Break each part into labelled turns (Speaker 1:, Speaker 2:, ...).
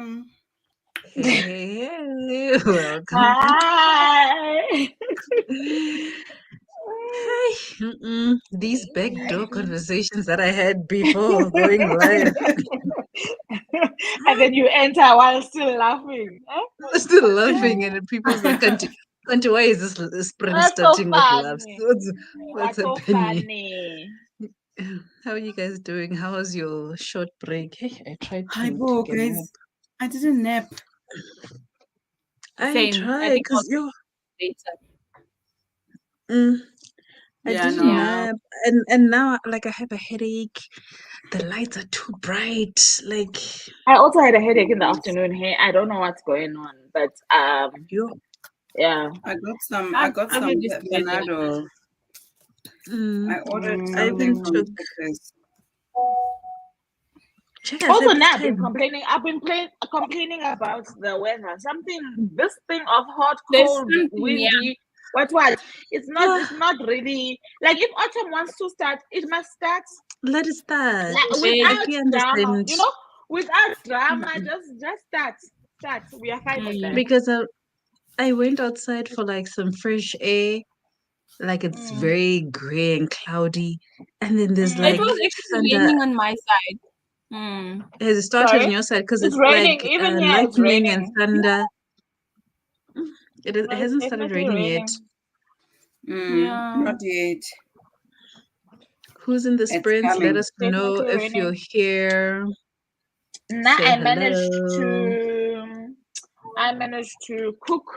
Speaker 1: welcome.
Speaker 2: Hey, welcome back.
Speaker 3: Hi.
Speaker 2: Hi. These backdoor conversations that I had before going live.
Speaker 3: And then you enter while still laughing. Eh?
Speaker 2: Still laughing, and then people's like, Kanti, why is this sprint
Speaker 3: That's so
Speaker 2: starting with laughs?
Speaker 3: funny.
Speaker 2: What's
Speaker 3: That's so
Speaker 2: happening?
Speaker 3: funny.
Speaker 2: How are you guys doing? How was your short break? Hey, I tried
Speaker 1: Hi,
Speaker 2: to
Speaker 1: Bo,
Speaker 2: take a nap.
Speaker 1: guys. I didn't nap.
Speaker 2: I
Speaker 4: Same. I
Speaker 2: tried
Speaker 4: think
Speaker 2: because
Speaker 4: I'll later.
Speaker 2: I
Speaker 1: Yeah,
Speaker 2: didn't
Speaker 1: no.
Speaker 2: nap, and now like I have a headache. The lights are too bright. Like
Speaker 3: I also had a headache in the afternoon. Hey, I don't know what's going on, but
Speaker 2: you.
Speaker 3: yeah.
Speaker 1: I got some
Speaker 4: I've had this
Speaker 1: Panado. I ordered
Speaker 2: I even
Speaker 1: something from
Speaker 2: took.
Speaker 1: Checkers.
Speaker 2: Check. I
Speaker 3: Also,
Speaker 2: said this
Speaker 3: now I've been
Speaker 2: time.
Speaker 3: complaining. I've been complaining about the weather. This thing of hot,
Speaker 4: There's
Speaker 3: cold,
Speaker 4: something,
Speaker 3: windy. What? It's not. It's not really like if autumn wants to start, it must start
Speaker 2: Let it start.
Speaker 3: like,
Speaker 2: I
Speaker 3: without
Speaker 2: can
Speaker 3: drama.
Speaker 2: understand.
Speaker 3: You know, without drama. Just start. Start. We are fine with that.
Speaker 2: Because I went outside for like some fresh air. Like it's very grey and cloudy, and then there's
Speaker 4: It
Speaker 2: like
Speaker 4: was actually
Speaker 2: thunder.
Speaker 4: raining on my side.
Speaker 2: Has it started
Speaker 3: Sorry?
Speaker 2: on your side? Because
Speaker 3: It's
Speaker 2: it's
Speaker 3: raining.
Speaker 2: like
Speaker 3: Even here, it's
Speaker 2: lightning and
Speaker 3: raining.
Speaker 2: thunder. It
Speaker 3: No, it's
Speaker 2: hasn't started
Speaker 3: definitely
Speaker 2: raining yet.
Speaker 4: Yeah.
Speaker 1: Not yet.
Speaker 2: Who's in the
Speaker 1: It's
Speaker 2: sprints? Let
Speaker 1: coming.
Speaker 2: us know
Speaker 3: Definitely
Speaker 2: if you're
Speaker 3: raining.
Speaker 2: here.
Speaker 3: Now
Speaker 2: Say
Speaker 3: I managed to cook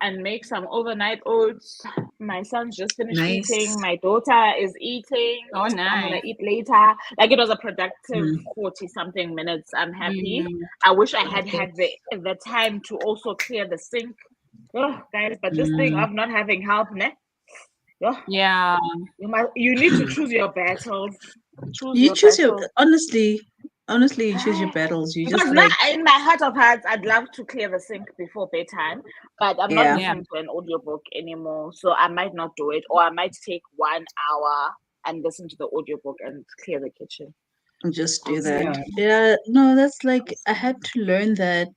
Speaker 3: and make some overnight oats. My son's just finished
Speaker 2: Nice.
Speaker 3: eating. My daughter is eating.
Speaker 4: Oh,
Speaker 3: I'm
Speaker 4: nice.
Speaker 3: gonna eat later. Like, it was a productive 40-something minutes. I'm happy. I wish I had the time to also clear the sink. Oh, guys, but this thing of not having help, ne? Oh,
Speaker 4: Yeah.
Speaker 3: you need to choose your battles.
Speaker 2: You choose your honestly, you choose your battles. You
Speaker 3: Because
Speaker 2: just
Speaker 3: now,
Speaker 2: like
Speaker 3: in my heart of hearts, I'd love to clear the sink before bedtime, but I'm not listening to an audiobook anymore, so I might not do it, or I might take 1 hour and listen to the audiobook and clear the kitchen.
Speaker 2: just do that. Yeah, no, that's like I had to learn that.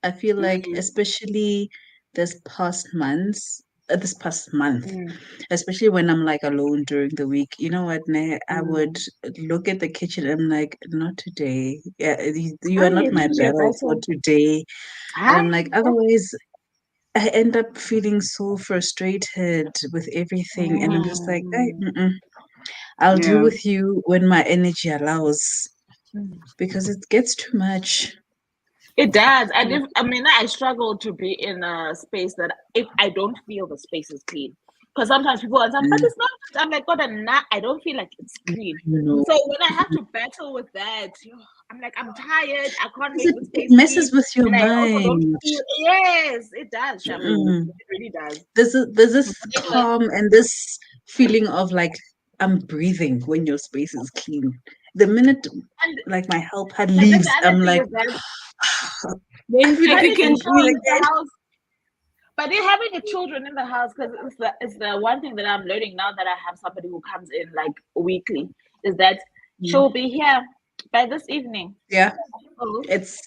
Speaker 2: I feel like especially this past month, especially when I'm like alone during the week. You know what, Ne? I would look at the kitchen. I'm like, not today. Yeah, you are not my battle for today. And I'm like, otherwise, I end up feeling so frustrated with everything, and I'm just like, I'll deal with you when my energy allows, because it gets too much.
Speaker 3: It does. I struggle to be in a space that if I don't feel the space is clean. Because sometimes people are saying, but it's not. I'm like, God, I don't feel like it's clean. So when I have to battle with that, I'm like, I'm tired. I can't make the space
Speaker 2: It messes
Speaker 3: clean.
Speaker 2: with your
Speaker 3: And I also
Speaker 2: mind.
Speaker 3: don't feel. Yes, it does, Shabu. It really does.
Speaker 2: There's this calm and this feeling of like I'm breathing when your space is clean. The minute like my helper leaves, I'm like, everything can feel again.
Speaker 3: But they're having the children in the house, because it's the one thing that I'm learning now that I have somebody who comes in like weekly, is that she'll be here by this evening.
Speaker 2: Yeah, it's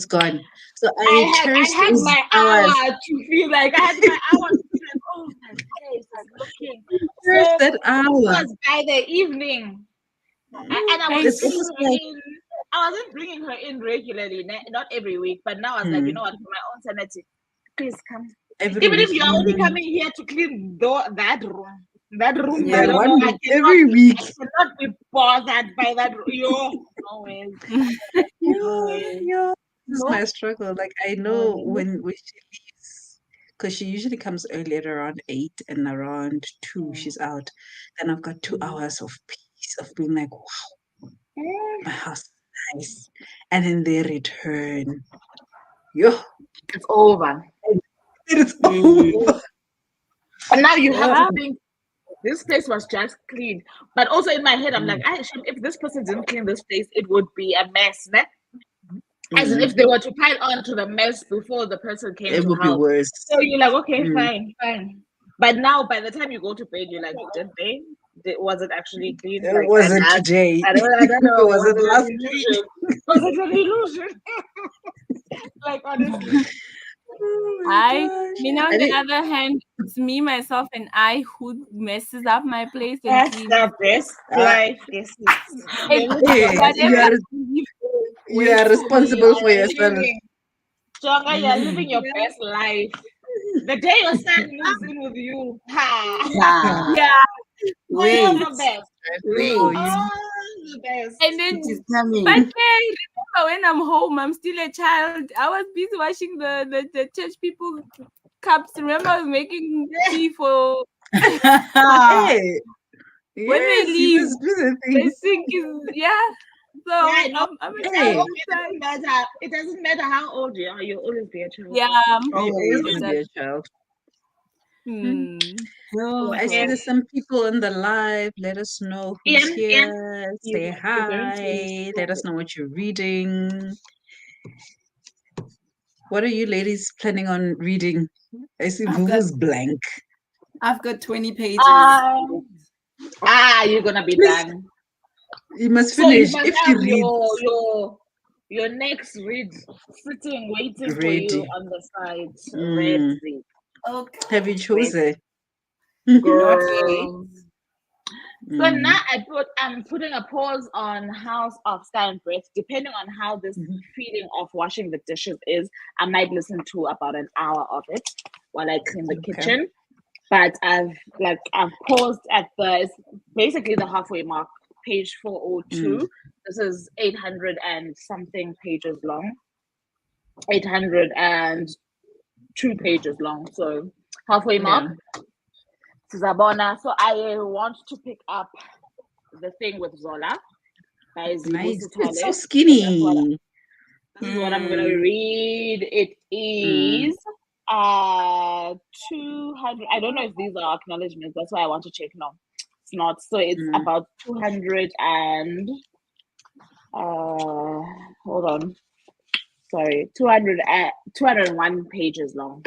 Speaker 2: gone. So I
Speaker 3: had my
Speaker 2: hours.
Speaker 3: hour to feel like I had my hour to feel like, oh, my place is looking.
Speaker 2: Cherish that hour.
Speaker 3: Because by the evening, and I wasn't bringing her in regularly, not every week, but now I was like, you know what, for my own sanity, please come. Even if you're only coming here to clean that room. That room,
Speaker 2: every week.
Speaker 3: I cannot be bothered by that room. No ways.
Speaker 2: This is my struggle. Like, I know when she leaves, because she usually comes early at around 8, and around 2 she's out. Then I've got 2 hours of peace, of being like, wow, my house is nice. And then they return.
Speaker 3: It's over.
Speaker 2: It's over.
Speaker 3: And now you have to think, this place was just cleaned. But also in my head, I'm like, if this person didn't clean this place, it would be a mess. Ne? As if they were to pile on to the mess before the person came to help. It would be
Speaker 2: worse.
Speaker 3: So you're like, okay, fine. But now, by the time you go to bed, you're like, Was it actually clean?
Speaker 2: It
Speaker 3: Like
Speaker 2: wasn't today.
Speaker 3: I don't know.
Speaker 2: Was it
Speaker 3: an
Speaker 2: last
Speaker 3: illusion? Was it an illusion? Like honestly.
Speaker 2: Oh my gosh.
Speaker 4: Me on
Speaker 2: I
Speaker 4: the
Speaker 2: mean,
Speaker 4: other hand, it's me, myself, and I who messes up my place and
Speaker 3: That's
Speaker 4: cleans.
Speaker 3: the best life. Yes.
Speaker 4: Hey,
Speaker 2: hey,
Speaker 4: whatever
Speaker 2: you are responsible for yourself.
Speaker 3: Jonga, you're living your best life. The day your son moves in with you, ha!
Speaker 4: Yeah,
Speaker 1: Wait,
Speaker 3: All the best.
Speaker 1: wait.
Speaker 2: For you.
Speaker 3: All the best.
Speaker 4: and then
Speaker 1: It is coming.
Speaker 4: but hey, remember when I'm home, I'm still a child. I was busy washing the church people cups. Remember, I was making tea for
Speaker 2: Hey,
Speaker 4: when they
Speaker 2: yes, he
Speaker 4: leave.
Speaker 2: was doing
Speaker 4: The
Speaker 2: things.
Speaker 4: sink is So
Speaker 3: Yeah, no,
Speaker 4: I'm a
Speaker 3: it
Speaker 4: child.
Speaker 3: doesn't matter. It doesn't matter how old you are. You'll always be a child.
Speaker 4: Yeah.
Speaker 2: You're always going to be
Speaker 4: Exactly.
Speaker 2: a child.
Speaker 1: Oh,
Speaker 2: I see there's some people in the live. Let us know who's here. Say
Speaker 3: you're going
Speaker 2: hi.
Speaker 3: to
Speaker 2: Let us know what you're reading. What are you ladies planning on reading? I see
Speaker 1: I've
Speaker 2: Vuvu's blank.
Speaker 1: I've got 20 pages.
Speaker 3: you're gonna be done.
Speaker 2: You must
Speaker 3: So you
Speaker 2: finish.
Speaker 3: must
Speaker 2: If
Speaker 3: have
Speaker 2: you read,
Speaker 3: your next read sitting waiting for
Speaker 2: ready.
Speaker 3: you on the side. Ready.
Speaker 1: Okay.
Speaker 2: Have you chosen?
Speaker 3: Girl. So
Speaker 2: Mm.
Speaker 3: now I'm putting a pause on House of Sky and Breath. Depending on how this feeling of washing the dishes is, I might listen to about an hour of it while I clean the kitchen. But I've paused at it's basically the halfway mark, page 402. This is 800 and something pages long. 802 pages long. So halfway mark. Zabona. So I want to pick up the thing with Zola by
Speaker 2: Nice.
Speaker 3: Zibu
Speaker 2: It's so
Speaker 3: Sitole.
Speaker 2: skinny.
Speaker 3: This is what I'm gonna read. It is 200. I don't know if these are acknowledgements. That's why I want to check. No, it's not. So it's about 200 and hold on. Sorry, 201 pages long.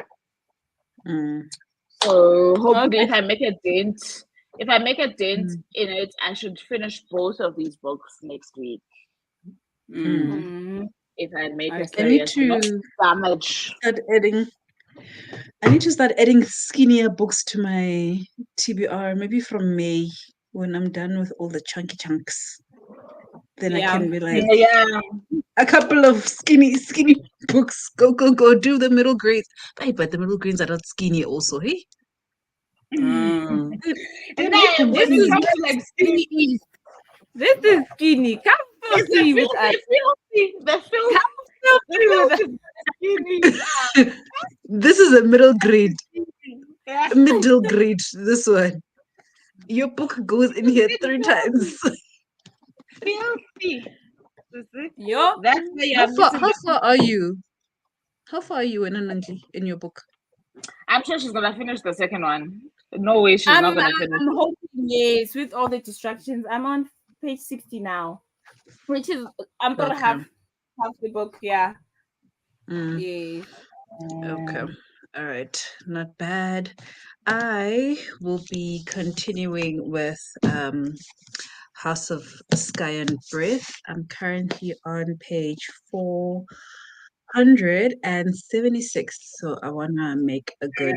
Speaker 3: So hopefully, if I make a dent in it, I should finish both of these books next week. If I make a serious damage.
Speaker 2: I need to start adding skinnier books to my TBR, maybe from May when I'm done with all the chunky chunks. Then I can be like, a couple of skinny books. Go, do the middle grades. Hey, but the middle grades are not skinny also, hey?
Speaker 3: When it comes to like skinny,
Speaker 4: this is skinny. Come filthy with us.
Speaker 3: The filthy skinny.
Speaker 2: This is a middle grade. Middle grade, this one. Your book goes in here 3 times.
Speaker 3: Filthy.
Speaker 4: Yo,
Speaker 3: that's why
Speaker 2: how far are you? How far are you in your book?
Speaker 3: I'm sure she's gonna finish the second one. No way she's not gonna finish.
Speaker 4: I'm hoping, yes, with all the distractions. I'm on page 60 now, which is I'm gonna have the book. Yeah. Yes.
Speaker 2: Okay. All right. Not bad. I will be continuing with House of Sky and Breath. I'm currently on page 476. So I wanna make a good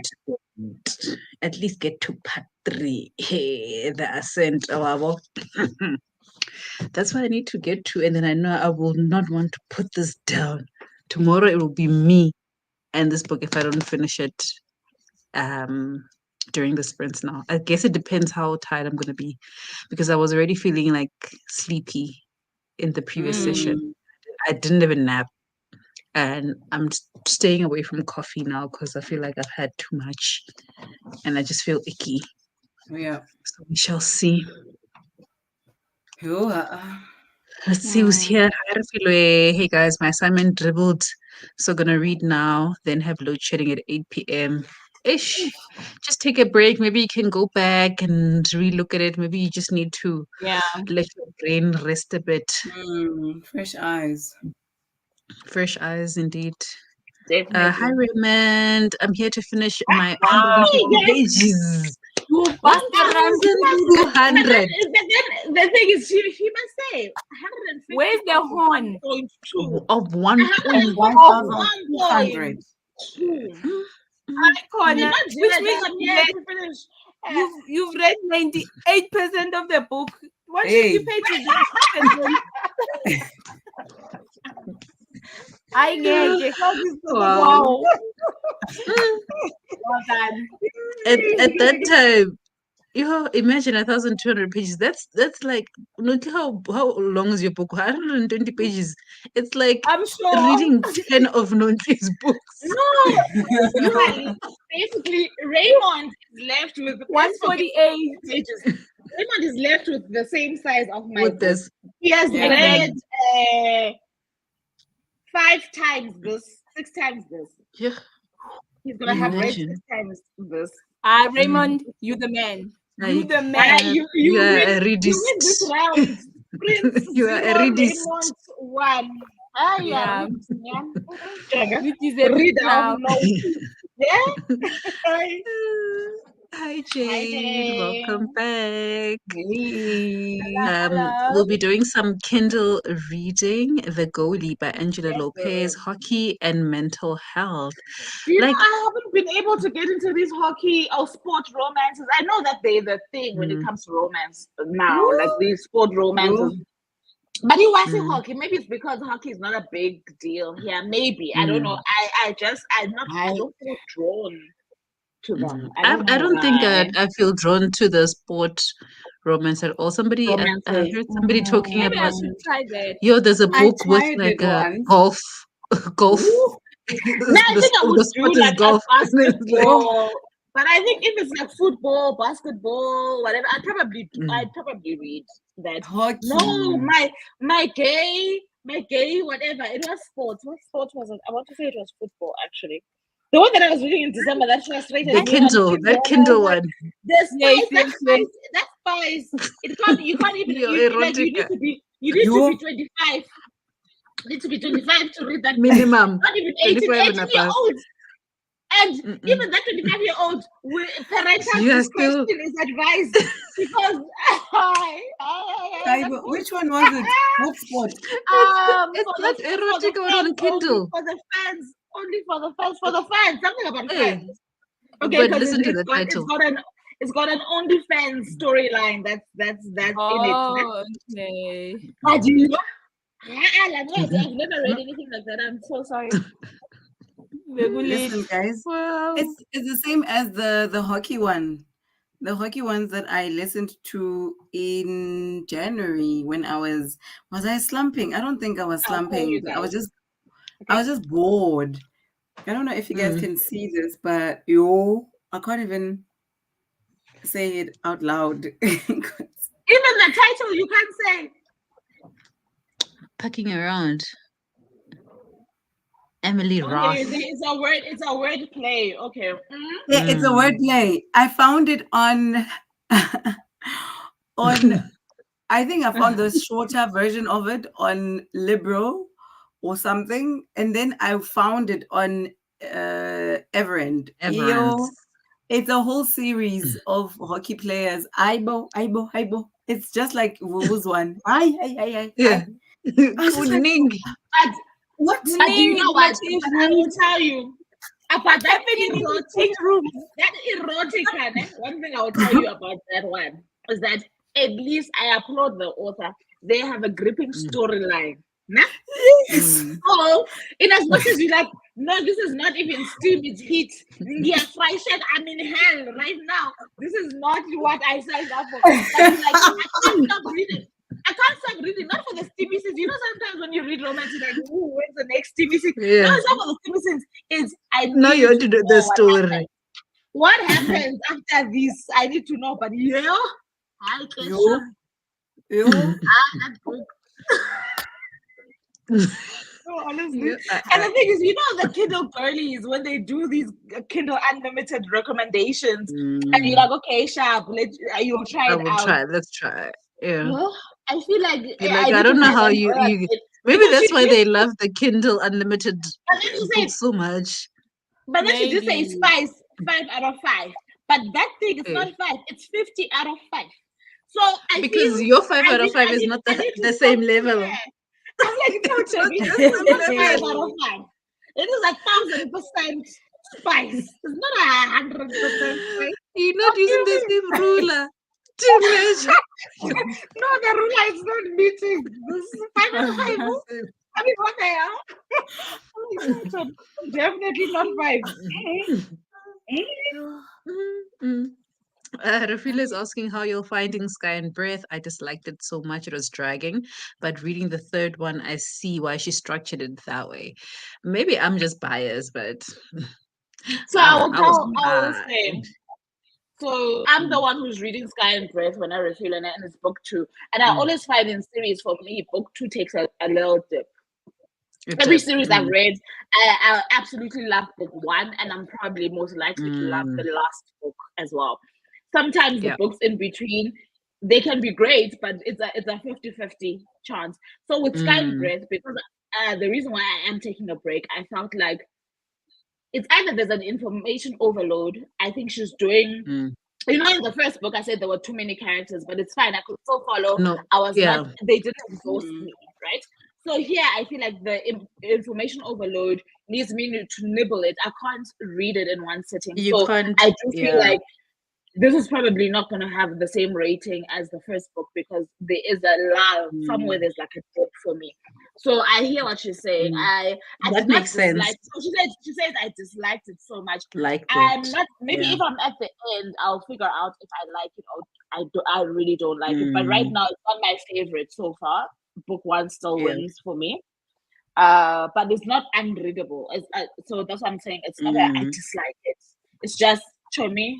Speaker 2: at least get to part 3. Hey, the ascent. Oh, that's what I need to get to, and then I know I will not want to put this down. Tomorrow it will be me and this book if I don't finish it during the sprints now. I guess it depends how tired I'm gonna be because I was already feeling like sleepy in the previous session. I didn't even nap, and I'm staying away from coffee now because I feel like I've had too much and I just feel icky.
Speaker 1: Yeah.
Speaker 2: So we shall see. Let's see who's here. Hey guys, my assignment dribbled. So gonna read now, then have load shedding at 8 p.m. Ish. Just take a break. Maybe you can go back and relook at it. Maybe you just need to let your brain rest a bit.
Speaker 1: Fresh eyes.
Speaker 2: Fresh eyes indeed.
Speaker 3: Definitely.
Speaker 2: Hi Raymond. I'm here to finish my 150 pages.
Speaker 4: You bastard rhyme.
Speaker 2: 1,200.
Speaker 3: The thing is, she must say 150.
Speaker 4: Where's the horn?
Speaker 3: 1.2.
Speaker 2: Of 1.2.
Speaker 1: 1,200.
Speaker 3: 1.2.
Speaker 4: Icon, which means
Speaker 3: yeah, to finish.
Speaker 4: you've read 98% of the book. What should you pay to do? I get it.
Speaker 2: Wow.
Speaker 4: Well done.
Speaker 2: At that time, imagine 1,200 pages. That's like, look how long is your book? 120 pages. It's like
Speaker 4: I'm sure.
Speaker 2: reading 10 of Nontri's books.
Speaker 3: No, basically Raymond is left with
Speaker 4: 148
Speaker 3: pages. Raymond is left with the same size of my
Speaker 2: With
Speaker 3: book.
Speaker 2: this.
Speaker 3: He has
Speaker 1: Yeah.
Speaker 3: read 5 times this, 6 times this.
Speaker 2: Yeah.
Speaker 3: He's gonna have read
Speaker 2: Imagine.
Speaker 3: 6 times this.
Speaker 4: Raymond, you the man. You the
Speaker 3: Ah,
Speaker 4: man.
Speaker 3: you
Speaker 2: are
Speaker 3: win,
Speaker 2: a
Speaker 3: you
Speaker 2: readist.
Speaker 3: win this round. Prince
Speaker 2: You are a
Speaker 3: 0,
Speaker 2: readist.
Speaker 3: Raymond 1. Ah, yeah.
Speaker 4: You deserve
Speaker 3: Read
Speaker 4: it now.
Speaker 3: down, no. Yeah.
Speaker 2: Hi, Jade. Welcome back.
Speaker 4: Hello.
Speaker 2: We'll be doing some Kindle reading, The Goalie by Angela Lopez, hockey and mental health.
Speaker 3: You
Speaker 2: Like-
Speaker 3: know, I haven't been able to get into these hockey or sport romances. I know that they're the thing when it comes to romance now, like these sport romances. But you watch hockey. Maybe it's because hockey is not a big deal here. Maybe I don't know. I don't feel drawn to them.
Speaker 2: I don't think I feel drawn to the sport romance at all. Somebody, I heard somebody talking
Speaker 4: Maybe I
Speaker 2: about,
Speaker 4: should try that.
Speaker 2: there's a
Speaker 1: I
Speaker 2: book with
Speaker 1: tried
Speaker 2: like
Speaker 1: it
Speaker 2: a
Speaker 1: once.
Speaker 2: golf.
Speaker 3: No, I think I would
Speaker 2: the sport
Speaker 3: do
Speaker 2: is
Speaker 3: like
Speaker 2: golf.
Speaker 3: a basketball. But I think if it's like football, basketball, whatever, I'd probably read that.
Speaker 1: Hockey.
Speaker 3: No, my gay, whatever. It was sports. What sport was it? I want to say it was football actually. The one that I was reading in December that frustrated
Speaker 2: The
Speaker 3: me.
Speaker 2: Kindle, that Kindle one.
Speaker 3: The spice,
Speaker 4: Yes,
Speaker 3: that spice. You can't even.
Speaker 2: Your
Speaker 3: You need
Speaker 2: erotica.
Speaker 3: to be 25. You need to be 25 to read that.
Speaker 2: Minimum.
Speaker 3: Not even
Speaker 2: 25 and
Speaker 3: 18 year
Speaker 2: above.
Speaker 3: olds. And even that 25-year-old parental
Speaker 2: You are
Speaker 3: discretion
Speaker 2: still-
Speaker 3: is advised because
Speaker 1: Cyber, which one was it? What sport?
Speaker 2: It's
Speaker 3: for
Speaker 2: not
Speaker 3: the
Speaker 2: erotica
Speaker 3: fans,
Speaker 2: on Kindle.
Speaker 3: only for the fans, something about
Speaker 2: Hey,
Speaker 3: fans. Okay,
Speaker 2: but
Speaker 3: 'cause
Speaker 2: listen to the title.
Speaker 3: It's got an OnlyFans storyline that's in it.
Speaker 4: Oh, okay.
Speaker 3: But you know, I've never read anything like that. I'm so sorry.
Speaker 1: Listen, guys,
Speaker 2: Wow.
Speaker 1: it's the same as the hockey one. The hockey ones that I listened to in January when was I slumping? I don't think I was
Speaker 3: I'll call
Speaker 1: slumping.
Speaker 3: you
Speaker 1: I was
Speaker 3: guys.
Speaker 1: just bored. I don't know if you guys can see this, but I can't even say it out loud.
Speaker 3: Even the title you can't say.
Speaker 2: Packing around. Emily Roth.
Speaker 3: Okay, it's a word play. Okay.
Speaker 1: Yeah, it's a wordplay. I found it on I think I found the shorter version of it on Libro or something, and then I found it on Everend. It's a whole series of hockey players. Aibo. It's just like Wu's one. Hi.
Speaker 2: Yeah.
Speaker 1: I was just like, what?
Speaker 3: But you know what? I will tell you about that erotica. One thing I will tell you about that one is that at least I applaud the author. They have a gripping storyline. Nah?
Speaker 1: Yes.
Speaker 3: So, in as much as you like, no, this is not even steam, it's heat. Yeah, fry shit, I'm in hell right now. This is not what I signed up for. But like, I can't stop reading. Not for the steamy scenes. You know, sometimes when you read romance, you're like, ooh, when's the next steamy scene?
Speaker 2: Yeah.
Speaker 3: No, it's not for the steamy scenes. It's
Speaker 2: Now you want to know the story.
Speaker 3: What happens after this? I need to know. But I can that book. No, honestly. And the thing is, you know, the Kindle girlies, when they do these Kindle Unlimited recommendations, and you're like, okay, sharp, you'll try it out.
Speaker 2: Let's try. Yeah.
Speaker 3: I feel like
Speaker 2: I don't know how you maybe that's why they love the Kindle Unlimited book so much.
Speaker 3: But then she did say Spice 5 out of 5. but that thing is not 5. It's 50 out of 5. So I
Speaker 2: because
Speaker 3: feel
Speaker 2: your 5 out of 5 is not
Speaker 3: I need to
Speaker 2: the same
Speaker 3: talk to
Speaker 2: level.
Speaker 3: her. I'm like, no, Chubby,
Speaker 1: Not
Speaker 3: it's
Speaker 1: the
Speaker 3: not
Speaker 1: same
Speaker 3: 5 out
Speaker 1: level.
Speaker 3: of 5. It is 1,000% spice. It's not 100% spice.
Speaker 2: You're not using the same ruler to measure.
Speaker 3: No, the ruler is not meeting. This is 5 out of 5. I mean, what the hell? Definitely not 5.
Speaker 2: Rafila is asking how you're finding Sky and Breath. I disliked it so much, it was dragging. But reading the third one, I see why she structured it that way. Maybe I'm just biased, but
Speaker 3: So I will say, so I'm the
Speaker 2: Mm.
Speaker 3: one who's reading Sky and Breath when I refill it, and it's book 2. And I always find in series, for me, book 2 takes a little dip. Every series I've read, I absolutely love book 1, and I'm probably most likely to love the last book as well. Sometimes the books in between, they can be great, but it's a 50-50 chance. So with Sky and Breath, because the reason why I am taking a break, I felt like it's either there's an information overload. I think she's doing, in the first book, I said there were too many characters, but it's fine. I could still follow.
Speaker 2: No,
Speaker 3: I was not, they didn't exhaust me, right? So here, I feel like the information overload needs me to nibble it. I can't read it in one sitting.
Speaker 2: You can't.
Speaker 3: I do feel like this is probably not going to have the same rating as the first book because there is a lull somewhere. There's like a dip for me. So I hear what she's saying. I
Speaker 2: that makes sense.
Speaker 3: So she says I disliked it so much.
Speaker 2: I'm
Speaker 3: not. Maybe if I'm at the end, I'll figure out if I like it or I really don't like it. But right now, it's not my favorite so far. Book 1 still wins for me. But it's not unreadable. So that's what I'm saying. It's not that I dislike it. It's just, to me.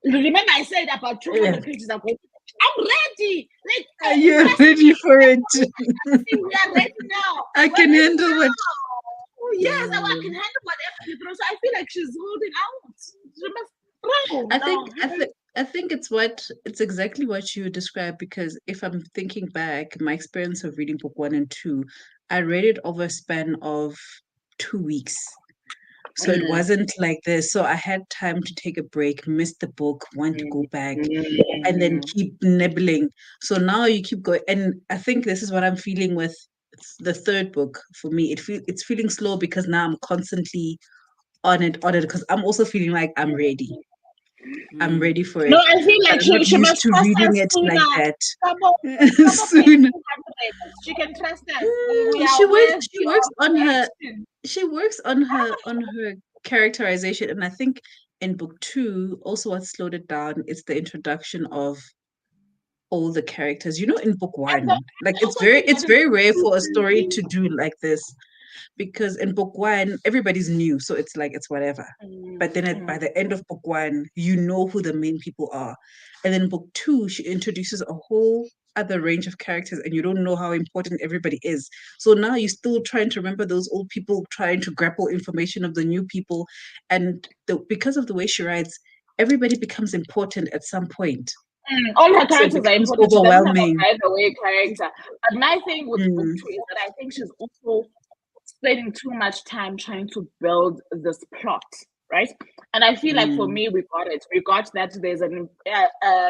Speaker 3: Remember, I said about 200 pages ago. I'm ready.
Speaker 2: Are you ready for it?
Speaker 3: We are ready now.
Speaker 2: I can handle it.
Speaker 3: Yes, I can handle whatever you throw. So I feel like she's holding out. She must throw.
Speaker 2: I think it's exactly what you described, because if I'm thinking back, my experience of reading book 1 and 2, I read it over a span of 2 weeks. So it wasn't like this. So I had time to take a break, miss the book, want to go back, and then keep nibbling. So now you keep going. And I think this is what I'm feeling with the third book for me. It's feeling slow because now I'm constantly on it, because I'm also feeling like I'm ready. I'm ready for it.
Speaker 3: No, I feel like she must
Speaker 2: to
Speaker 3: trust
Speaker 2: reading
Speaker 3: us
Speaker 2: it
Speaker 3: sooner.
Speaker 2: like that.
Speaker 3: Soon. She can trust us.
Speaker 2: She works on her characterization, and I think in book 2 also what slowed it down is the introduction of all the characters. In book 1, like it's very rare for a story to do like this, because in book 1 everybody's new, so it's like it's whatever. But then by the end of book 1, you know who the main people are, and then book 2 she introduces a whole other range of characters, and you don't know how important everybody is. So now you're still trying to remember those old people, trying to grapple information of the new people, and because of the way she writes, everybody becomes important at some point.
Speaker 3: All her characters are important.
Speaker 2: Overwhelming.
Speaker 3: By the way, character. But my thing with book 2 is that I think she's also spending too much time trying to build this plot, right? And I feel like for me, we got it. We got that there's an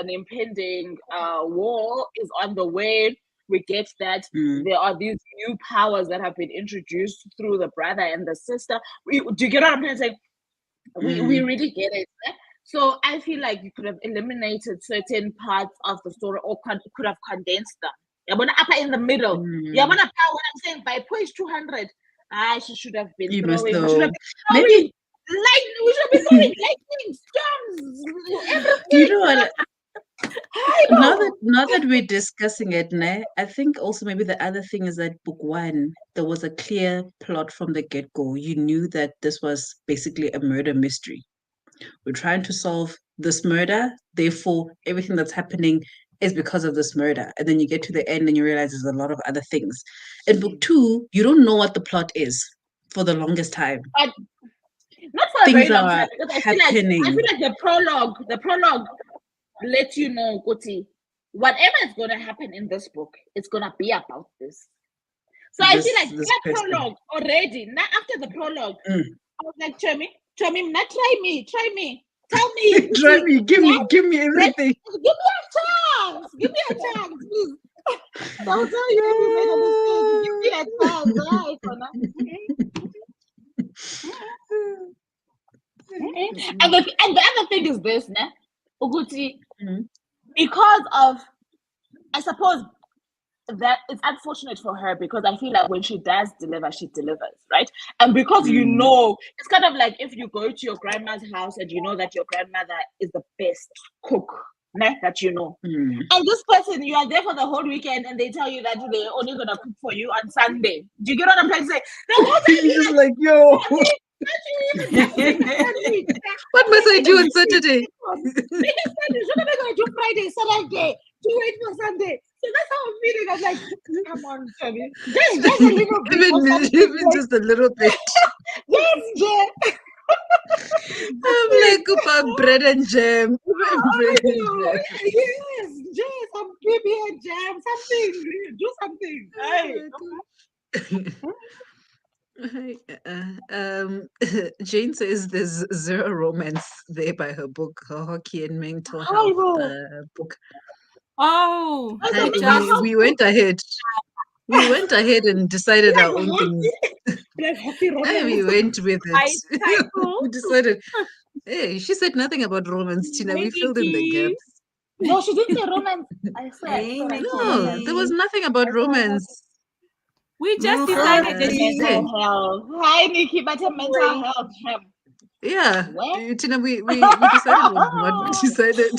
Speaker 3: impending war is on the way. We get that there are these new powers that have been introduced through the brother and the sister. Do you get what I'm trying to say? We really get it. So I feel like you could have eliminated certain parts of the story or could have condensed them. Upper in the middle. When I'm saying by page 200, she should have been throwing. Maybe we should be throwing lightning storms. Everything.
Speaker 2: Now that we're discussing it, I think also maybe the other thing is that book 1, there was a clear plot from the get-go. You knew that this was basically a murder mystery. We're trying to solve this murder, therefore everything that's happening is because of this murder. And then you get to the end and you realize there's a lot of other things. In book 2, you don't know what the plot is for the longest time.
Speaker 3: But not for a very long time, because I feel like the prologue lets you know, Kuti, whatever is going to happen in this book, it's going to be about this. So I feel like that prologue already, now after the prologue, I was like, Chomi, now try me. Tell me.
Speaker 2: Try me. Give me everything.
Speaker 3: Give me a chance. Give me a chance, please. Don't tell you if you made a mistake. Give me a chance. Right, and the other thing is this, ne? Uguti, because of, I suppose that it's unfortunate for her because I feel like when she does deliver, she delivers, right? And because it's kind of like if you go to your grandma's house and you know that your grandmother is the best cook, ne, that you know. And this person, you are there for the whole weekend and they tell you that they're only going to cook for you on Sunday. Do you get what I'm trying to say?
Speaker 2: He's just like, yo. What must I do on Saturday?
Speaker 3: You're not going to do Friday, Saturday, to wait for Sunday. So that's how I'm feeling. I'm like, come on, Tommy. Just a little bit.
Speaker 2: Even just a little bit.
Speaker 3: Yes, Jay.
Speaker 2: I'm like about bread and jam. Bread and jam.
Speaker 3: Yes, Jay, some baby and jam, something. Do something. Hey.
Speaker 2: Jane says there's zero romance there by her book, her hockey and mental health book.
Speaker 4: Oh,
Speaker 2: we went ahead. We went ahead and decided our own things. We went with it. We decided. Hey, she said nothing about romance, Tina. We filled in the gaps.
Speaker 3: No, she didn't say romance. I swear.
Speaker 2: No, there was nothing about romance.
Speaker 4: We just decided that
Speaker 3: mental health. Hi, Nikki, but mental health.
Speaker 2: Yeah, Tina, we decided what we decided.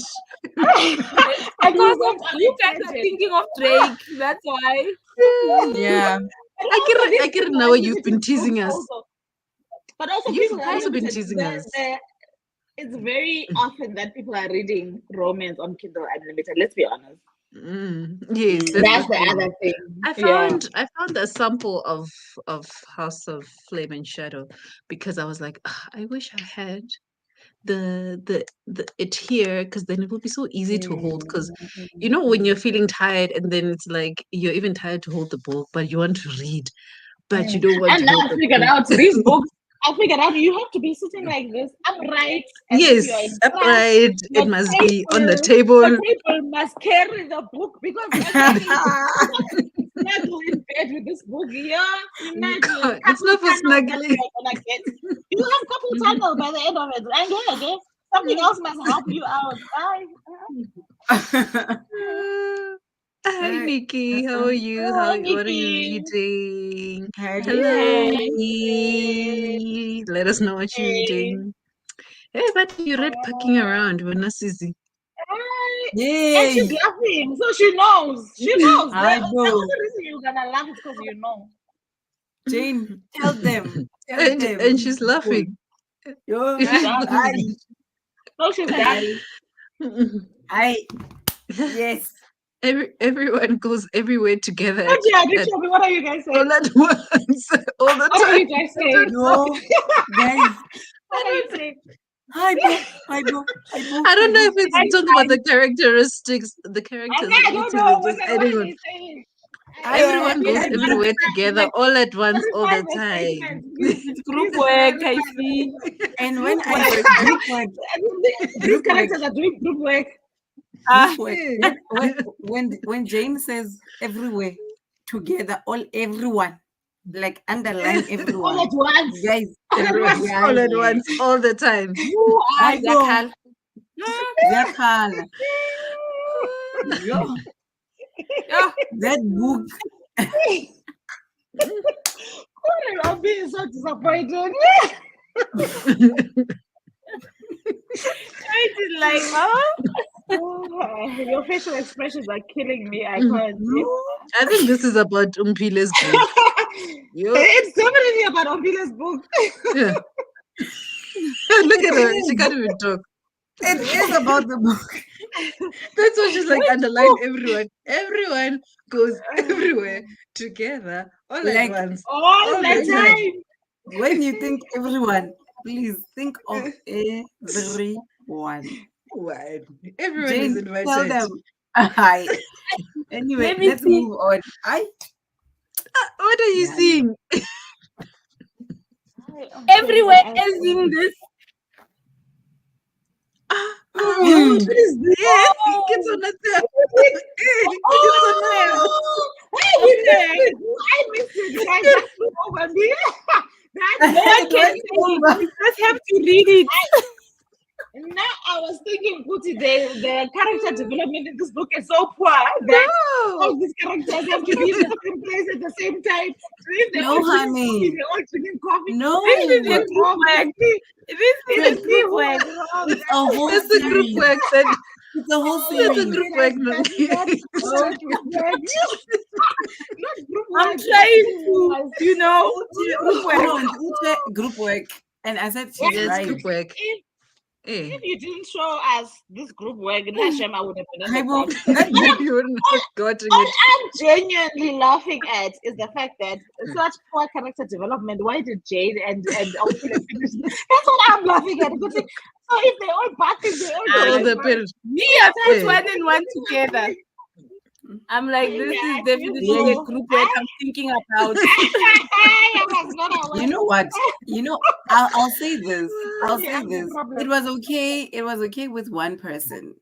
Speaker 4: Because you guys are thinking of Drake, that's why.
Speaker 1: Yeah.
Speaker 2: I get it now. You've been teasing us.
Speaker 3: But also,
Speaker 2: you've also been teasing us.
Speaker 3: It's very often that people are reading romance on Kindle Unlimited. Let's be honest.
Speaker 2: Yes,
Speaker 3: that's the other thing.
Speaker 2: I found a sample of House of Flame and Shadow because I was like, I wish I had the it here because then it would be so easy to hold because you know when you're feeling tired and then it's like you're even tired to hold the book but you want to read but you don't want to hold the
Speaker 3: book. Out these books. I figured out you have to be sitting like this, upright.
Speaker 2: Yes, upright. It must be on the table.
Speaker 3: The table must carry the book because snuggle in bed with this book. Yeah, imagine.
Speaker 2: It's not for snuggling.
Speaker 3: You have couple tunnel by the end of it. And okay, something else must help you out.
Speaker 2: Hi, Nikki. How are you? What are you reading? Hello. Let us know what you're reading. Hey, but you read Packing Around. We're not easy.
Speaker 1: Yay.
Speaker 3: And she's laughing, so she knows. She knows.
Speaker 1: I know.
Speaker 3: The only reason you're gonna laugh is because you know.
Speaker 1: Jane, tell them.
Speaker 2: And she's laughing.
Speaker 1: No, she's dying. Yes.
Speaker 2: Everyone goes everywhere together.
Speaker 3: What are you guys saying?
Speaker 2: All at once. All the time.
Speaker 3: What are you guys saying?
Speaker 1: No, guys.
Speaker 3: What are you saying?
Speaker 1: I don't
Speaker 2: know if it's talking about the characteristics, the characters.
Speaker 3: I don't know. What are you saying?
Speaker 2: Everyone goes everywhere together, all at once, all the time.
Speaker 4: It's group work, I see.
Speaker 1: And when I say group work,
Speaker 3: these characters are doing group work.
Speaker 1: When Jane says everywhere together, everyone, like underline everyone.
Speaker 3: All at once.
Speaker 1: Guys,
Speaker 2: everyone, all at once, all the time.
Speaker 1: Yakal. That book.
Speaker 3: I'm being so disappointed.
Speaker 4: It is like,
Speaker 3: your facial expressions are killing me. I can't.
Speaker 2: I think this is about Umpile's book.
Speaker 3: It's definitely about Umpile's book.
Speaker 2: Yeah. Look at her. She can't even talk.
Speaker 1: It is about the book.
Speaker 2: That's why she's like underline everyone. Everyone goes everywhere together all at once.
Speaker 3: All the time.
Speaker 1: When you think everyone, please think of everyone.
Speaker 2: Everyone
Speaker 1: Jane,
Speaker 2: is invited.
Speaker 1: Tell them. Hi. Anyway, let's move on.
Speaker 2: What are you seeing?
Speaker 4: Everywhere as in this.
Speaker 2: Oh, what is this?
Speaker 4: Oh.
Speaker 2: It's on the tap.
Speaker 3: Oh, hey, we missed it. I missed it, guys. That's over me.
Speaker 4: No one can say it. You just have to read it.
Speaker 3: Now I was thinking, Kuti, the character development in this book is so poor that all these characters have to be in the same place at the same time. So if they're all drinking coffee, they're all drinking coffee.
Speaker 1: No.
Speaker 4: This is a group work. This is a group work.
Speaker 1: It's a whole
Speaker 2: That's a group
Speaker 1: series.
Speaker 2: work.
Speaker 1: It's a whole
Speaker 2: That's a
Speaker 1: series.
Speaker 2: group work.
Speaker 3: Not group work. Not group work.
Speaker 4: I'm trying to, group work.
Speaker 1: No, it's group work. And I said she's
Speaker 2: Yes,
Speaker 1: right.
Speaker 2: group work.
Speaker 3: If you didn't show us this group work, Nashem, I would have been
Speaker 1: Haibo,
Speaker 2: You wouldn't have gotten
Speaker 3: What
Speaker 2: it.
Speaker 3: I'm genuinely laughing at is the fact that such poor character development. Why did Jade and Ophelia finish? That's what I'm laughing at. Because so if they all battling, they all
Speaker 2: All the parents.
Speaker 4: Me, I put one and one together. I'm like, this is definitely the group work I'm thinking about.
Speaker 1: You know what? I'll say this. I'll say this. It was okay. It was okay with one person,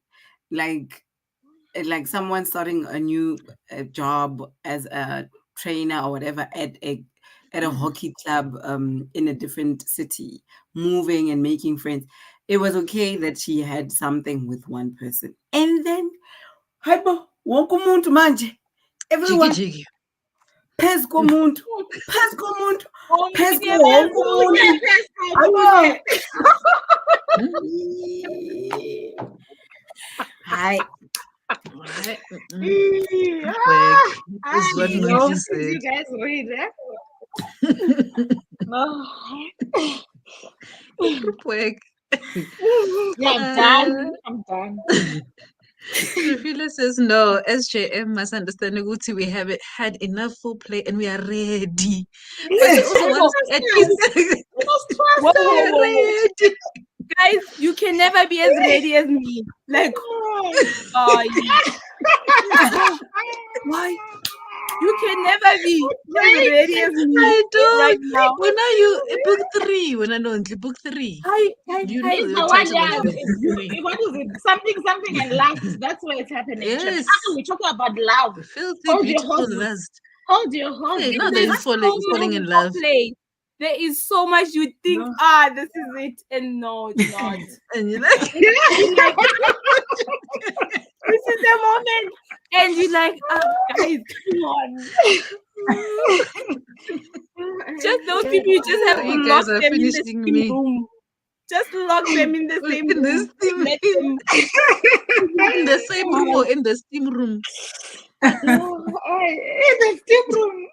Speaker 1: like someone starting a new job as a trainer or whatever at a hockey club in a different city, moving and making friends. It was okay that she had something with one person, and then Haibo, wonke umuntu manje. Everyone.
Speaker 2: Jiggy.
Speaker 1: Phezu komuntu. Phezu komuntu. Phezu wonke umuntu. Hi.
Speaker 2: Is what Monkey said.
Speaker 3: You guys read,
Speaker 2: Group work.
Speaker 3: Yeah, I'm done.
Speaker 2: Rufila says no. SJM must understand Uguti. We have had enough full play and we are ready. But they also want at least
Speaker 4: Whoa. Guys, you can never be as ready as me. Like, why? You can never be as ready as me.
Speaker 2: I don't.
Speaker 4: Right now.
Speaker 2: When are you book 3? When I know book 3. You know your title is
Speaker 3: what is it? Something and lust. That's where it's happening.
Speaker 2: Yes.
Speaker 3: We're talking about love.
Speaker 2: Filthy, beautiful lust.
Speaker 3: Hold your horse.
Speaker 2: Hey, now they're falling in love.
Speaker 4: Play. There is so much you think, this is it, and no, it's not.
Speaker 2: And you're like,
Speaker 4: this is the moment, and you're like, guys, come on. Just those people, you just have to lock them in the same room. Just lock them in the same room.
Speaker 2: In the same room or in the steam room?
Speaker 3: In the steam room.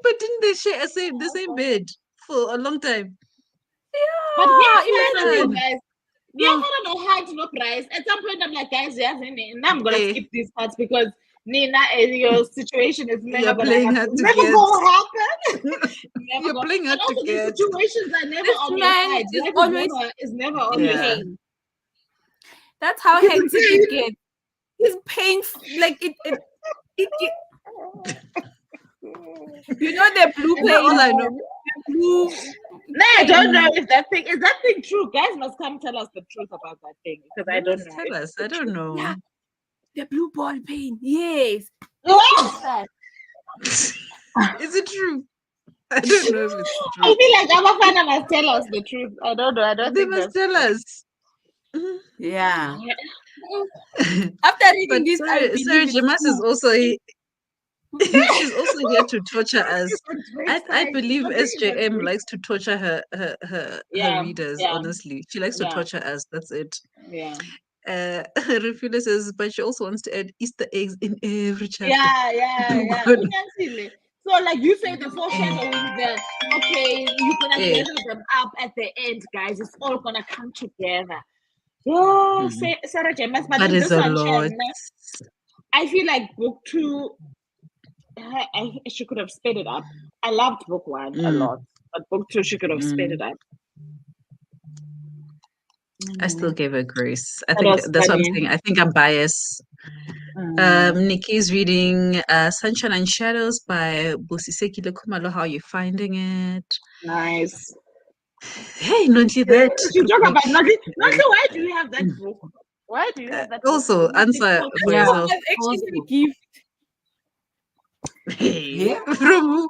Speaker 2: But didn't they share the same bed for a long time?
Speaker 3: Yeah, but imagine, guys. Yeah, I don't know how to know price. At some point, I'm like, guys, yes, and I'm gonna skip these parts because Nina, your situation is never going to happen.
Speaker 2: You're playing hard to get.
Speaker 3: Situations are never on your side. Is never on your pain.
Speaker 4: That's how hectic it gets. It's painful. Like it you know the blue pain.
Speaker 2: All I know.
Speaker 3: No, I don't know if that thing is true. Guys must come tell us the truth about that thing because I don't know.
Speaker 2: Tell us. I don't know.
Speaker 4: Yeah. The blue ball pain. Yes.
Speaker 2: Is it true? I don't know if it's true.
Speaker 3: I feel like our fan must tell us the truth. I don't know.
Speaker 2: They must tell us.
Speaker 1: Yeah.
Speaker 4: After reading this,
Speaker 2: Sarah Jamas is also she's also here to torture us. I believe SJM likes to torture her readers. Honestly, she likes to torture us. That's it.
Speaker 3: Yeah.
Speaker 2: Refula says, but she also wants to add Easter eggs in every chapter.
Speaker 3: Yeah. So, like you say, the foreshadowing that you're gonna gather them up at the end, guys. It's all gonna come together. Sarah James, but
Speaker 2: is a lot.
Speaker 3: I feel like book 2. She could have sped it up. I loved book 1 a lot, but book 2 she could have sped it up.
Speaker 2: I still gave her grace. I think that's what I'm saying. I think I'm biased. Nikki's reading Sunshine and Shadows by Busiseki Kumalo. How are you finding it?
Speaker 3: Nice.
Speaker 2: Hey, Nonchi, that
Speaker 3: You
Speaker 2: group
Speaker 3: talk
Speaker 2: work.
Speaker 3: about nothing. Nothing. Why do you have that book? Why do you have that book?
Speaker 2: Also, answer for
Speaker 1: Yeah.
Speaker 2: yourself.
Speaker 4: That's actually a
Speaker 1: Also.
Speaker 4: gift.
Speaker 2: Hey,
Speaker 1: Yeah.
Speaker 2: from who?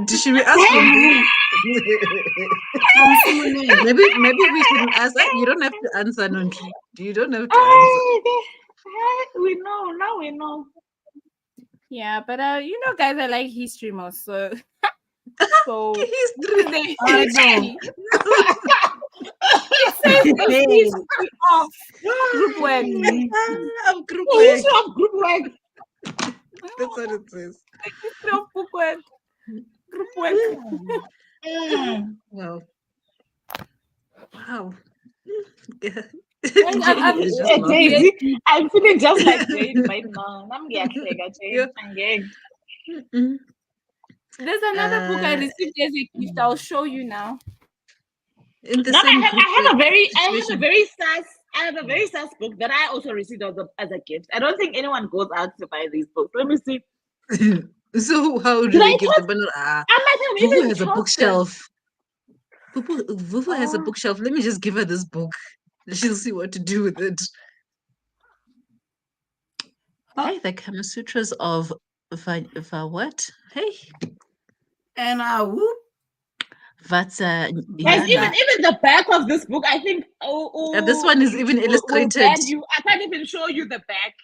Speaker 2: Should we ask from who?
Speaker 1: From Simone.
Speaker 2: Maybe we shouldn't ask. You don't have to answer, Nonchi. You don't have to answer.
Speaker 3: We know. Now we know.
Speaker 4: Yeah, but you know, guys, I like history more. So this
Speaker 2: History.
Speaker 4: is the
Speaker 1: I know.
Speaker 4: history. It says the
Speaker 1: Hey.
Speaker 4: history of group work.
Speaker 2: Of group
Speaker 3: Oh, you
Speaker 2: work.
Speaker 3: should have group work.
Speaker 2: That's what it says.
Speaker 4: The history of book work, group work.
Speaker 2: Wow. Wow.
Speaker 4: Guys,
Speaker 2: Jane is just laughing.
Speaker 3: Jane, I'm feeling just like Jane right now. I'm getting
Speaker 2: Yeah.
Speaker 3: Jane.
Speaker 2: Mm-mm.
Speaker 4: There's another book I received as a gift. I'll show you now.
Speaker 2: In the
Speaker 3: No,
Speaker 2: same
Speaker 3: I
Speaker 2: group
Speaker 3: have a very
Speaker 2: situation.
Speaker 3: SAS book that I also received as a gift. I don't think anyone goes out to buy these books. Let me see.
Speaker 2: So how do
Speaker 3: Did
Speaker 2: they
Speaker 3: I
Speaker 2: give the banner?
Speaker 3: I might have
Speaker 2: Vuvu
Speaker 3: even
Speaker 2: has a
Speaker 3: tossed
Speaker 2: bookshelf. Vuvu has a
Speaker 3: Oh.
Speaker 2: bookshelf. Let me just give her this book. She'll see what to do with it. Hey, the Kama Sutras of what? Hey,
Speaker 1: And whoop.
Speaker 2: Vata.
Speaker 3: Guys,
Speaker 2: Yeah,
Speaker 3: even the back of this book, I think
Speaker 2: this one is even
Speaker 3: will
Speaker 2: illustrated.
Speaker 3: ban you. I can't even show you the back.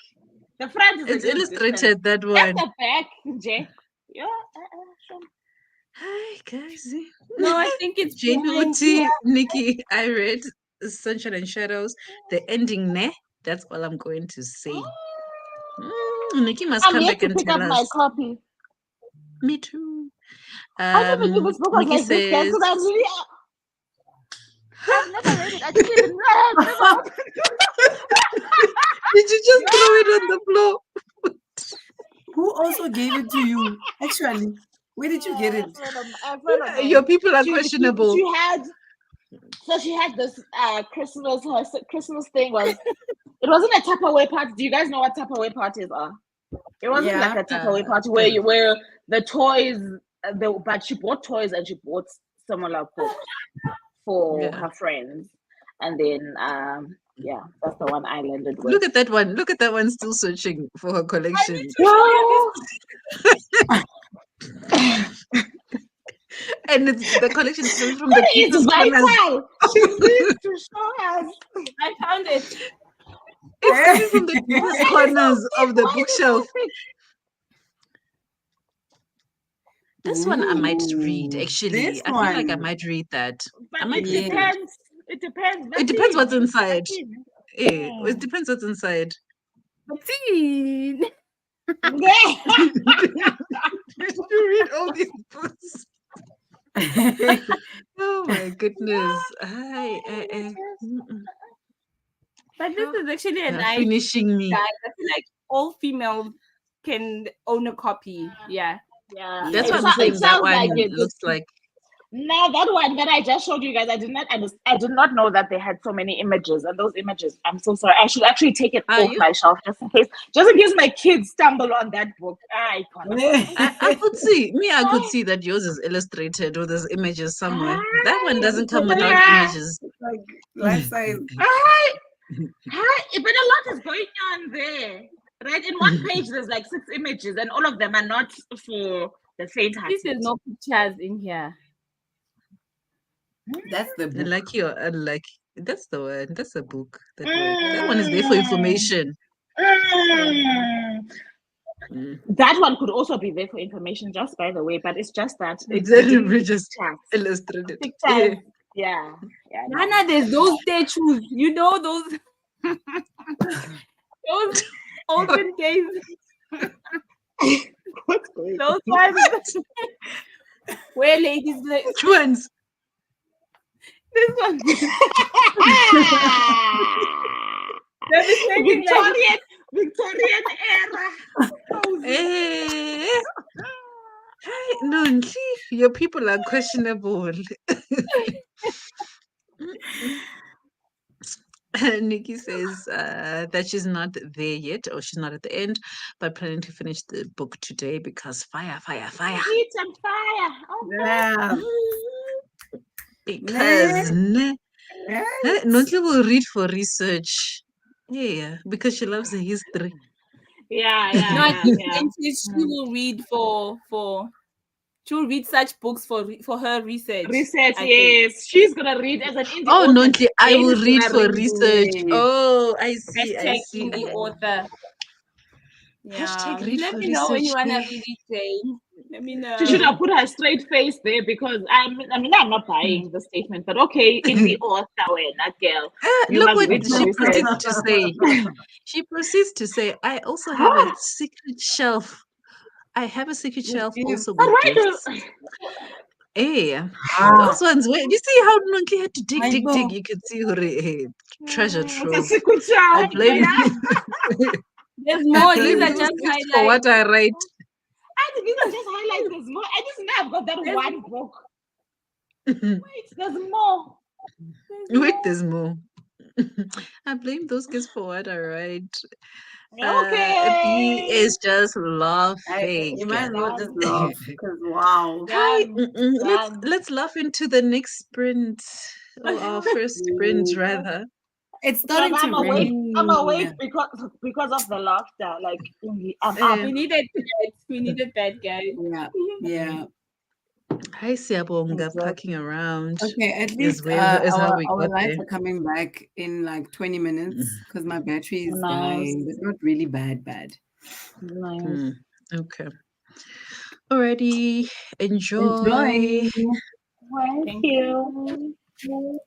Speaker 3: The front is
Speaker 2: It's
Speaker 3: a little
Speaker 2: illustrated,
Speaker 3: different.
Speaker 2: that one.
Speaker 3: That's the back, Jay. Yeah. Sure.
Speaker 2: Hi, guys.
Speaker 4: No, I think it's
Speaker 2: Jane
Speaker 4: behind
Speaker 2: Uti,
Speaker 4: here.
Speaker 2: Nikki, I read Sunshine and Shadows. The ending, ne? That's all I'm going to say. Nikki must
Speaker 3: I'm
Speaker 2: come
Speaker 3: yet
Speaker 2: back
Speaker 3: to
Speaker 2: and
Speaker 3: pick
Speaker 2: tell
Speaker 3: up
Speaker 2: us.
Speaker 3: my copy.
Speaker 2: Me too.
Speaker 3: I never knew this book was
Speaker 2: Nikki
Speaker 3: like this, guys,
Speaker 2: says,
Speaker 3: because I'm really. I've never read it. I didn't even know. I've never opened it.
Speaker 2: did you just throw it on the floor?
Speaker 1: Who also gave it to you? Actually, where did you get it?
Speaker 3: A friend of mine.
Speaker 2: Your people are
Speaker 3: She
Speaker 2: questionable.
Speaker 3: she had this Christmas. Her Christmas thing was. It wasn't a Tupperware party. Do you guys know what Tupperware parties are? It wasn't like a Tupperware party where the toys. But she bought toys and she bought similar books for her friends, and then that's the one I landed with.
Speaker 2: Look at that one. Look at that one still searching for her collection. And it's the collection is from the deepest corners.
Speaker 3: She needs to show us.
Speaker 4: I found it.
Speaker 2: It's coming from the deepest corners of the bookshelf. This one I might read, actually. I feel like I might read that.
Speaker 3: But it depends. It depends.
Speaker 2: It depends what's inside. It depends what's inside.
Speaker 4: Did
Speaker 2: you read all these books? Oh my goodness.
Speaker 4: But this is actually a nice
Speaker 2: finishing me.
Speaker 4: Guys. I feel like all females can own a copy. Yeah.
Speaker 2: That's what I'm saying. That one looks like.
Speaker 3: Now that one that I just showed you guys, I did not know that they had so many images, and those images, I'm so sorry. I should actually take it off my shelf just in case my kids stumble on that book. I
Speaker 2: could see I could see that yours is illustrated or there's images somewhere. That one doesn't come without images.
Speaker 1: Like life size.
Speaker 3: But a lot is going on there. Right? In one page there's like 6 images and all of them are not for the faint-hearted.
Speaker 4: There's no pictures in here.
Speaker 1: That's the book.
Speaker 2: Lucky or unlucky. That's the one. That's the book. That one is there for information.
Speaker 3: That one could also be there for information, just by the way, but it's just that it's
Speaker 2: just illustrated.
Speaker 3: Pictures. Yeah.
Speaker 4: Nana, there's those statues. You know those those olden days.
Speaker 3: What's going
Speaker 4: those ones where ladies like
Speaker 2: which ones?
Speaker 4: This one.
Speaker 3: Victorian era.
Speaker 2: No, your people are questionable. Nikki says that she's not there yet, or she's not at the end, but planning to finish the book today because fire.
Speaker 3: Need some fire.
Speaker 1: Yeah.
Speaker 2: Because
Speaker 1: Right?
Speaker 2: Nontle will read for research. Yeah, because she loves the history.
Speaker 3: Yeah,
Speaker 4: No,
Speaker 3: yeah,
Speaker 4: I
Speaker 3: yeah,
Speaker 4: think
Speaker 3: yeah.
Speaker 4: she will read for she will read such books for her research.
Speaker 3: Research,
Speaker 4: I think.
Speaker 3: yes. She's gonna read as an indie
Speaker 2: Oh,
Speaker 3: author.
Speaker 2: Nontle, I
Speaker 3: Jane
Speaker 2: will
Speaker 3: is
Speaker 2: read
Speaker 3: gonna
Speaker 2: for
Speaker 3: read.
Speaker 2: research.
Speaker 1: Yes.
Speaker 2: Oh, I see, I
Speaker 4: Hashtag
Speaker 2: see.
Speaker 4: indie author.
Speaker 2: Hashtag
Speaker 4: Yeah.
Speaker 2: read
Speaker 4: Let
Speaker 2: for
Speaker 4: me know when
Speaker 2: research.
Speaker 4: you wanna
Speaker 2: Eh?
Speaker 4: read it, Jane. Let me
Speaker 3: She should
Speaker 4: know.
Speaker 3: have put her straight face there because I'm not buying the statement, but okay, indie author, that girl, you
Speaker 2: Look
Speaker 3: must
Speaker 2: what
Speaker 3: read for
Speaker 2: she
Speaker 3: research.
Speaker 2: proceeds to say. She proceeds to say, I also have a secret shelf. I have a secret
Speaker 1: With
Speaker 2: shelf
Speaker 1: gifts.
Speaker 2: also
Speaker 3: But
Speaker 2: with
Speaker 3: why do
Speaker 2: gifts. Hey,
Speaker 1: Ah,
Speaker 2: those ones where you see how Nonke had to dig, dig, dig.
Speaker 1: Aibo.
Speaker 2: You can see her treasure
Speaker 3: it's a
Speaker 2: trove.
Speaker 3: secret
Speaker 2: I
Speaker 3: shelf?
Speaker 2: blame
Speaker 3: Yeah.
Speaker 4: There's
Speaker 2: I
Speaker 4: more. These
Speaker 2: blame
Speaker 4: are
Speaker 2: those
Speaker 4: just
Speaker 2: gifts for what
Speaker 4: highlights.
Speaker 2: I write.
Speaker 3: And these are just highlights. There's more. I just know I've got that
Speaker 4: There's,
Speaker 3: one book. Wait, there's more.
Speaker 4: there's
Speaker 2: Wait,
Speaker 4: more.
Speaker 2: there's more. I blame those kids for what I write. B
Speaker 3: Okay.
Speaker 2: is just laughing.
Speaker 1: You might as well just
Speaker 3: Done.
Speaker 1: laugh because wow.
Speaker 2: Hi,
Speaker 3: Done. Done.
Speaker 2: let's laugh into the next sprint, or our first sprint
Speaker 1: Mm.
Speaker 2: rather.
Speaker 1: It's
Speaker 3: But
Speaker 1: starting to
Speaker 3: I'm awake. I'm awake
Speaker 1: rain.
Speaker 3: because of the laughter. Like I'm up.
Speaker 2: Eh,
Speaker 4: We needed that. We needed that, guys.
Speaker 1: Yeah, yeah.
Speaker 2: hi, Siabonga, packing
Speaker 1: Exactly.
Speaker 2: around
Speaker 1: Okay, at
Speaker 2: is
Speaker 1: least
Speaker 2: where is how we
Speaker 1: our
Speaker 2: got
Speaker 1: lights
Speaker 2: there.
Speaker 1: are coming back in like 20 minutes because my battery is
Speaker 3: Nice.
Speaker 1: dying, but not really bad.
Speaker 3: Nice.
Speaker 2: Hmm, okay. Alrighty, enjoy.
Speaker 1: Enjoy.
Speaker 3: Thank
Speaker 4: Thank
Speaker 3: you.
Speaker 4: you.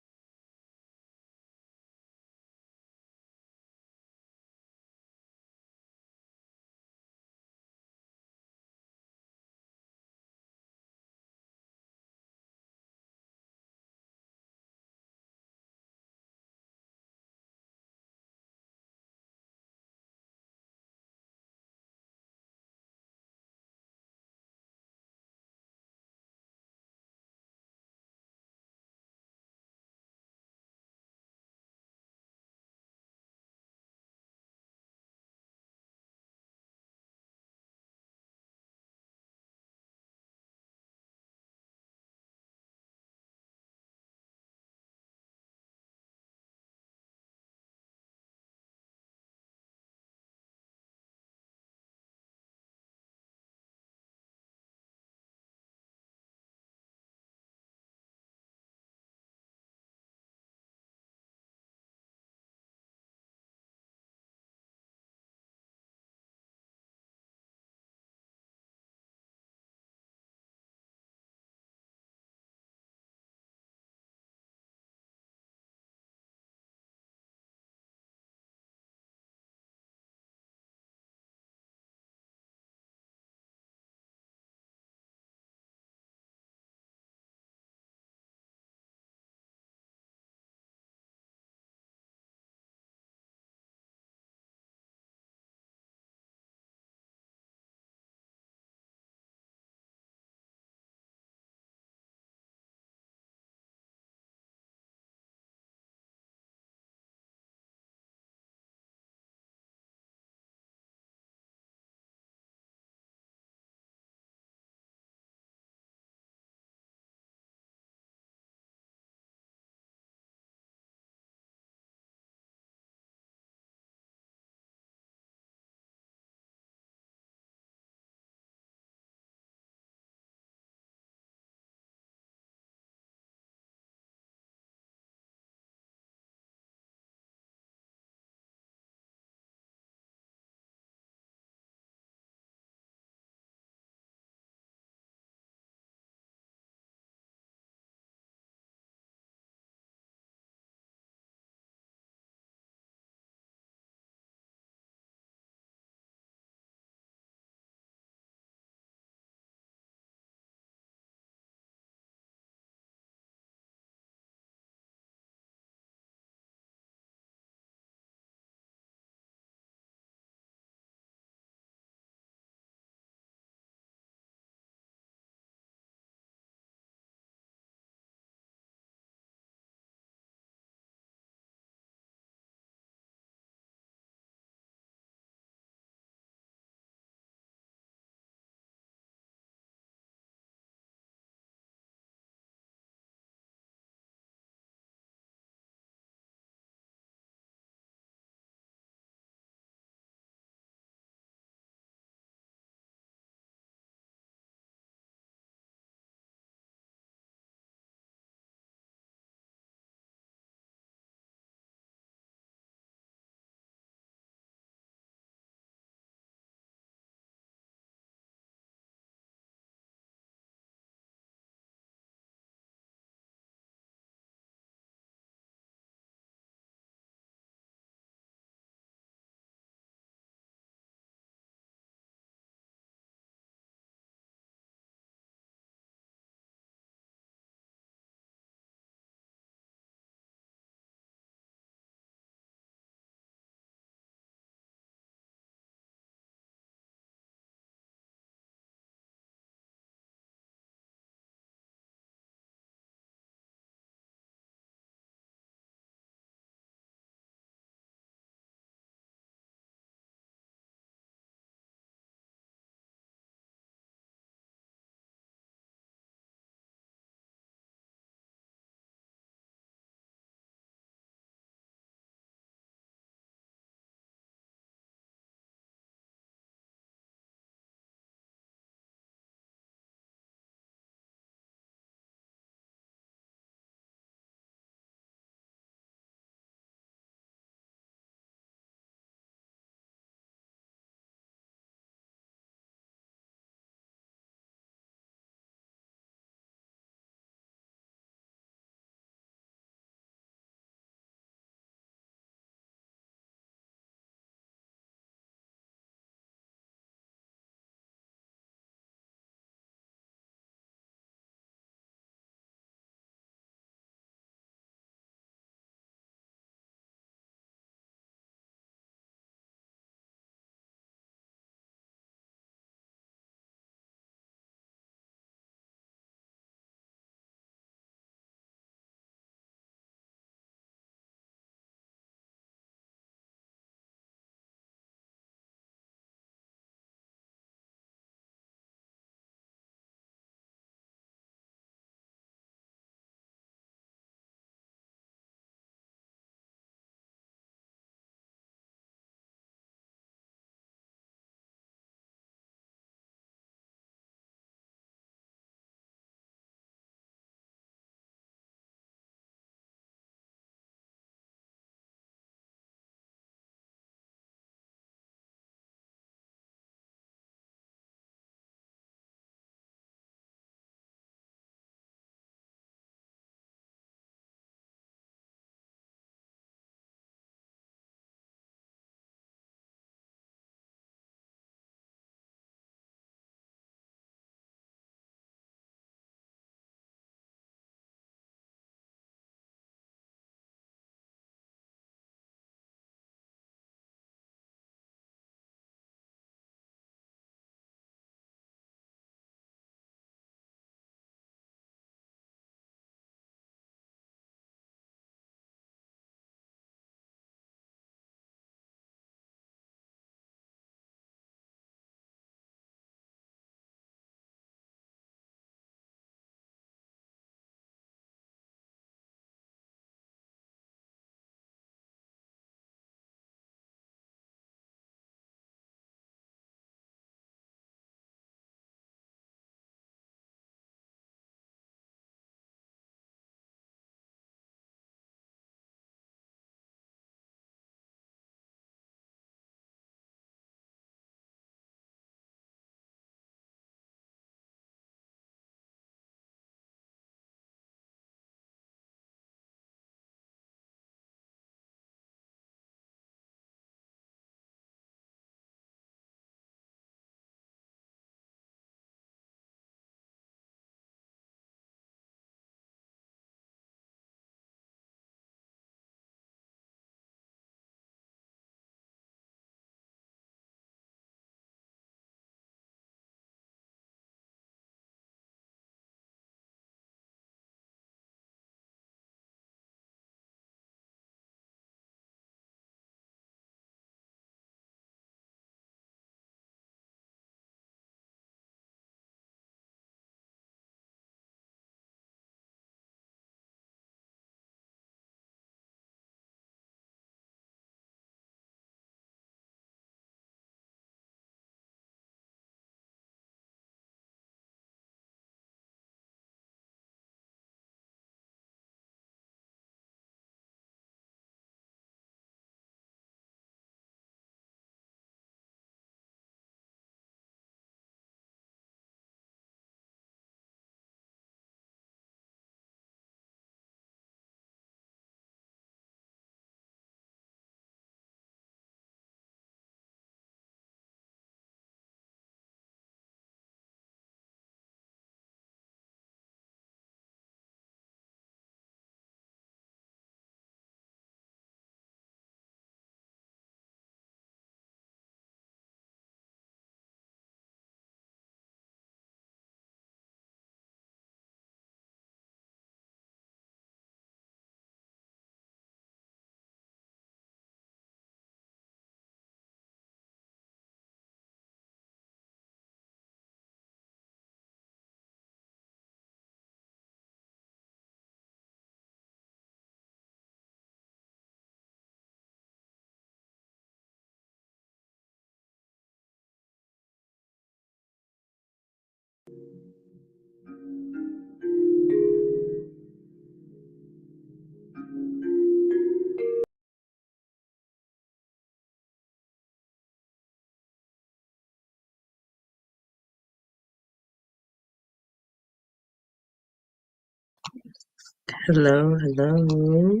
Speaker 2: Hello, hello.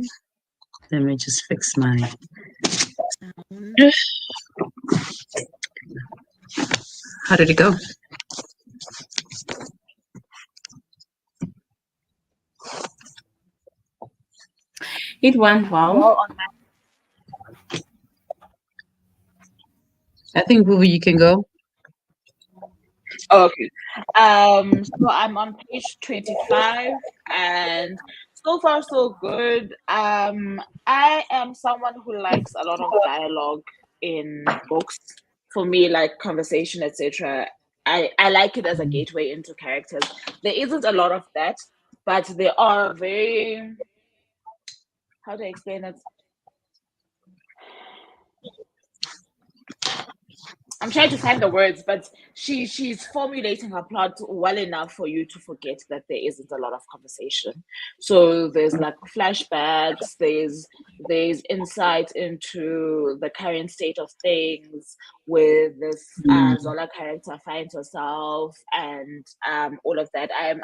Speaker 2: Let me just fix my sound. How did it go?
Speaker 4: It went well.
Speaker 3: Well, on
Speaker 2: I think Boo, you can go.
Speaker 3: Okay. So I'm on page 25, and so far so good. I am someone who likes a lot of dialogue in books. For me, like conversation, etc. I like it as a gateway into characters. There isn't a lot of that, but they are very, how do I explain it? I'm trying to find the words, but she's formulating her plot well enough for you to forget that there isn't a lot of conversation. So there's like flashbacks, there's insight into the current state of things where this
Speaker 2: Mm.
Speaker 3: Zola character finds herself and all of that. I'm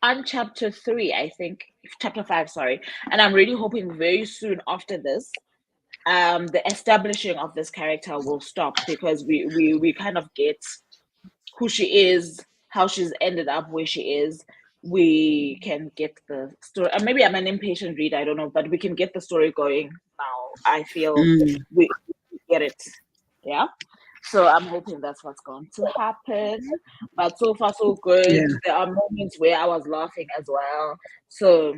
Speaker 3: on chapter 3, I think, chapter 5, sorry, and I'm really hoping very soon after this the establishing of this character will stop because we kind of get who she is, how she's ended up where she is. We can get the story. Maybe I'm an impatient reader, I don't know, but we can get the story going now. I feel
Speaker 2: Mm.
Speaker 3: we get it. Yeah. So I'm hoping that's what's going to happen. But so far so good.
Speaker 2: Yeah.
Speaker 3: There are moments where I was laughing as well. So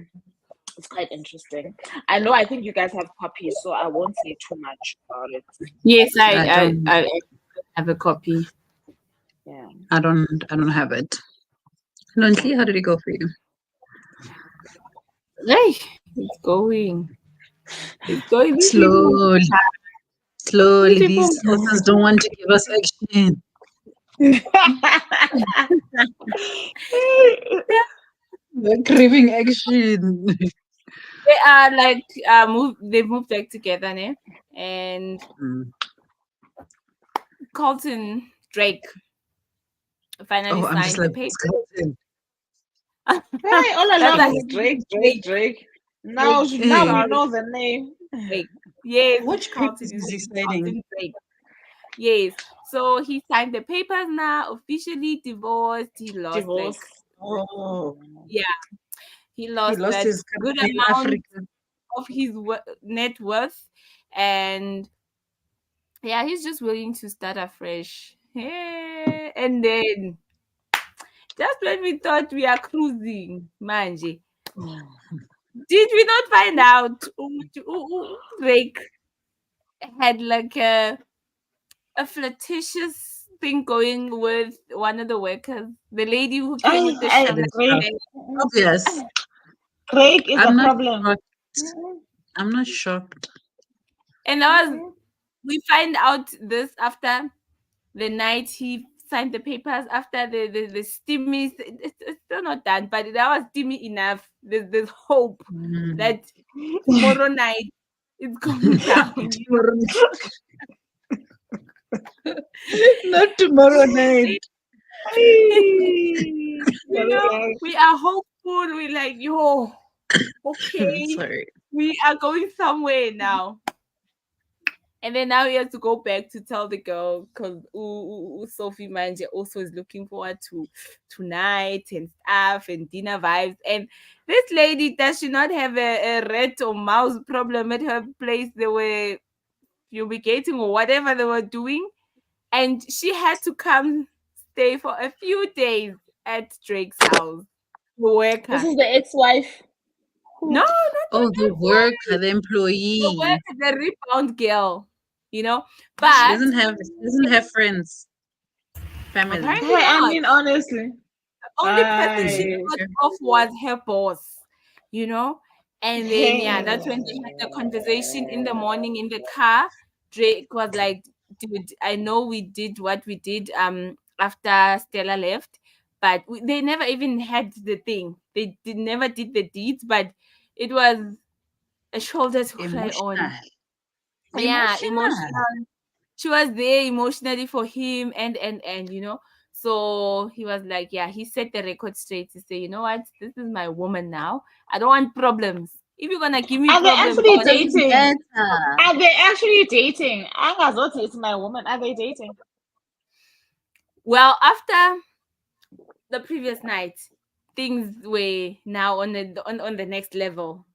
Speaker 3: it's quite interesting. I know. I think you guys have puppies, so I won't say too much about it.
Speaker 4: Yes,
Speaker 2: I don't.
Speaker 4: I have a copy.
Speaker 3: Yeah.
Speaker 2: I don't have it. Lonely, how did it go for you?
Speaker 4: Hey, it's going. It's going.
Speaker 2: Slowly,
Speaker 4: These
Speaker 2: slowly.
Speaker 4: people.
Speaker 2: These authors don't want to give us action. They're craving action.
Speaker 4: They are like they've moved back together, ne? And
Speaker 2: Mm.
Speaker 4: Colton Drake finally
Speaker 2: Oh, I'm just
Speaker 4: signed the
Speaker 2: like,
Speaker 4: paper.
Speaker 2: skeleton.
Speaker 3: Hey, all
Speaker 4: That's
Speaker 3: along
Speaker 4: like
Speaker 3: is Drake,
Speaker 4: Drake.
Speaker 3: Drake, Drake.
Speaker 4: Drake.
Speaker 3: Now
Speaker 2: Hey,
Speaker 3: we
Speaker 4: Sorry,
Speaker 3: know the name.
Speaker 4: Drake. Yes,
Speaker 2: which
Speaker 4: Carlton
Speaker 2: papers
Speaker 4: is
Speaker 2: is he signing?
Speaker 4: Carlton Drake. Yes. So he signed the papers now, officially divorced. He lost like,
Speaker 3: Divorce.
Speaker 2: Oh,
Speaker 4: yeah, he
Speaker 2: he
Speaker 4: lost
Speaker 2: lost
Speaker 4: that
Speaker 2: his
Speaker 4: good
Speaker 2: company in
Speaker 4: amount
Speaker 2: Africa.
Speaker 4: of his net worth, and yeah, he's just willing to start afresh. Yeah. And then just when we thought we are cruising, manje, did we not find out Drake had like a flirtatious thing going with one of the workers, the lady who came with the
Speaker 3: I
Speaker 2: It
Speaker 4: Chanel
Speaker 2: is
Speaker 3: Drake.
Speaker 4: bag.
Speaker 2: obvious.
Speaker 3: Drake is a
Speaker 2: I'm not
Speaker 3: problem.
Speaker 2: shocked. I'm not shocked.
Speaker 4: And we find out this after the night he signed the papers, after the steamy, it's still not done, but that was steamy enough. There's hope
Speaker 2: Mm.
Speaker 4: that tomorrow night it's going down.
Speaker 2: Tomorrow, not tomorrow night.
Speaker 4: You know, we are hopeful. We like, yo, okay,
Speaker 2: Sorry.
Speaker 4: we are going somewhere now. And then now he has to go back to tell the girl because Sophie Manje also is looking forward to tonight and stuff and dinner vibes. And this lady, does she not have a rat or mouse problem at her place? They were fumigating or whatever they were doing. And she had to come stay for a few days at Drake's house. The
Speaker 3: This
Speaker 4: worker.
Speaker 3: is the ex-wife.
Speaker 4: No,
Speaker 3: Who?
Speaker 4: not
Speaker 2: Oh,
Speaker 4: the
Speaker 2: the worker, the
Speaker 4: the
Speaker 2: employee.
Speaker 4: worker, the rebound girl, you know.
Speaker 2: She
Speaker 4: But
Speaker 2: doesn't have. She doesn't have friends, family.
Speaker 4: apparently
Speaker 3: Hey, I
Speaker 4: not.
Speaker 3: mean, honestly.
Speaker 4: Only person she
Speaker 3: I.
Speaker 4: got off was her boss, you know. And then yeah,
Speaker 3: Hey.
Speaker 4: that's when they had the conversation in the morning in the car. Drake was like, "Dude, I know we did what we did after Stella left, but they never even had the thing. Never did the deeds, but it was a shoulder to cry on.
Speaker 2: Emotional.
Speaker 4: Yeah,
Speaker 2: Emotional.
Speaker 4: emotional. She was there emotionally for him, and you know. So he was like, yeah, he set the record straight to say, you know what, this is my woman now. I don't want problems. If you're gonna give me
Speaker 3: Are they
Speaker 4: problems,
Speaker 3: actually
Speaker 2: Doesn't
Speaker 3: dating?
Speaker 2: matter.
Speaker 3: Are they actually dating? Angazoti is my woman. Are they dating?
Speaker 4: well, after the previous night, things were now on the next level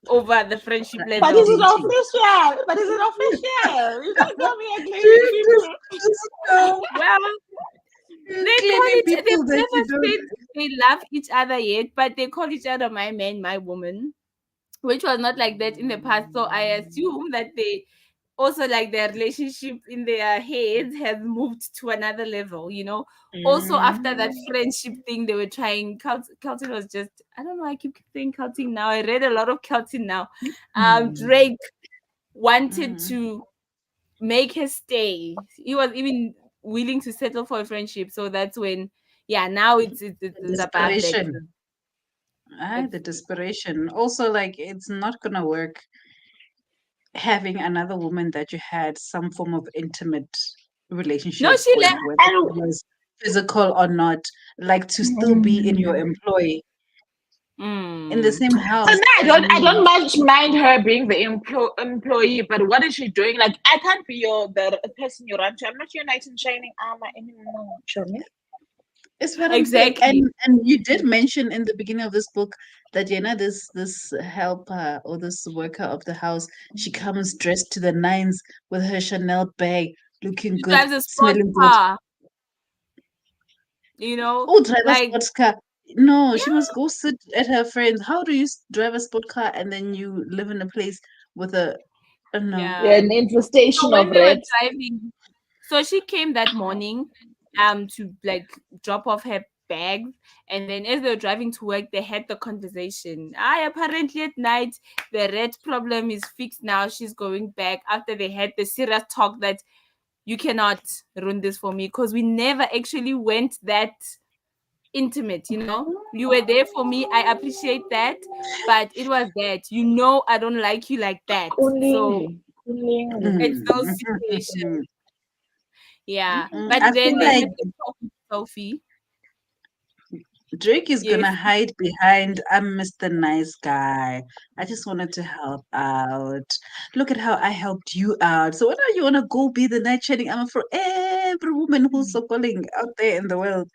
Speaker 4: over the friendship
Speaker 3: But
Speaker 2: Private
Speaker 3: is
Speaker 4: level.
Speaker 3: it
Speaker 2: dating.
Speaker 3: official? But is it official? You can't come here claiming
Speaker 2: Just,
Speaker 3: people.
Speaker 2: just go.
Speaker 4: Well,
Speaker 2: You're
Speaker 4: they call
Speaker 2: claiming
Speaker 4: it.
Speaker 2: people
Speaker 4: They've
Speaker 2: that
Speaker 4: never
Speaker 2: you don't.
Speaker 4: said they love each other yet, but they call each other my man, my woman, which was not like that in the past. So I assume that they also like their relationship in their heads has moved to another level, you know. Also, after that friendship thing, they were trying. Kelton was just, I don't know. I keep saying Kelton now. I read a lot of Kelton now.
Speaker 2: Mm.
Speaker 4: Drake wanted
Speaker 2: Mm.
Speaker 4: to make her stay. He was even willing to settle for a friendship. So that's when, yeah, now it's above that.
Speaker 2: Desperation. The
Speaker 4: It's,
Speaker 2: desperation. Also, like, it's not gonna work having another woman that you had some form of intimate
Speaker 4: no,
Speaker 2: relationship
Speaker 4: she
Speaker 2: with,
Speaker 4: left.
Speaker 2: whether
Speaker 3: And
Speaker 2: it was physical or not, like to still be in your employ in the
Speaker 4: Mm.
Speaker 2: same
Speaker 3: but
Speaker 2: house
Speaker 3: no,
Speaker 2: as
Speaker 3: I don't
Speaker 2: you.
Speaker 3: much mind her being the employee. But what is she doing? Like, I can't be the person you run to. I'm not your knight in shining armor anymore, Chummy.
Speaker 2: Is what I'm saying.
Speaker 4: Exactly.
Speaker 2: And you did mention in the beginning of this book that this helper or this worker of the house, she comes dressed to the nines with her Chanel bag, looking
Speaker 4: She
Speaker 2: good,
Speaker 4: drives a sports
Speaker 2: smelling good.
Speaker 4: car, you know,
Speaker 2: Oh, drive a
Speaker 4: like,
Speaker 2: sports car. No, she
Speaker 4: yeah,
Speaker 2: must go sit at her friend's. How do you drive a sport car and then you live in a place with a no?
Speaker 3: Yeah,
Speaker 4: yeah.
Speaker 3: an
Speaker 4: So
Speaker 3: infestation
Speaker 4: when
Speaker 3: of
Speaker 4: they were
Speaker 3: rats.
Speaker 4: driving, so she came that morning, to like drop off her bags, and then as they were driving to work, they had the conversation. Apparently at night the red problem is fixed now. She's going back after they had the serious talk that you cannot ruin this for me because we never actually went that intimate, you know. You were there for me. I appreciate that. But it was that, you know, I don't like you like that. So
Speaker 3: Kulingi. Kulingi.
Speaker 4: it's those situations. Yeah. But
Speaker 2: I
Speaker 4: then
Speaker 2: feel
Speaker 4: they
Speaker 2: like
Speaker 4: had the talk with Sophie.
Speaker 2: Drake is
Speaker 4: Yes.
Speaker 2: gonna hide behind I'm Mr. Nice Guy. I just wanted to help out. Look at how I helped you out. So why don't you wanna go be the night shining armor for every woman who's so calling out there in the world?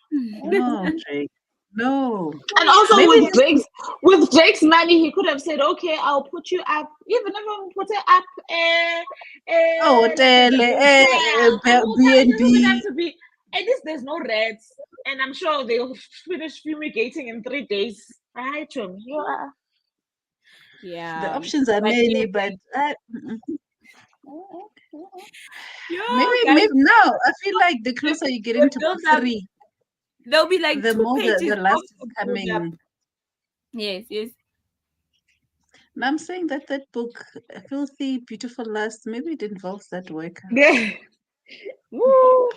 Speaker 2: No, Drake. No.
Speaker 3: And also
Speaker 2: Maybe
Speaker 3: with Drake's money, he could have said, "Okay, I'll put you up, even if I put it up,
Speaker 2: oh
Speaker 3: like at
Speaker 2: hotel,
Speaker 3: the hotel. A hotel, it doesn't even have
Speaker 2: B&B.
Speaker 3: to be. At least there's no rats, and I'm sure they'll finish fumigating in 3 days. Hi, Chum. You are.
Speaker 2: The
Speaker 4: Yeah.
Speaker 2: options are
Speaker 4: But
Speaker 2: many,
Speaker 4: yes,
Speaker 2: but
Speaker 4: yo, guys,
Speaker 2: maybe now I feel like the
Speaker 4: the,
Speaker 2: closer you get
Speaker 4: the
Speaker 2: into book
Speaker 4: build up,
Speaker 2: three,
Speaker 4: there'll be like
Speaker 2: the
Speaker 4: two
Speaker 2: more
Speaker 4: pages
Speaker 2: the
Speaker 4: of
Speaker 2: last is
Speaker 4: the build up.
Speaker 2: coming.
Speaker 4: Yes, yes.
Speaker 2: And I'm saying that that book, Filthy Beautiful Lust, maybe it involves that worker.
Speaker 3: Yeah,
Speaker 4: Woo.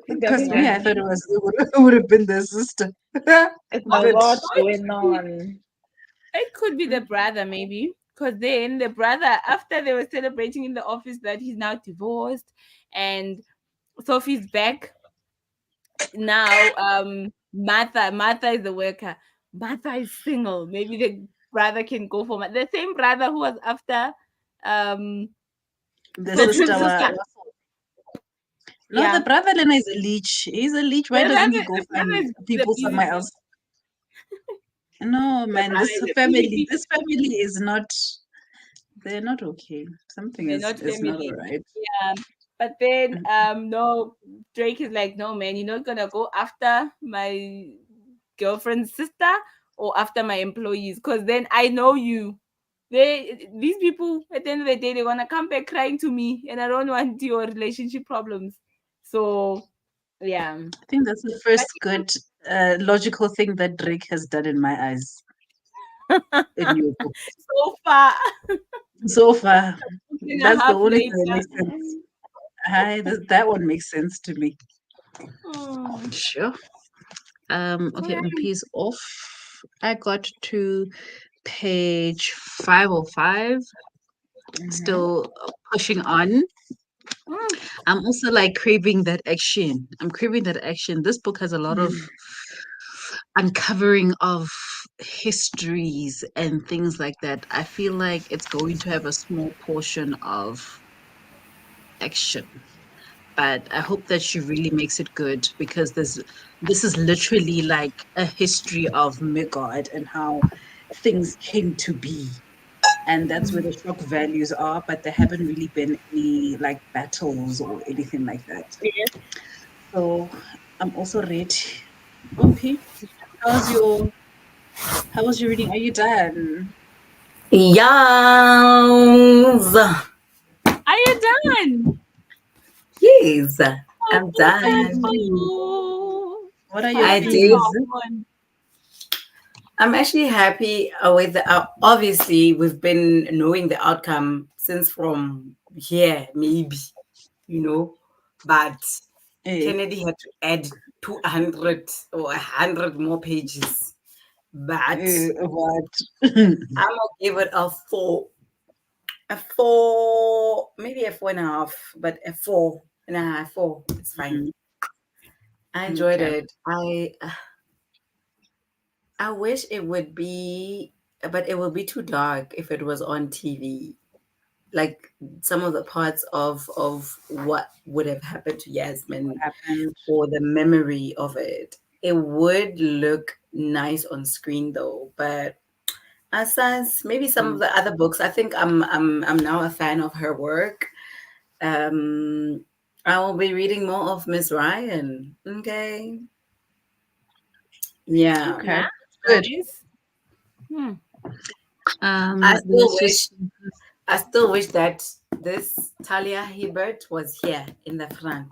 Speaker 2: Because me,
Speaker 4: Yeah.
Speaker 2: I thought it would have been the sister.
Speaker 3: it's a
Speaker 2: But
Speaker 3: lot
Speaker 4: So
Speaker 3: going on.
Speaker 4: it could be the brother, maybe. Because then the brother, after they were celebrating in the office that he's now divorced and Sophie's back now, Martha is the worker. Martha is single. Maybe the brother can go for the same brother who was after um
Speaker 2: the
Speaker 3: The
Speaker 4: Sophie's
Speaker 3: twin
Speaker 2: sister
Speaker 3: sister.
Speaker 4: sister.
Speaker 2: was no, the
Speaker 4: Yeah.
Speaker 2: brother Lena is a leech. He's a leech. Why doesn't he go
Speaker 4: The brother
Speaker 2: find
Speaker 4: is the
Speaker 2: people
Speaker 4: busy
Speaker 2: somewhere
Speaker 4: bee.
Speaker 2: else? No,
Speaker 4: The
Speaker 2: man,
Speaker 4: brother is a busy bee.
Speaker 2: this family is not. They're not okay. Something
Speaker 4: They're not
Speaker 2: is not
Speaker 4: family.
Speaker 2: all right.
Speaker 4: Yeah. But then no, Drake is like, no man, you're not gonna go after my girlfriend's sister or after my employees, because then I know you. These people at the end of the day they wanna come back crying to me and I don't want your relationship problems. So yeah.
Speaker 2: I think that's the
Speaker 4: But
Speaker 2: first good, logical thing that Drake has done in my eyes in your book.
Speaker 4: so far,
Speaker 2: So far,
Speaker 4: and a
Speaker 2: that's the
Speaker 4: half
Speaker 2: only thing that
Speaker 4: later.
Speaker 2: makes sense. That one makes sense to me.
Speaker 4: Oh,
Speaker 2: Sure. Okay, on
Speaker 4: yeah.
Speaker 2: piece off, I got to page 505,
Speaker 3: Mhm.
Speaker 2: still pushing on. I'm also like craving that action. I'm craving that action. This book has a lot of uncovering of histories and things like that. I feel like it's going to have a small portion of action, but I hope that she really makes it good because this is literally like a history of Midgard and how things came to be. And that's where the shock values are, but there haven't really been any like battles or anything like that.
Speaker 3: Yes.
Speaker 2: So I'm also ready. Okay. How's your how was your reading? Are you done?
Speaker 1: Yes.
Speaker 4: Are you done?
Speaker 1: Yes. I'm
Speaker 4: Oh,
Speaker 2: What are you
Speaker 1: done.
Speaker 2: reading? What are your
Speaker 1: I
Speaker 4: Finally,
Speaker 1: did.
Speaker 2: themes?
Speaker 4: someone.
Speaker 1: I'm actually happy with the, obviously we've been knowing the outcome since from here, maybe, you know, but
Speaker 2: Eh,
Speaker 1: Kennedy had to add 200 or 100 more pages. But
Speaker 2: what?
Speaker 1: I'm gonna give it a 4, maybe a 4.5, but a 4.5, 4. It's fine.
Speaker 2: Mhm.
Speaker 1: I enjoyed
Speaker 2: Okay.
Speaker 1: it. I wish it would be, but it would be too dark if it was on TV. Like some of the parts of what would have happened to
Speaker 2: What
Speaker 1: Yasmin
Speaker 2: happened?
Speaker 1: or the memory of it. It would look nice on screen though, but as maybe some of
Speaker 2: Mm.
Speaker 1: the other books, I think I'm now a fan of her work. Um, I will be reading more of Miss Ryan. Okay, yeah.
Speaker 2: Okay.
Speaker 4: Nice,
Speaker 2: Good.
Speaker 4: nice. Hmm.
Speaker 1: I still
Speaker 2: Let's
Speaker 1: wish
Speaker 2: just
Speaker 1: I still wish that this Talia Hibbert was here in the front.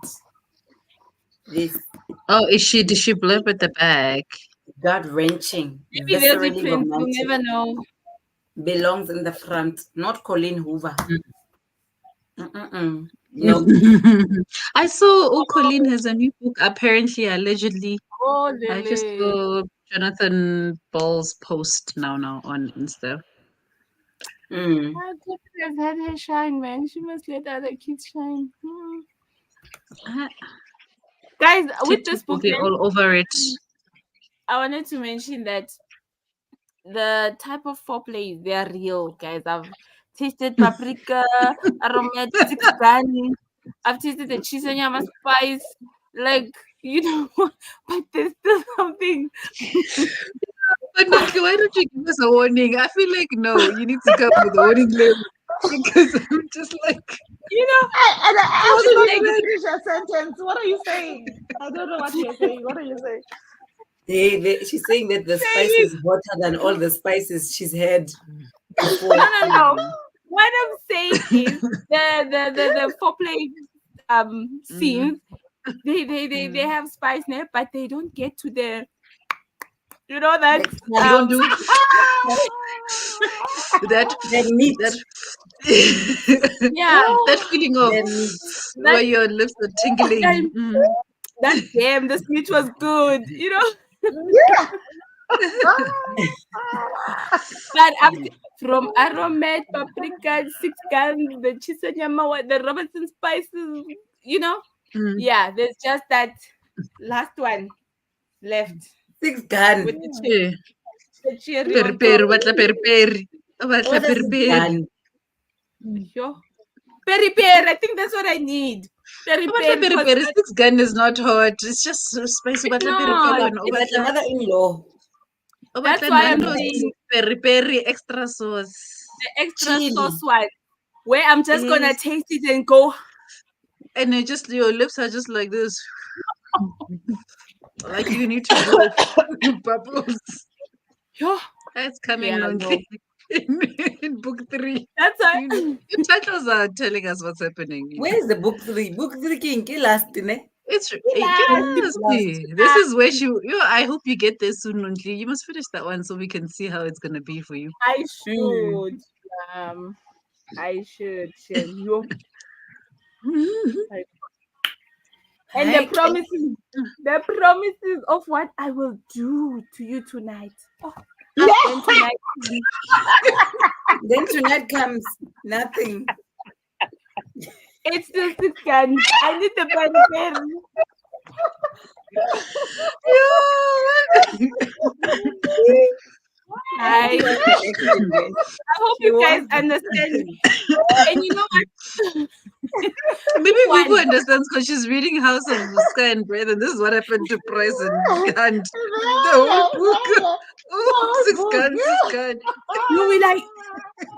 Speaker 1: This
Speaker 2: Oh, is she did she blurb at the back?
Speaker 1: gut wrenching,
Speaker 4: Maybe there's a
Speaker 1: viscerally
Speaker 4: prince. You'll
Speaker 1: romantic
Speaker 4: never know.
Speaker 1: belongs in the front, not Colleen Hoover.
Speaker 2: Mm.
Speaker 1: Mm-mm-mm. Nope.
Speaker 2: I saw Colleen has a new book, apparently, allegedly.
Speaker 4: Oh,
Speaker 2: I just
Speaker 4: Lily.
Speaker 2: saw Jonathan Ball's post now on Insta.
Speaker 1: Mm.
Speaker 4: How could she have had her shine, man? She must let other kids shine. Hmm.
Speaker 2: Uh,
Speaker 4: Guys, with
Speaker 2: TikTok
Speaker 4: this
Speaker 2: will
Speaker 4: book,
Speaker 2: be all over it.
Speaker 4: I wanted to mention that the type of foreplay, they're real, guys. I've tasted paprika, aromatic gun. I've tasted the cheese and yama spice. Like, you know, but there's still something.
Speaker 2: But Nonke, why don't you give us a warning? I feel like no, you need to come with a warning label because I'm just like,
Speaker 4: You know,
Speaker 3: I
Speaker 4: it
Speaker 3: actually
Speaker 4: was
Speaker 3: didn't
Speaker 4: like
Speaker 3: even finish your sentence. What are you saying? I don't know what you're saying. What are you saying?
Speaker 1: She's saying that the spice
Speaker 4: saying,
Speaker 1: is hotter than all the spices she's had
Speaker 4: no,
Speaker 1: before.
Speaker 4: no, no. What I'm saying is the foreplay
Speaker 2: mm,
Speaker 4: scenes, they
Speaker 2: mm.
Speaker 4: have spice in it, but they don't get to the, you know, that
Speaker 1: Like
Speaker 2: You don't do that
Speaker 1: the meat,
Speaker 2: that
Speaker 4: yeah,
Speaker 2: that feeling of
Speaker 1: the meat.
Speaker 2: where
Speaker 4: that
Speaker 2: your lips are
Speaker 4: that,
Speaker 2: tingling.
Speaker 4: that damn, this meat was good, you know.
Speaker 3: Yeah.
Speaker 4: But from aromat, paprika, 6 guns, the chisanyama, the Robertson spices, you know.
Speaker 2: Mm.
Speaker 4: Yeah, there's just that last one left
Speaker 1: 6 gun.
Speaker 4: with
Speaker 2: Eh,
Speaker 4: the cherry
Speaker 2: peri
Speaker 4: on top.
Speaker 2: peri, batla peri peri. Batla
Speaker 1: What is
Speaker 2: peri
Speaker 1: six
Speaker 2: peri.
Speaker 1: gun?
Speaker 4: Sure. Peri peri, I think that's what I need. Peri
Speaker 2: Batla
Speaker 4: peri,
Speaker 2: peri
Speaker 4: because
Speaker 2: peri. Six gun is not hot. It's just so spicy. Batla peri
Speaker 4: no,
Speaker 2: peri.
Speaker 1: But
Speaker 2: No,
Speaker 1: if it's a
Speaker 2: batla
Speaker 1: mother-in-law,
Speaker 4: that's
Speaker 2: batla
Speaker 4: why I'm
Speaker 2: nando's
Speaker 4: saying
Speaker 2: peri peri extra sauce.
Speaker 4: the extra sauce
Speaker 1: chili.
Speaker 4: one, where I'm just gonna
Speaker 2: Yes.
Speaker 4: taste it and go,
Speaker 2: And it just your lips are just like this. Like you need to blow bubbles.
Speaker 4: yo,
Speaker 2: That's coming
Speaker 4: yeah,
Speaker 2: on
Speaker 4: no.
Speaker 2: in book three.
Speaker 4: That's
Speaker 2: You know,
Speaker 4: why.
Speaker 2: your titles are telling us what's happening. You know,
Speaker 1: Where's the book three? Book three king last, ne?
Speaker 2: it's
Speaker 4: Relax,
Speaker 2: yes.
Speaker 1: Last.
Speaker 2: This is where she. You. I hope you get there soon, Nonki. You must finish that one so we can see how it's gonna be for you.
Speaker 4: I
Speaker 1: Mm.
Speaker 4: should. Um, I should. Shem. Yo. And
Speaker 1: Hi,
Speaker 4: the promises of what I will do to you tonight. Oh,
Speaker 3: Yeah.
Speaker 4: then tonight,
Speaker 1: then tonight comes nothing.
Speaker 4: It's still 6 guns. I need the pen again. I hope you guys understand. And you know what?
Speaker 2: Maybe people understand because she's reading House of Sky and Breath, and this is what happened to Price and the whole book. Oh, 6 guns, 6 guns.
Speaker 4: You will like,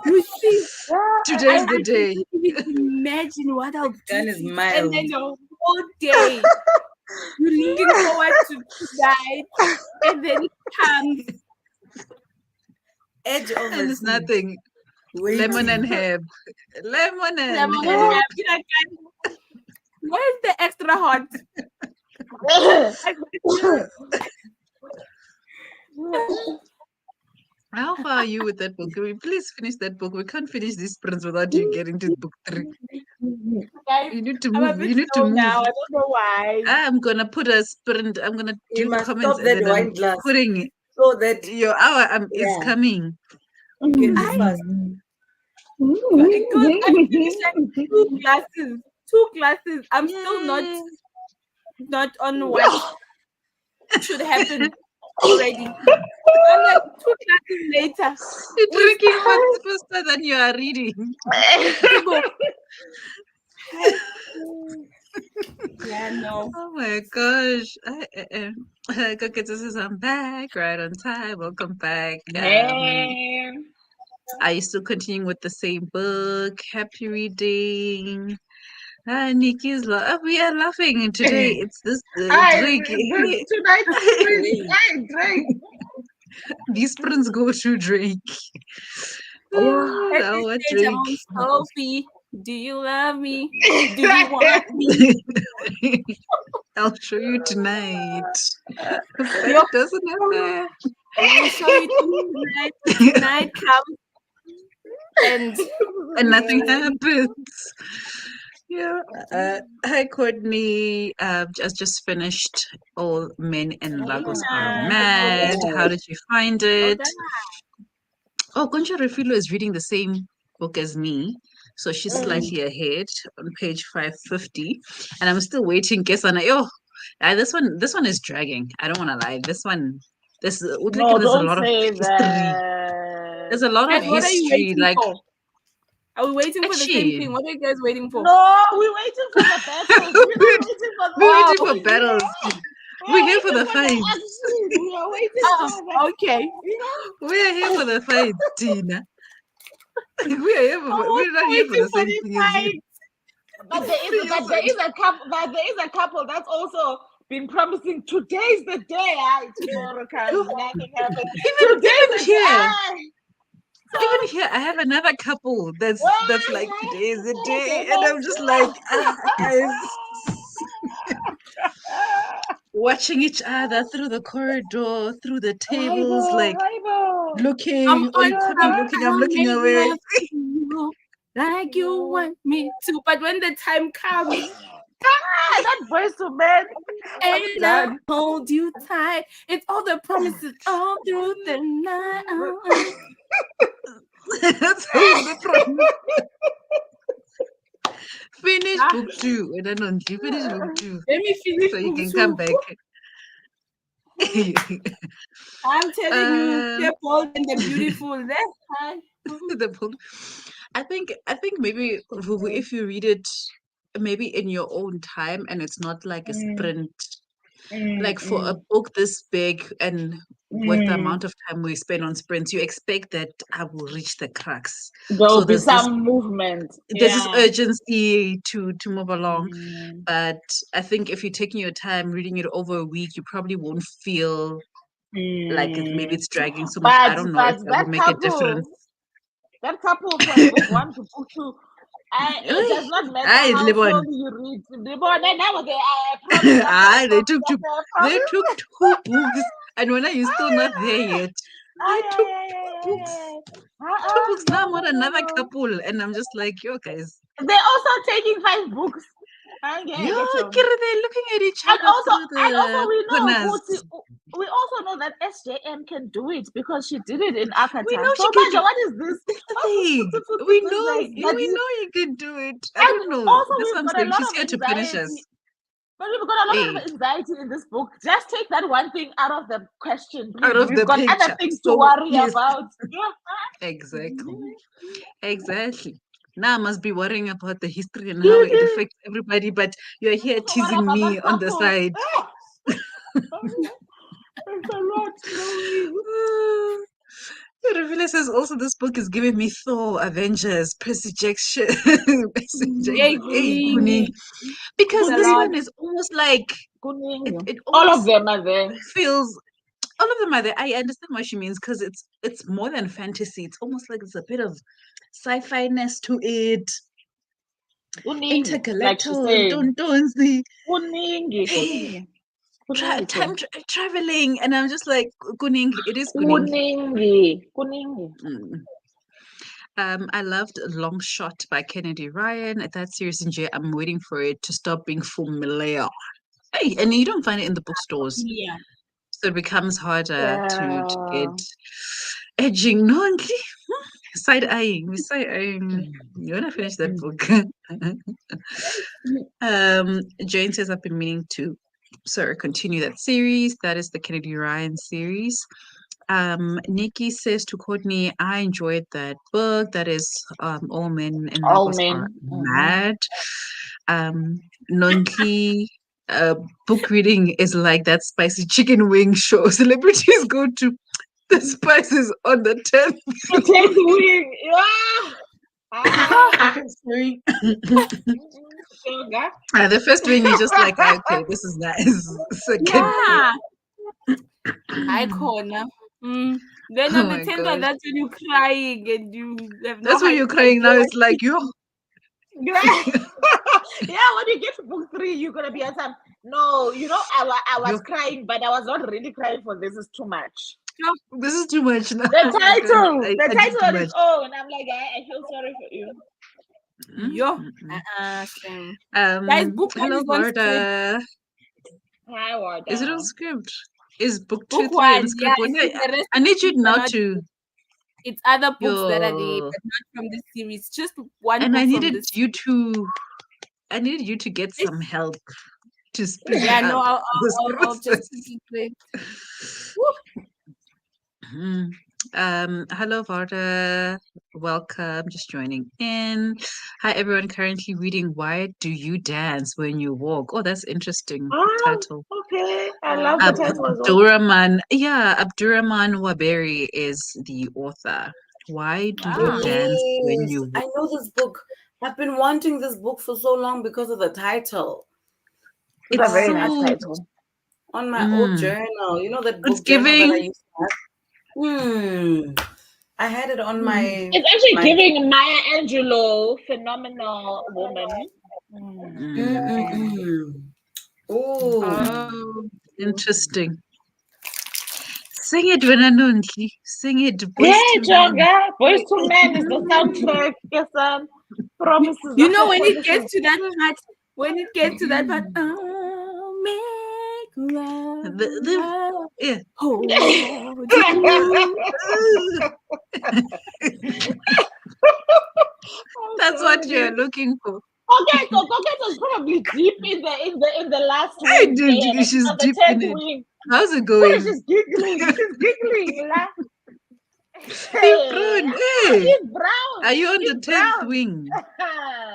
Speaker 4: you see,
Speaker 2: today's the day.
Speaker 4: Imagine what I'll do.
Speaker 1: Gun is
Speaker 4: And
Speaker 1: mild.
Speaker 4: then the whole day, you're looking forward to tonight, and then it comes.
Speaker 1: Edge of
Speaker 2: And it's nothing. Lemon and herb. Lemon and
Speaker 4: Lemon
Speaker 2: herb.
Speaker 4: and herb. You know, guys, where's the extra hot?
Speaker 2: How far are you with that book? Can we please finish that book? We can't finish this sprints without you getting to book 3.
Speaker 4: Guys,
Speaker 2: You need to
Speaker 4: I'm a
Speaker 2: move.
Speaker 4: bit
Speaker 2: You need to
Speaker 4: slow
Speaker 2: move.
Speaker 4: now. I don't know why.
Speaker 2: I'm gonna put a sprint. I'm gonna
Speaker 1: You
Speaker 2: do
Speaker 1: must
Speaker 2: comments
Speaker 1: stop that
Speaker 2: and then
Speaker 1: wine
Speaker 2: I'm
Speaker 1: glass
Speaker 2: putting
Speaker 1: so that
Speaker 2: your hour is
Speaker 1: Yeah.
Speaker 2: coming.
Speaker 1: get this fast.
Speaker 4: Because I finished like 2 glasses. 2 glasses. I'm still not on what should happen already. I'm like 2 glasses later.
Speaker 2: You're drinking much faster than you are reading.
Speaker 4: Yeah, no.
Speaker 2: Oh my gosh. Koketsu says I'm back right on time. Welcome back. Are you still continuing with the same book? Happy reading. Nikki's we are laughing today. It's this drink.
Speaker 3: Tonight, drink.
Speaker 2: These friends go through drink.
Speaker 4: At
Speaker 2: Now
Speaker 4: this
Speaker 2: what
Speaker 4: stage,
Speaker 2: drink?
Speaker 4: I'm on Sophie. Do you love me? Do you want me?
Speaker 2: I'll show you tonight. It doesn't happen.
Speaker 4: I will show you tonight. Tonight comes
Speaker 2: and nothing happens. Yeah. Hi, Courtney. Just finished All Men and Lagos Are Mad. How did you find it? Oh, Concha Refilo is reading the same book as me. So she's slightly ahead on page 550. And I'm still waiting. Guess on this one is dragging. I don't want to lie. There's a lot of history. There's a lot of history. Like,
Speaker 4: are we waiting for the same thing? What are you guys waiting for?
Speaker 3: No, we're waiting for the battles.
Speaker 2: We're waiting for battles. We're here for the fights.
Speaker 3: We are waiting
Speaker 4: okay.
Speaker 2: We are here for the fight, Tina. We're not here for the same thing as you.
Speaker 3: But there is a couple that's also been promising today's the day. Tomorrow comes, nothing happens.
Speaker 2: Even here, I have another couple that's like today is the day, and I'm just like, guys, watching each other through the corridor, through the tables, like looking. I'm looking away.
Speaker 4: Like you want me to, but when the time comes,
Speaker 3: that voice to man,
Speaker 4: and I'll hold you tight. It's all the promises all through the night.
Speaker 2: That's all the promise. Finish book 2, and then you finish book 2.
Speaker 4: Let me finish
Speaker 2: so
Speaker 4: book
Speaker 2: you can
Speaker 4: 2.
Speaker 2: come back.
Speaker 4: I'm telling you, the bold and the beautiful. That's fine.
Speaker 2: I think maybe if you read it maybe in your own time and it's not like a sprint, like for a book this big and with the amount of time we spend on sprints, you expect that I will reach the crux.
Speaker 3: There'll be some movement.
Speaker 2: There's this urgency to move along. But I think if you're taking your time reading it over a week, you probably won't feel like maybe it's dragging so much. I don't know if that would make a difference.
Speaker 3: That couple from book 1 to book 2, it does not matter how slowly you read.
Speaker 2: They took 2 books, and when you're still not there yet. They took 2 books. 2 books now. I'm on another couple, and I'm just like, yo, guys.
Speaker 3: They're also taking 5 books.
Speaker 2: They're looking at each other.
Speaker 3: And also we know we also know that SJM can do it because she did it in Akata.
Speaker 2: We know
Speaker 3: So,
Speaker 2: she can do.
Speaker 3: Manja, what is this?
Speaker 2: That's the
Speaker 3: What's
Speaker 2: thing.
Speaker 3: this
Speaker 2: We
Speaker 3: business?
Speaker 2: know you can do it. I
Speaker 3: And
Speaker 2: don't know.
Speaker 3: also,
Speaker 2: That's what
Speaker 3: we've
Speaker 2: I'm
Speaker 3: got a
Speaker 2: saying.
Speaker 3: lot
Speaker 2: She's
Speaker 3: of
Speaker 2: here to punish
Speaker 3: anxiety.
Speaker 2: us.
Speaker 3: But we've got a lot
Speaker 2: Hey,
Speaker 3: of anxiety in this book. Just take that one thing out of the question, please.
Speaker 2: out of
Speaker 3: We've
Speaker 2: the
Speaker 3: got other
Speaker 2: picture.
Speaker 3: things to
Speaker 2: So
Speaker 3: worry
Speaker 2: yes,
Speaker 3: about.
Speaker 2: exactly. Exactly. Now I must be worrying about the history and how it affects everybody, but you're here
Speaker 3: So what
Speaker 2: teasing
Speaker 3: about
Speaker 2: me
Speaker 3: that
Speaker 2: on the
Speaker 3: couple?
Speaker 2: side.
Speaker 3: It's a lot, Chloe.
Speaker 2: Revilla says also this book is giving me Thor, Avengers, Percy Jackson, Percy
Speaker 4: Hey,
Speaker 2: Jackson, hey,
Speaker 4: Kuning.
Speaker 2: Kuning. Because
Speaker 4: It's a
Speaker 2: this
Speaker 4: lot.
Speaker 2: one is almost like
Speaker 3: Kuning.
Speaker 2: it
Speaker 3: All of
Speaker 2: almost
Speaker 3: them are there.
Speaker 2: feels all of them are there. I understand what she means because it's more than fantasy. It's almost like there's a bit of sci-fi-ness to it.
Speaker 3: Kuning, like she's
Speaker 2: Intergalactal,
Speaker 3: saying.
Speaker 2: don't see.
Speaker 3: Kuning,
Speaker 2: Hey,
Speaker 3: Kuning.
Speaker 2: traveling, and I'm just like Kuning. It is Kuning.
Speaker 3: Kuning.
Speaker 2: I loved Long Shot by Kennedy Ryan. That series in J, I'm waiting for it to stop being familiar. Hey, and you don't find it in the bookstores,
Speaker 4: Yeah.
Speaker 2: so it becomes harder to get
Speaker 3: Yeah.
Speaker 2: edging. No, side eyeing. We side eyeing. You wanna finish that book? Jane says I've been meaning to, continue that series. That is the Kennedy Ryan series. Nikki says to Courtney, I enjoyed that book. That is All Men in
Speaker 3: All
Speaker 2: Lagos Are
Speaker 3: men.
Speaker 2: Mad. Nonki, book reading is like that spicy chicken wing show. Celebrities go to the spices on the 10th.
Speaker 3: The 10th wing. Yeah.
Speaker 2: Sorry.
Speaker 3: Sugar.
Speaker 2: The first wing is just like, okay, this is nice. Second
Speaker 4: Yeah. I corner. Then
Speaker 2: oh
Speaker 4: on the
Speaker 2: my
Speaker 4: 10th one,
Speaker 2: gosh.
Speaker 4: that's when you're crying and you have no
Speaker 2: That's when you're crying now. It's like, yo.
Speaker 3: Yeah. Yeah, when you get to book 3, you're gonna be at some. No, I was crying, but I was not really crying for this. Is too much.
Speaker 2: This is too much now.
Speaker 3: The
Speaker 2: Oh my gosh,
Speaker 3: title,
Speaker 2: I
Speaker 3: the
Speaker 2: did
Speaker 3: title
Speaker 2: too
Speaker 3: on
Speaker 2: much.
Speaker 3: its own. I'm like, I feel sorry for you.
Speaker 4: Yo. Same. Guys, book one
Speaker 2: Hello,
Speaker 4: is on script.
Speaker 2: Varda.
Speaker 3: Hi, Wada.
Speaker 2: Is it on script? Is book 2,
Speaker 4: Book
Speaker 2: 3 on
Speaker 4: one,
Speaker 2: script?
Speaker 4: yeah.
Speaker 2: Well,
Speaker 4: It's the rest
Speaker 2: I
Speaker 4: of
Speaker 2: need
Speaker 4: the
Speaker 2: you
Speaker 4: books are
Speaker 2: now
Speaker 4: not.
Speaker 2: to
Speaker 4: It's other books that are there,
Speaker 2: your
Speaker 4: but not from this series. Just one
Speaker 2: and
Speaker 4: book
Speaker 2: I
Speaker 4: from
Speaker 2: needed
Speaker 4: this.
Speaker 2: I needed you to get some help to speed
Speaker 4: Yeah, no,
Speaker 2: up this
Speaker 4: I'll just
Speaker 2: process.
Speaker 4: quickly play.
Speaker 2: Hello Varda, welcome, just joining in. Hi everyone, currently reading Why Do You Dance When You Walk? Oh, that's interesting title.
Speaker 3: Okay. I love the title as well.
Speaker 2: Abdurrahman Waberi is the author. Why do you dance when you
Speaker 1: I
Speaker 2: walk?
Speaker 1: know this book. I've been wanting this book for so long because of the title.
Speaker 3: It's a very nice title.
Speaker 1: On my old journal, that book
Speaker 2: It's
Speaker 1: journal that I
Speaker 2: giving.
Speaker 1: used to have. I had it on my.
Speaker 3: It's actually giving Maya Angelou, phenomenal woman.
Speaker 1: Oh,
Speaker 2: Interesting. Sing it, Venanunki. Sing it, Boys
Speaker 3: Yeah,
Speaker 2: to Men.
Speaker 3: Jonga. Boys to Men is the soundtrack. Yes, promises.
Speaker 4: You know, when it gets to that part, I'll make love.
Speaker 2: Yeah.
Speaker 4: Hold you.
Speaker 2: That's what you're looking for.
Speaker 3: Okay, so Coquette was probably deep in the last wing.
Speaker 2: She's
Speaker 3: on the
Speaker 2: deep
Speaker 3: 10th
Speaker 2: in it.
Speaker 3: wing.
Speaker 2: How's it going?
Speaker 3: She's giggling. She's giggling.
Speaker 2: Brown. Hey.
Speaker 3: He's brown.
Speaker 2: Are you on
Speaker 3: He's
Speaker 2: the 10th
Speaker 3: brown.
Speaker 2: wing?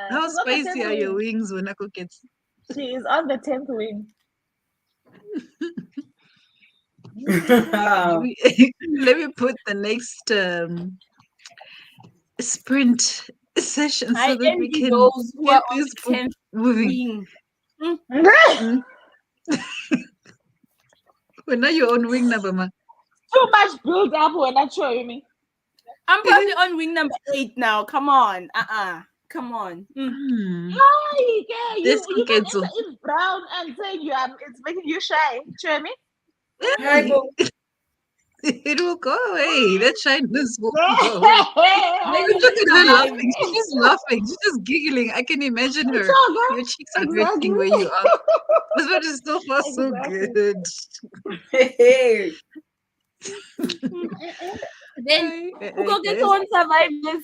Speaker 2: How spicy are your wings when Ako gets?
Speaker 3: She is on the 10th wing.
Speaker 2: Let me put the next sprint session so that we can
Speaker 4: those who
Speaker 2: get
Speaker 4: are on
Speaker 2: this
Speaker 4: the
Speaker 2: book
Speaker 4: 10th
Speaker 2: moving.
Speaker 4: wing.
Speaker 2: When are you on wing number, ma?
Speaker 3: Too much build up when I show me.
Speaker 4: I'm probably on wing number 8 now. Come on. Come on.
Speaker 3: Hi, yeah, you can enter in brown and say it's making you shy. Show me.
Speaker 1: Hi, Bo.
Speaker 2: It will go away. That shyness will go away.
Speaker 4: When
Speaker 2: Look
Speaker 4: you
Speaker 2: at her
Speaker 4: survive
Speaker 2: laughing. She's just laughing. She's just giggling. I can imagine
Speaker 3: It's
Speaker 2: her.
Speaker 3: all
Speaker 2: Your
Speaker 3: good.
Speaker 2: cheeks are
Speaker 3: Exactly.
Speaker 2: hurting where you are. This one is so far so
Speaker 3: Exactly.
Speaker 2: good.
Speaker 1: Hey,
Speaker 4: then who
Speaker 2: I
Speaker 4: go get
Speaker 2: guess.
Speaker 4: on survive this?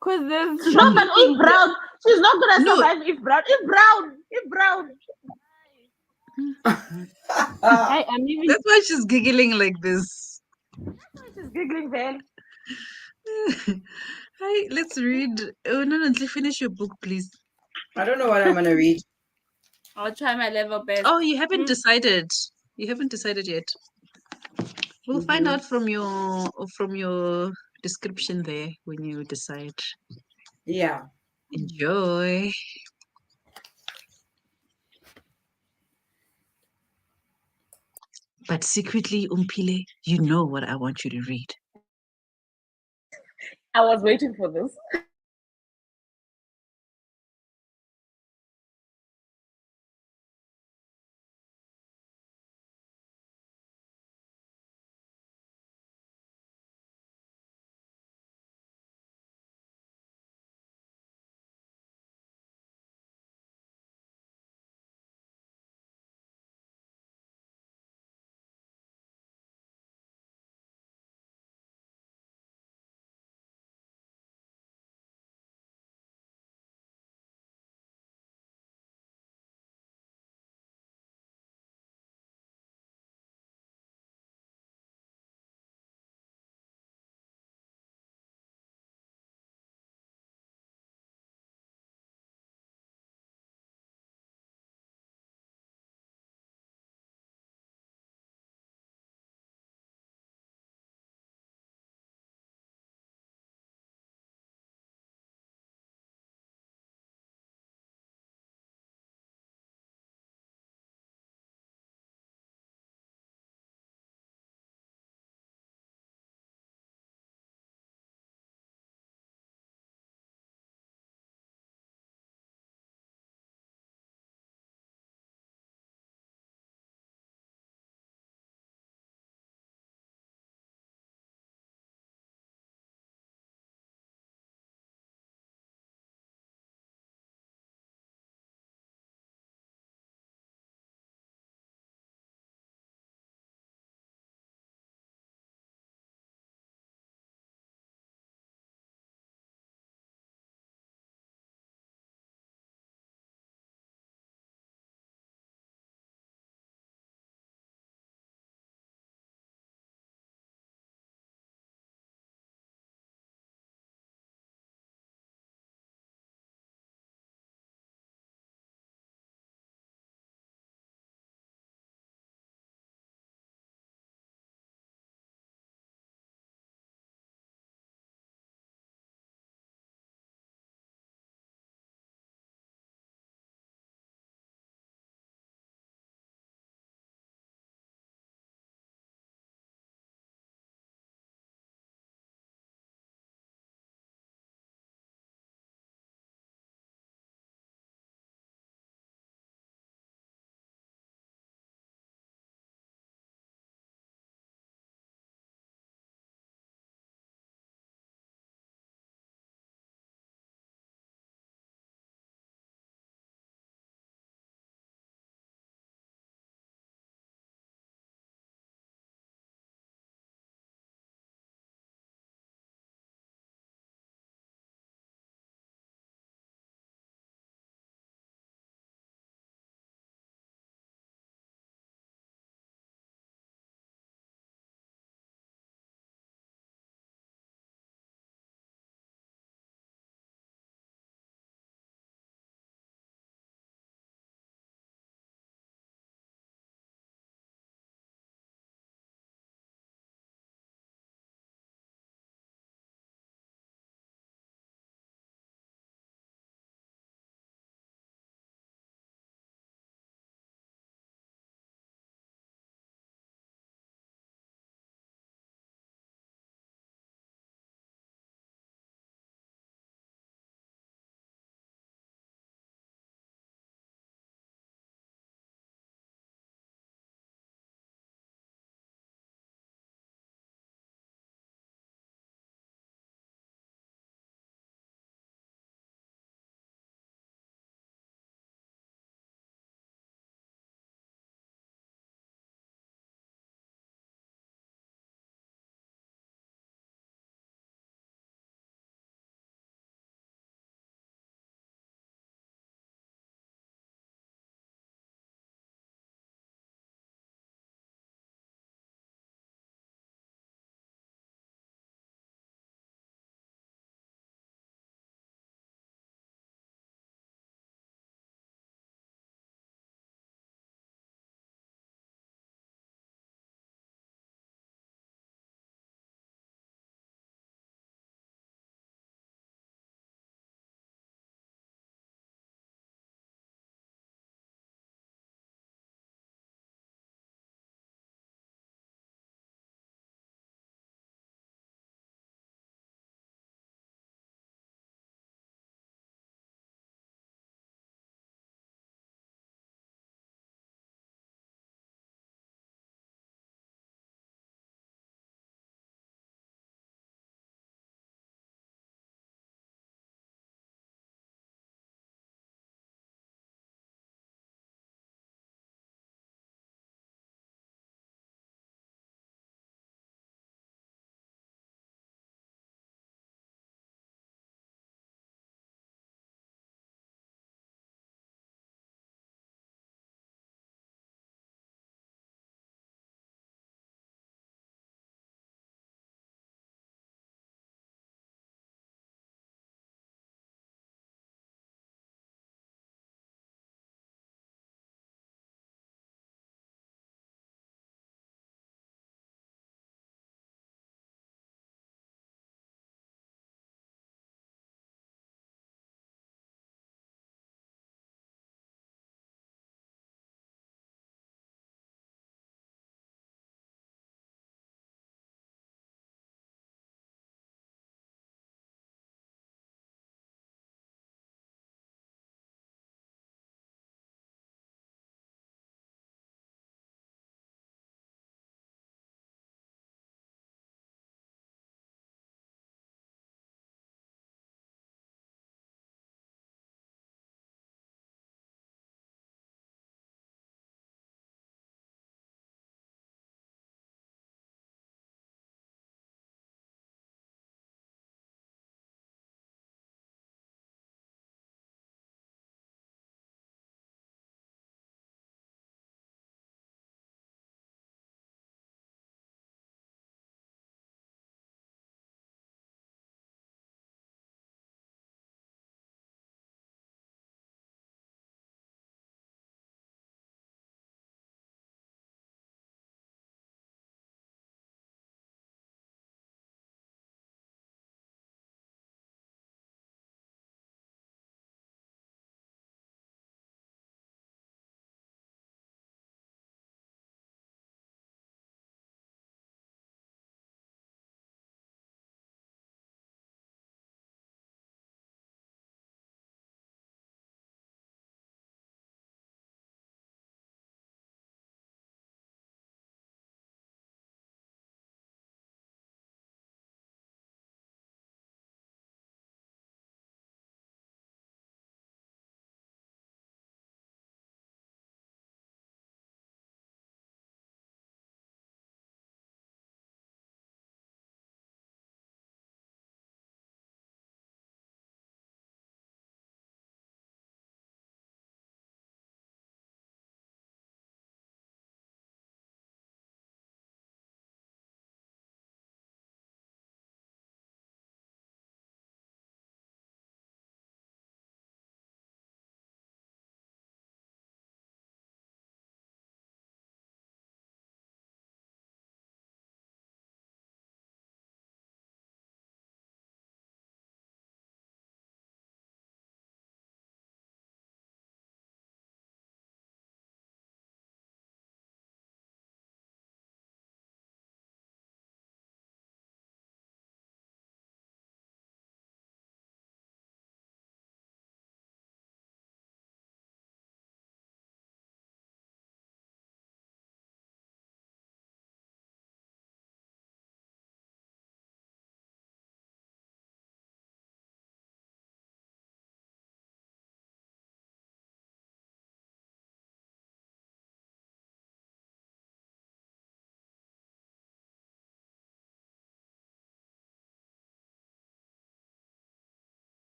Speaker 4: Because there's
Speaker 3: No, but
Speaker 4: shocking
Speaker 3: if
Speaker 4: things.
Speaker 3: Brown, she's not gonna
Speaker 2: No.
Speaker 3: survive if Brown. If Brown. If Brown.
Speaker 4: I'm even
Speaker 2: That's why she's giggling like this.
Speaker 3: She's giggling then.
Speaker 2: Hi, let's read. Oh, no, no, finish your book, please.
Speaker 1: I don't know what I'm gonna read.
Speaker 4: I'll try my level best.
Speaker 2: Oh, you haven't decided. You haven't decided yet. We'll find out from your description there when you decide.
Speaker 1: Yeah.
Speaker 2: Enjoy. But secretly, Umpile, you know what I want you to read.
Speaker 3: I was waiting for this.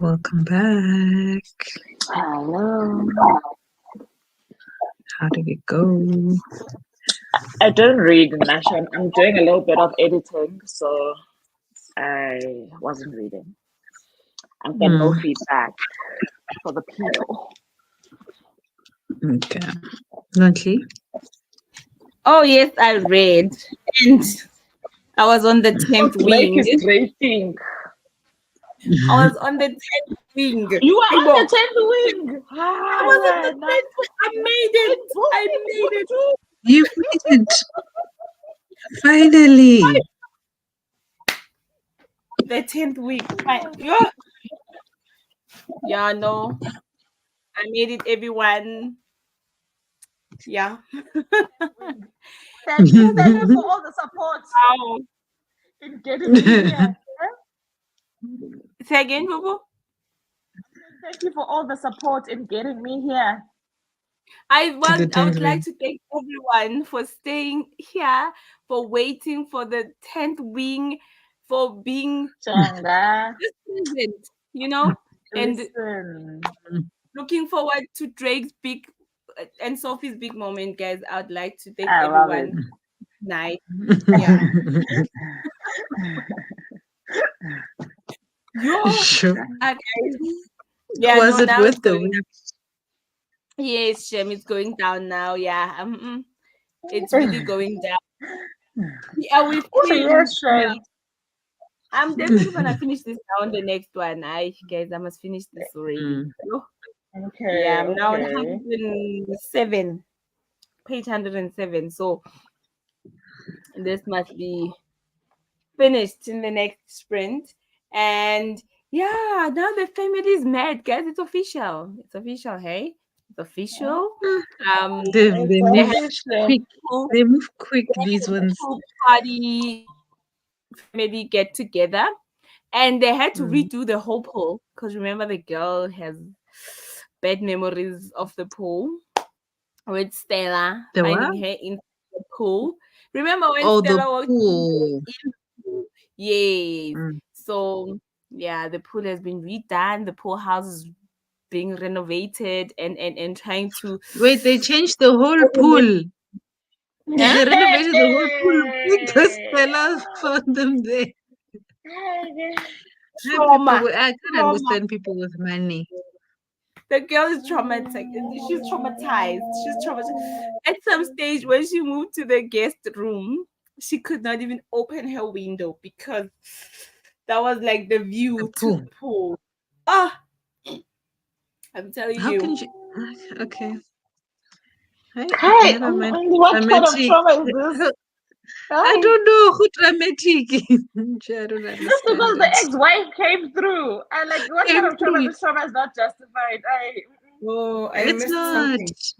Speaker 2: Welcome back.
Speaker 3: Hello.
Speaker 2: How did it go?
Speaker 3: I don't read much. I'm doing a little bit of editing, so I wasn't reading. And then no feedback for the people.
Speaker 2: Okay. Lonely?
Speaker 4: Oh yes, I read, and I was on the 10th
Speaker 3: Drake
Speaker 4: wing.
Speaker 3: is draping.
Speaker 4: I was on the 10th wing.
Speaker 3: You are on the
Speaker 4: Ibo,
Speaker 3: 10th wing.
Speaker 4: I was on the 10th wing. I made it. I made it.
Speaker 2: You made it. Finally.
Speaker 4: The 10th week. Yeah, no. I made it, everyone. Yeah.
Speaker 3: Thank you for all the support
Speaker 4: Wow.
Speaker 3: in getting me here.
Speaker 4: Say again, Bobo.
Speaker 3: Thank you for all the support in getting me here.
Speaker 4: I
Speaker 2: To the
Speaker 4: would
Speaker 2: 10th
Speaker 4: like
Speaker 2: wing.
Speaker 4: to thank everyone for staying here, for waiting for the 10th wing, for being
Speaker 3: Changa,
Speaker 4: present, and
Speaker 3: listen.
Speaker 4: looking forward to Drake's big and Sophie's big moment, guys. I would like to thank
Speaker 3: I love it.
Speaker 4: everyone. Night. Yeah.
Speaker 2: Sure.
Speaker 4: Guys. Yeah,
Speaker 2: Was
Speaker 4: no,
Speaker 2: it
Speaker 4: now
Speaker 2: worth
Speaker 4: it's
Speaker 2: the
Speaker 4: going.
Speaker 2: wait?
Speaker 4: Yes, Shem, it's going down now. Yeah. It's really going down. Yeah, we've
Speaker 3: Oh, yes,
Speaker 4: yeah.
Speaker 3: Shem.
Speaker 4: I'm definitely gonna finish this now on the next one. Guys, I must finish this already. Yeah,
Speaker 3: Okay,
Speaker 4: I'm now on
Speaker 3: okay.
Speaker 4: 107, page 107. So this must be finished in the next sprint. And yeah, now the family is mad, guys. It's official. It's official, hey? It's official.
Speaker 2: They,
Speaker 3: It's
Speaker 2: they move
Speaker 3: official.
Speaker 2: quick. They move quick, these ones.
Speaker 4: Pool party family get together, and they had to redo the whole pool because remember the girl has bad memories of the pool with Stella
Speaker 2: The
Speaker 4: finding
Speaker 2: what?
Speaker 4: her in the pool. Remember when
Speaker 2: Oh, the
Speaker 4: Stella walked
Speaker 2: pool.
Speaker 4: in the pool? Yes.
Speaker 2: Mm.
Speaker 4: So yeah, the pool has been redone. The pool house is being renovated and trying to
Speaker 2: Wait, they changed the whole pool.
Speaker 4: yeah.
Speaker 2: They renovated the whole pool because Stella found them there.
Speaker 4: Trauma.
Speaker 2: I can
Speaker 4: Trauma.
Speaker 2: understand people with money.
Speaker 4: The girl is traumatized. She's traumatized. She's traumatized. At some stage, when she moved to the guest room, she could not even open her window because that was like the view
Speaker 2: The
Speaker 4: to
Speaker 2: pool.
Speaker 4: the pool. Ah, I'm telling
Speaker 2: How
Speaker 4: you.
Speaker 2: can she? Okay. Hey,
Speaker 3: Hi,
Speaker 2: never mind.
Speaker 3: what kind of
Speaker 2: Dramatic.
Speaker 3: trauma is this?
Speaker 2: I
Speaker 3: Hi.
Speaker 2: don't know who dramatic. I don't
Speaker 3: Just
Speaker 2: understand
Speaker 3: because the
Speaker 2: it.
Speaker 3: ex-wife came through. And like, what kind
Speaker 2: Came
Speaker 3: of trauma?
Speaker 2: through.
Speaker 3: This trauma is not justified.
Speaker 1: Oh, I
Speaker 2: It's
Speaker 1: missed
Speaker 2: not
Speaker 1: something.
Speaker 4: She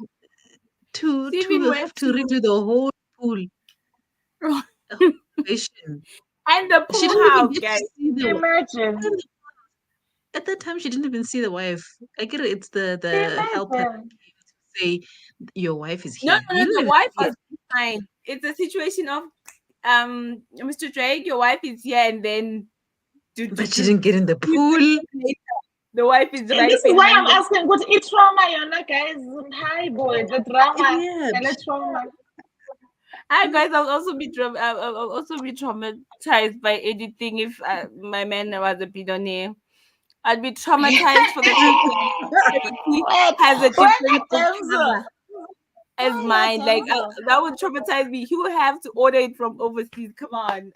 Speaker 2: to
Speaker 4: even
Speaker 2: have
Speaker 4: went
Speaker 2: to
Speaker 4: to
Speaker 2: redo the whole pool, the whole renovation.
Speaker 4: and the
Speaker 2: She
Speaker 4: pool
Speaker 2: didn't even
Speaker 4: house,
Speaker 2: get to
Speaker 4: guys.
Speaker 2: see
Speaker 3: Imagine.
Speaker 2: at that time. She didn't even see the wife. I get it. It's the helper
Speaker 3: Imagine.
Speaker 2: say your wife is
Speaker 4: No,
Speaker 2: here.
Speaker 4: no,
Speaker 2: You
Speaker 4: no.
Speaker 2: didn't
Speaker 4: The
Speaker 2: even
Speaker 4: wife
Speaker 2: see
Speaker 4: was fine. It's a situation of Mr. Drake, your wife is here, and then
Speaker 2: it, but she didn't get in the pool.
Speaker 4: the wife is
Speaker 3: And
Speaker 4: right
Speaker 3: this is why I'm
Speaker 4: behind them.
Speaker 3: asking, what is trauma, guys? Hi, boy, the drama
Speaker 2: Yeah,
Speaker 3: and the trauma.
Speaker 4: I guys, I'll also be traumatized by anything if my man was a billionaire. I'd be traumatized for the fact that he has a different
Speaker 3: Denzel?
Speaker 4: cover as mine. Like that would traumatize me. He would have to order it from overseas. Come on,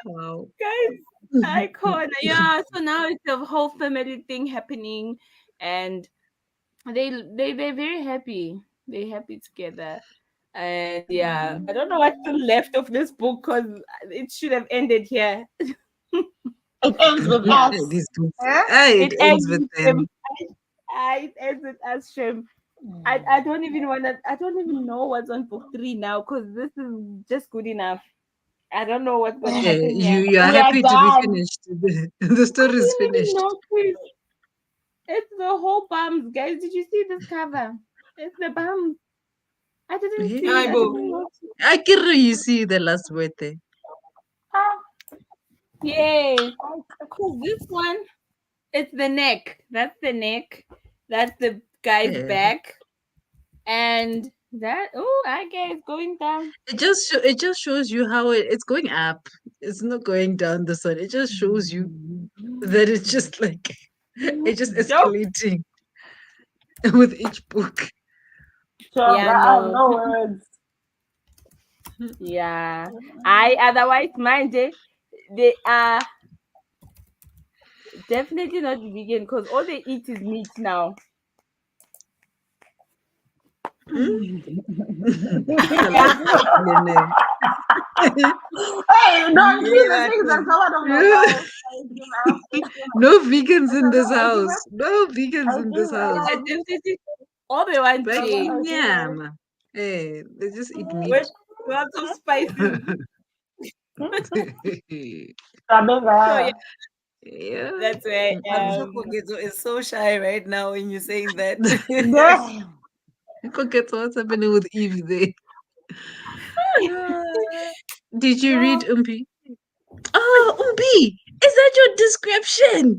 Speaker 2: wow.
Speaker 4: guys. Icon. Yeah. So now it's a whole family thing happening, and they're very happy. They're happy together. And yeah, I don't know what's still left of this book because it should have ended here.
Speaker 3: It ends with
Speaker 4: Yeah,
Speaker 3: us.
Speaker 2: These two.
Speaker 3: Huh?
Speaker 2: It
Speaker 4: it
Speaker 2: ends
Speaker 4: ends
Speaker 2: with
Speaker 4: with
Speaker 2: them.
Speaker 4: them. It ends with us, Shem. I don't even wanna. I don't even know what's on book 3 now because this is just good enough. I don't know what's gonna happen here.
Speaker 2: You are
Speaker 3: We are
Speaker 2: happy to be
Speaker 3: done.
Speaker 2: finished. The
Speaker 4: I
Speaker 2: story is
Speaker 4: don't even
Speaker 2: finished.
Speaker 4: know, Chris. It's the whole bums, guys. Did you see this cover? It's the bums. I didn't see
Speaker 2: Yeah.
Speaker 4: it. I
Speaker 1: Aibo.
Speaker 4: didn't notice.
Speaker 2: Akira, you see the last word there.
Speaker 3: Huh?
Speaker 4: Yes. Because this one, it's the neck. That's the neck. That's the guy's
Speaker 2: Yeah.
Speaker 4: back. And that, oh, I guess going down.
Speaker 2: It just shows you how it's going up. It's not going down the sun. It just shows you that it's just like it's just
Speaker 4: Nope.
Speaker 2: escalating with each book.
Speaker 3: Strong.
Speaker 4: Yeah,
Speaker 3: I have
Speaker 4: no.
Speaker 3: no words.
Speaker 4: Yeah. I otherwise mind they are definitely not vegan because all they eat is meat now. Yeah.
Speaker 2: Lene.
Speaker 3: Hey, don't leave the
Speaker 1: Yeah,
Speaker 3: things that come out of your mouth.
Speaker 2: No vegans in this house. No vegans in this house.
Speaker 4: I definitely all they want
Speaker 2: Like
Speaker 4: to
Speaker 2: nyama. Hey, they just eat meat.
Speaker 4: with lots of spices. So yeah,
Speaker 2: Yeah.
Speaker 4: that's where
Speaker 1: Koketo is so shy right now when you're saying that.
Speaker 2: Look at what's happening with Eve there. Did you read Umbi? Oh, Umbi! Is that your description?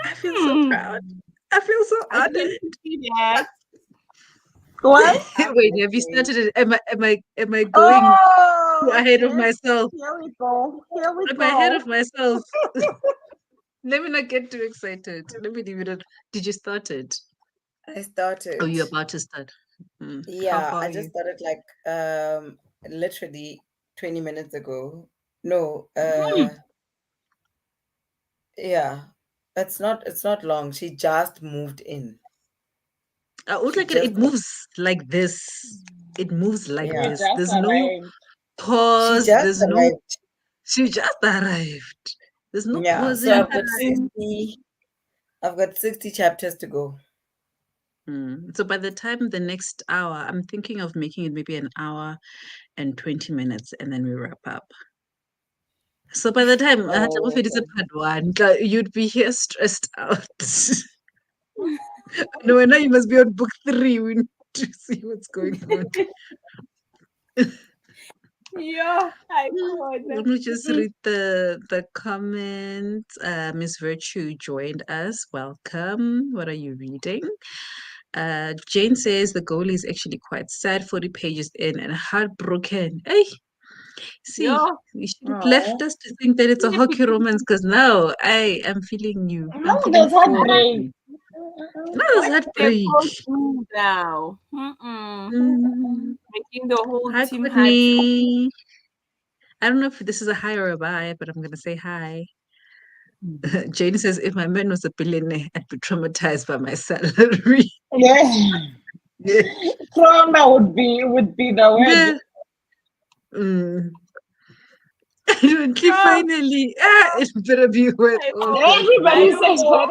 Speaker 2: I feel so proud. I feel so
Speaker 4: I didn't
Speaker 2: honored.
Speaker 4: see that.
Speaker 3: What?
Speaker 2: Wait, have you started it? Am I going
Speaker 3: Oh,
Speaker 2: ahead of
Speaker 3: yes.
Speaker 2: myself?
Speaker 3: Here we go. Here we
Speaker 2: Am I ahead
Speaker 3: go.
Speaker 2: of myself? Let me not get too excited. Let me leave it at. Did you start it?
Speaker 1: I
Speaker 2: Oh,
Speaker 1: started.
Speaker 2: you're about to start. How
Speaker 1: Yeah,
Speaker 2: far
Speaker 1: I
Speaker 2: are
Speaker 1: just
Speaker 2: you?
Speaker 1: started like literally 20 minutes ago. No, yeah. It's not long. She just moved in.
Speaker 2: Look
Speaker 1: She
Speaker 2: like it
Speaker 1: just
Speaker 2: moves like this. It moves like
Speaker 3: You
Speaker 1: yeah.
Speaker 2: this.
Speaker 3: just
Speaker 2: There's no
Speaker 3: arrived.
Speaker 1: She
Speaker 2: pause.
Speaker 1: just
Speaker 2: There's no.
Speaker 1: arrived.
Speaker 2: She just arrived. There's no
Speaker 1: Yeah. So
Speaker 2: pausing
Speaker 1: I've got
Speaker 2: time.
Speaker 1: 60 chapters to go.
Speaker 2: So by the time the next hour, I'm thinking of making it maybe an hour and 20 minutes, and then we wrap up. So by the time
Speaker 1: Oh,
Speaker 2: it is a part one, you'd be here stressed out. No, now you must be on book 3. We need to see what's going on.
Speaker 4: Yeah, I
Speaker 2: Let
Speaker 4: thought.
Speaker 2: me just read the comments. Miss Virtue joined us. Welcome. What are you reading? Jane says the goal is actually quite sad, 40 pages in and heartbroken. Hey, see,
Speaker 4: Yeah.
Speaker 2: you should have left
Speaker 1: oh.
Speaker 2: us to think that it's a hockey romance because now I am feeling you. I'm
Speaker 3: No,
Speaker 2: feeling
Speaker 3: there's
Speaker 2: for
Speaker 3: heartbreak.
Speaker 2: you. Now there's
Speaker 4: What they're
Speaker 2: heartbreak.
Speaker 4: going through now.
Speaker 2: Mm.
Speaker 4: Making the whole
Speaker 2: Hi,
Speaker 4: team hard.
Speaker 2: Courtney. I don't know if this is a hi or a bye, but I'm going to say hi. Jane says, if my man was a billionaire, I'd be traumatized by my salary.
Speaker 3: Yeah.
Speaker 2: Yeah.
Speaker 3: Trauma would be the word.
Speaker 2: Yeah. Mm. Finally, it better be worth
Speaker 4: I
Speaker 2: all
Speaker 4: hope.
Speaker 2: the
Speaker 4: I
Speaker 3: Everybody
Speaker 2: effort.
Speaker 3: says
Speaker 4: hope.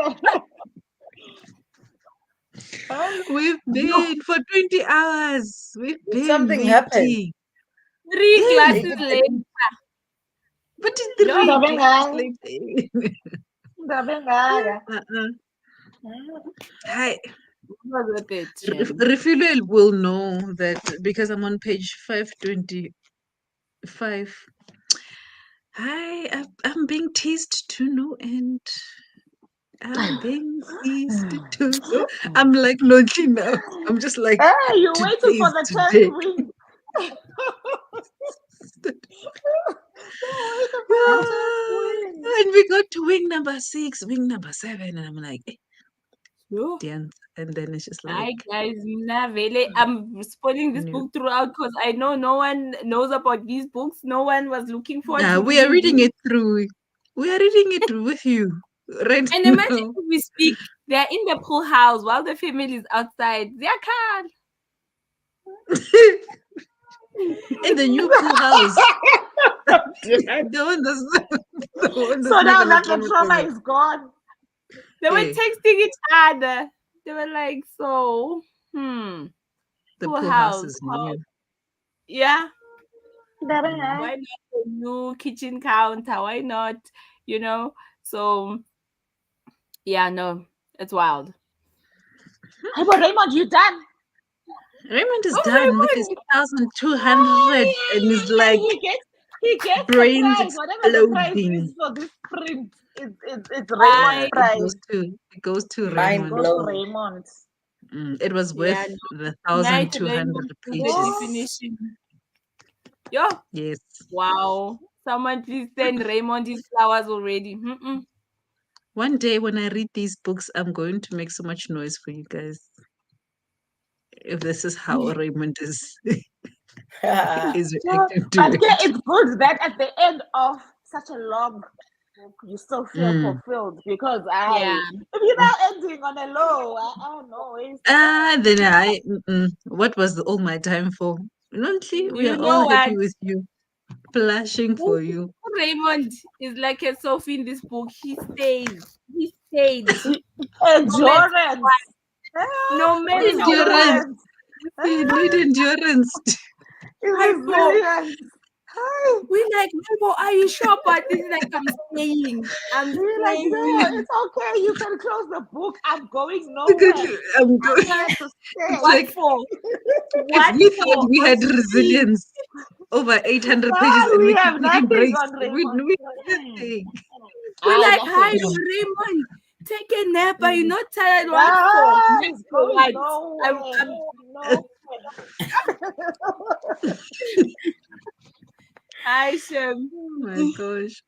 Speaker 3: better.
Speaker 2: We've
Speaker 4: No.
Speaker 2: been for 20 hours. We've
Speaker 1: Did
Speaker 2: been
Speaker 1: something happen?
Speaker 2: reading.
Speaker 4: 3
Speaker 2: Hey,
Speaker 4: glasses later.
Speaker 2: but it's
Speaker 4: Yeah.
Speaker 2: 3 classes
Speaker 3: Dabenga.
Speaker 2: later.
Speaker 3: Dabenga.
Speaker 2: uh-uh. Hi.
Speaker 4: Not worth it, Jen.
Speaker 2: Refuel will know that because I'm on page 525. Hi, I'm being teased to no end. I'm being teased to no. I'm like lonely now. I'm just like,
Speaker 3: Hey, you waiting for
Speaker 2: today's
Speaker 3: the 10th
Speaker 2: today.
Speaker 3: ring. You're waiting for the 10th ring.
Speaker 2: And we got to wing number 6, wing number 7, and I'm like,
Speaker 4: Yeah.
Speaker 2: dance. And then it's just
Speaker 4: Hi
Speaker 2: like,
Speaker 4: guys, I'm spoiling this
Speaker 2: no.
Speaker 4: book throughout because I know no one knows about these books. No one was looking forward
Speaker 2: Yeah,
Speaker 4: to
Speaker 2: we are
Speaker 4: reading
Speaker 2: reading
Speaker 4: these.
Speaker 2: it through. We are reading it with you right
Speaker 4: And imagine
Speaker 2: now.
Speaker 4: if we speak, they're in the pool house while the family is outside. They can't.
Speaker 2: In the new pool house. The one
Speaker 3: So
Speaker 2: that's not
Speaker 3: now
Speaker 2: gonna
Speaker 3: that the trauma
Speaker 2: traumatize us.
Speaker 3: is gone.
Speaker 4: They were
Speaker 2: Hey,
Speaker 4: texting each other. They were like, so,
Speaker 2: the
Speaker 4: pool
Speaker 2: pool house
Speaker 4: house.
Speaker 2: is new.
Speaker 4: Yeah.
Speaker 2: Mm.
Speaker 4: Why not a new kitchen counter? Why not? You know? So, yeah, no, it's wild.
Speaker 3: Hey, but Raymond, you done?
Speaker 2: Raymond is
Speaker 4: Oh,
Speaker 2: done with his
Speaker 4: Raymond!
Speaker 2: 1,200
Speaker 3: Oh,
Speaker 2: and is
Speaker 3: yeah,
Speaker 2: like,
Speaker 3: yeah, yeah. He gets the
Speaker 2: brains
Speaker 3: prize, whatever the prize is
Speaker 2: exploding.
Speaker 3: for this sprint. It's
Speaker 2: Yeah,
Speaker 3: Raymond's
Speaker 4: I
Speaker 3: prize.
Speaker 2: it goes to
Speaker 1: Mind
Speaker 2: Raymond.
Speaker 3: Goes to
Speaker 1: blown.
Speaker 3: Raymond.
Speaker 2: It was
Speaker 4: yeah.
Speaker 2: worth the
Speaker 4: Night
Speaker 2: 1,200
Speaker 4: Raymond for the
Speaker 2: pages.
Speaker 3: Yes.
Speaker 4: definition. Yo,
Speaker 2: Yes.
Speaker 4: wow. Someone please send Raymond his flowers already. Mm-mm.
Speaker 2: One day when I read these books, I'm going to make so much noise for you guys. If this is how Raymond is is
Speaker 3: Yeah,
Speaker 2: reacting to
Speaker 3: but yeah,
Speaker 2: it.
Speaker 3: it's good that at the end of such a long book, you still feel
Speaker 2: Mm.
Speaker 3: fulfilled because
Speaker 4: Yeah.
Speaker 3: if you're now ending on a low, I don't know.
Speaker 2: What was all my time for? Nonly, we
Speaker 4: You
Speaker 2: are all
Speaker 4: know
Speaker 2: happy
Speaker 4: what?
Speaker 2: with you, flashing
Speaker 4: Who-
Speaker 2: for you.
Speaker 4: Raymond is like a Sophie in this book. He stays. He stayed. No matter
Speaker 3: Endurance.
Speaker 4: what. No matter what.
Speaker 2: Endurance.
Speaker 3: Resilience.
Speaker 2: You need endurance.
Speaker 4: Hypo.
Speaker 3: Resilience.
Speaker 4: We like, Hypo, are you sure about this? Like, I'm staying. I'm
Speaker 3: We're like, no,
Speaker 4: staying.
Speaker 3: it's okay. You can close the book. I'm going
Speaker 2: Look at
Speaker 3: nowhere.
Speaker 2: you. I'm
Speaker 3: I'm
Speaker 2: going.
Speaker 3: here to
Speaker 2: It's
Speaker 3: stay.
Speaker 4: What
Speaker 2: like
Speaker 4: for?
Speaker 2: if
Speaker 4: What
Speaker 2: we thought
Speaker 4: for?
Speaker 2: we
Speaker 4: I'm
Speaker 2: had
Speaker 4: staying.
Speaker 2: resilience over 800 pages
Speaker 3: Ah,
Speaker 2: and
Speaker 3: we
Speaker 2: we keep
Speaker 3: have
Speaker 2: taking
Speaker 3: nothing
Speaker 2: breaks,
Speaker 3: on Raymond.
Speaker 2: we nothing.
Speaker 4: We
Speaker 3: Ah,
Speaker 4: like, hi,
Speaker 3: nothing.
Speaker 4: Raymond. Take a nap. Are you not tired? What for?
Speaker 3: Ah,
Speaker 4: Nap
Speaker 3: it's
Speaker 4: for
Speaker 3: going
Speaker 4: what?
Speaker 3: nowhere.
Speaker 4: I'm
Speaker 3: Nowhere.
Speaker 4: Hi, Shem.
Speaker 2: Oh my gosh.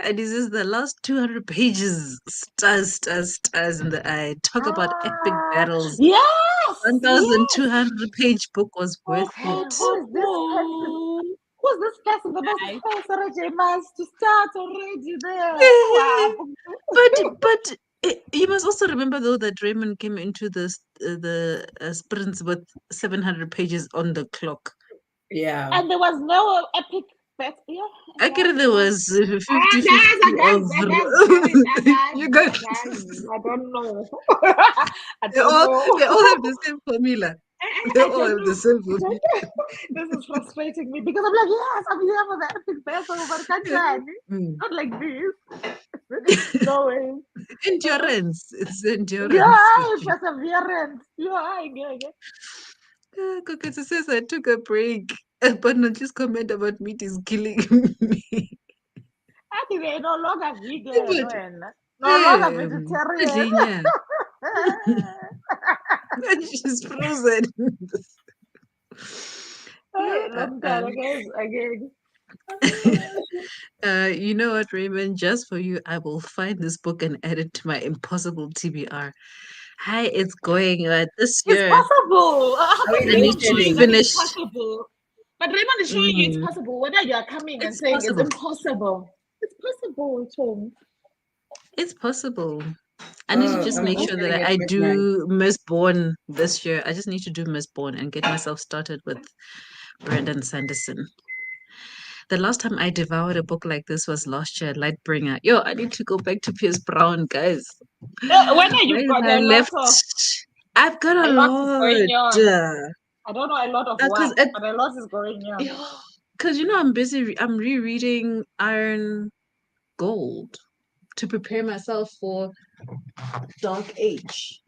Speaker 2: And this is the last 200 pages. Stars in the eye. Talk about epic
Speaker 3: Ah,
Speaker 2: battles.
Speaker 3: yes, yes.
Speaker 2: 1,200 page book was worth
Speaker 3: Okay,
Speaker 2: it.
Speaker 3: who's this person? Who's this person? The most
Speaker 4: Hi.
Speaker 3: Sarah J. Maas to start already there. Wow.
Speaker 2: But you must also remember though that Raymond came into the sprints with 700 pages on the clock.
Speaker 1: Yeah.
Speaker 3: And there was no epic bet. Yeah,
Speaker 2: I guess there was
Speaker 3: Ah,
Speaker 2: 50
Speaker 3: guys,
Speaker 2: 50 of you got
Speaker 3: I don't know. I
Speaker 2: they
Speaker 3: don't
Speaker 2: all
Speaker 3: know.
Speaker 2: they all have the same formula. They
Speaker 3: I
Speaker 2: all
Speaker 3: don't
Speaker 2: have the
Speaker 3: know.
Speaker 2: same
Speaker 3: I don't
Speaker 2: formula.
Speaker 3: know. This is frustrating me because I'm like, yes, I'm here for the epic battle, but I can't try.
Speaker 2: Mm.
Speaker 3: Not like this. No way.
Speaker 2: Endurance. It's endurance.
Speaker 3: Yeah, perseverance. Yeah.
Speaker 2: Koketsu says I took a break, but not just comment about meat is killing me.
Speaker 3: I think they're no longer vegan,
Speaker 2: But
Speaker 3: no longer vegetarian.
Speaker 2: Virginia, she's frozen.
Speaker 3: Long time again.
Speaker 2: You know what, Raymond? Just for you, I will find this book and add it to my impossible TBR. Hi, it's going this
Speaker 3: It's
Speaker 2: year.
Speaker 3: possible. How
Speaker 1: Are we
Speaker 3: come
Speaker 2: I need
Speaker 3: Raymond
Speaker 2: to
Speaker 3: showing
Speaker 1: literally?
Speaker 3: that it's
Speaker 2: finish.
Speaker 3: possible? But Raymond is showing you it's
Speaker 2: Mm,
Speaker 3: possible. Whether you are coming and
Speaker 2: it's
Speaker 3: saying it's
Speaker 2: possible.
Speaker 3: impossible. It's possible, Tom.
Speaker 2: It's possible. I need to just
Speaker 1: I'm
Speaker 2: make sure
Speaker 1: opening
Speaker 2: that
Speaker 1: it
Speaker 2: I
Speaker 1: midnight.
Speaker 2: do Miss Born this year. I just need to do Miss Born and get myself started with Brandon Sanderson. The last time I devoured a book like this was last year, Lightbringer. Yo, I need to go back to Pierce Brown, guys.
Speaker 3: When are
Speaker 2: Why
Speaker 3: you
Speaker 2: have
Speaker 3: got
Speaker 2: I
Speaker 3: a lot
Speaker 2: left?
Speaker 3: of
Speaker 2: I've got a
Speaker 3: a lot is going
Speaker 2: lot.
Speaker 3: on. I don't know a lot of
Speaker 2: Because
Speaker 3: what, but a lot is going on.
Speaker 2: I'm busy. I'm rereading Iron Gold to prepare myself for Dark Age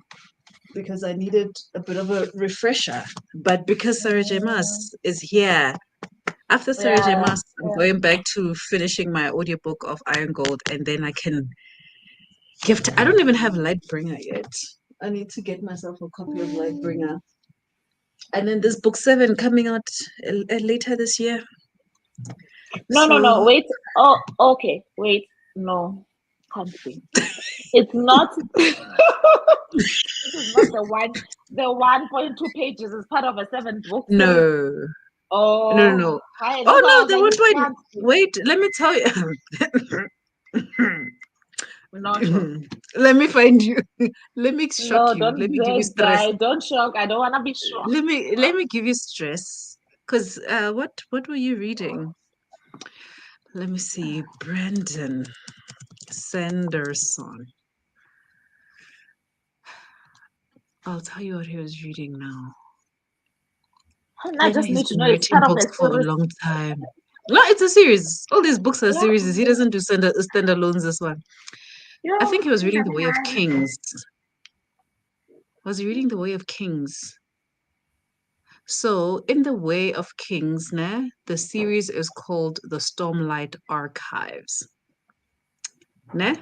Speaker 2: because I needed a bit of a refresher. But because Sarah J.
Speaker 3: Mm,
Speaker 2: Maas is here, after Sarah J.
Speaker 3: yeah,
Speaker 2: Maas, I'm going back to finishing my audiobook of Iron Gold and then I can I don't even have Lightbringer yet. I need to get myself a copy of Lightbringer. And then this book 7 coming out later this year.
Speaker 3: No.
Speaker 2: So
Speaker 3: Wait. Oh, okay. Wait. No, can't be. It's not. It is not the one. The 1.2 pages is part of a 7 book series.
Speaker 2: no,
Speaker 3: Oh,
Speaker 2: no.
Speaker 3: hi.
Speaker 2: Oh
Speaker 3: That's why I
Speaker 2: no,
Speaker 3: was
Speaker 2: the
Speaker 3: like,
Speaker 2: one
Speaker 3: it
Speaker 2: point.
Speaker 3: can't be.
Speaker 2: Wait, let me tell you.
Speaker 3: Not sure.
Speaker 2: Let me find you. Let me shock
Speaker 3: No,
Speaker 2: you. Let
Speaker 3: don't
Speaker 2: me give you stress.
Speaker 3: don't shock. I don't wanna be shocked.
Speaker 2: Let me give you stress. Cause what were you reading? Let me see. Brandon Sanderson. I'll tell you what he was reading now.
Speaker 3: I
Speaker 2: I know
Speaker 3: just
Speaker 2: he's
Speaker 3: need to
Speaker 2: been
Speaker 3: know it's
Speaker 2: writing
Speaker 3: part of
Speaker 2: books
Speaker 3: a
Speaker 2: for a
Speaker 3: series.
Speaker 2: long time. No, it's a series. All these books are
Speaker 3: Yeah,
Speaker 2: series. He doesn't do standalones. This one. I
Speaker 3: yeah.
Speaker 2: think he was reading
Speaker 3: That's
Speaker 2: The Way of
Speaker 3: fine.
Speaker 2: Kings. Was he reading The Way of Kings? So, in The Way of Kings, ne, the series is called The Stormlight Archives. Ne?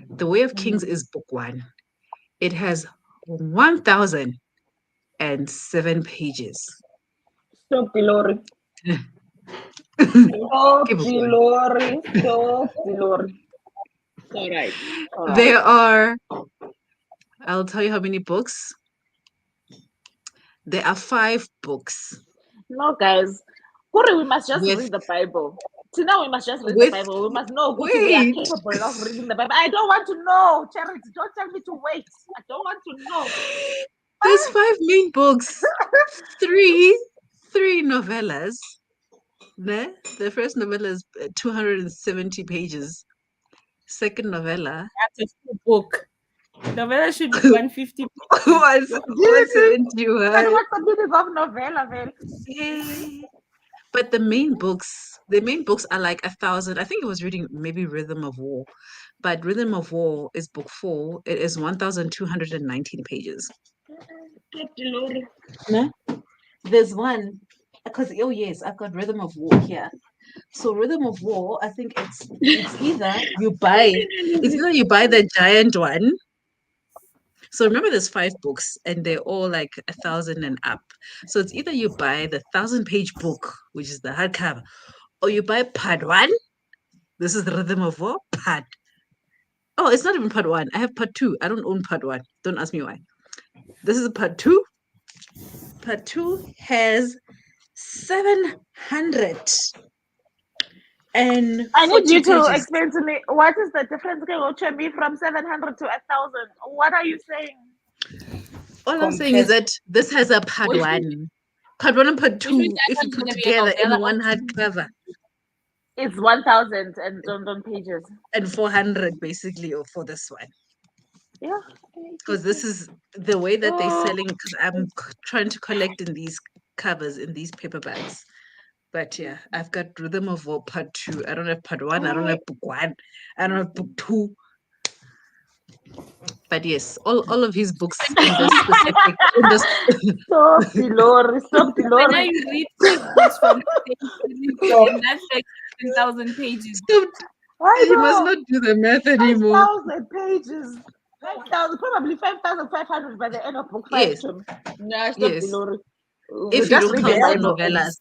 Speaker 2: The Way of Kings is book one. It has 1,007 pages.
Speaker 3: Stop Dilori. Stop Dilori. Stop Dilori. All right.
Speaker 2: There are, I'll tell you how many books. There are 5 books.
Speaker 3: No, guys. Hurry, we must just read the Bible. Now we must just read the Bible. We must know who we are capable of reading the Bible. I don't want to know, Charity. Don't tell me to wait. I don't want to know.
Speaker 2: There's 5 main books. Three novellas. Ne? The first novella is 270 pages. Second novella.
Speaker 4: That's a full book. Novella should be 150.
Speaker 2: 171.
Speaker 3: What's the meaning of novella, Vel?
Speaker 2: But the main books are like 1,000. I think I was reading maybe Rhythm of War, but Rhythm of War is book 4. It is 1,219 pages. No? There's one because yes, I've got Rhythm of War here. So Rhythm of War, I think it's either you buy the giant one. So remember, there's 5 books, and they're all like 1,000 and up. So it's either you buy the 1,000-page book, which is the hardcover, or you buy part 1. This is the Rhythm of War part. Oh, it's not even part 1. I have part 2. I don't own part 1. Don't ask me why. This is part 2. Part 2 has 700. And
Speaker 3: I need you to explain to me what is the difference from 700 to 1,000. What are you saying?
Speaker 2: All I'm saying is that this has a part 1. Part 1 and part 2, if you put together in one hardcover.
Speaker 3: It's 1,000 and pages.
Speaker 2: And 400 basically for this one.
Speaker 3: Yeah.
Speaker 2: Because this is the way that they're selling, because I'm trying to collect in these covers, in these paperbacks. But yeah, I've got Rhythm of War part 2. I don't have part 1. I don't have book 1. I don't have book 2. But yes, all of his books in this specific.
Speaker 3: Stop the Lord.
Speaker 4: When you read books from that's like 10,000 pages.
Speaker 2: You must not do the math anymore.
Speaker 3: 5,000 pages. 5,000, probably 5,500 by the end of book 5.
Speaker 2: Yes.
Speaker 3: No, stop the Lord.
Speaker 2: If you don't count the novellas.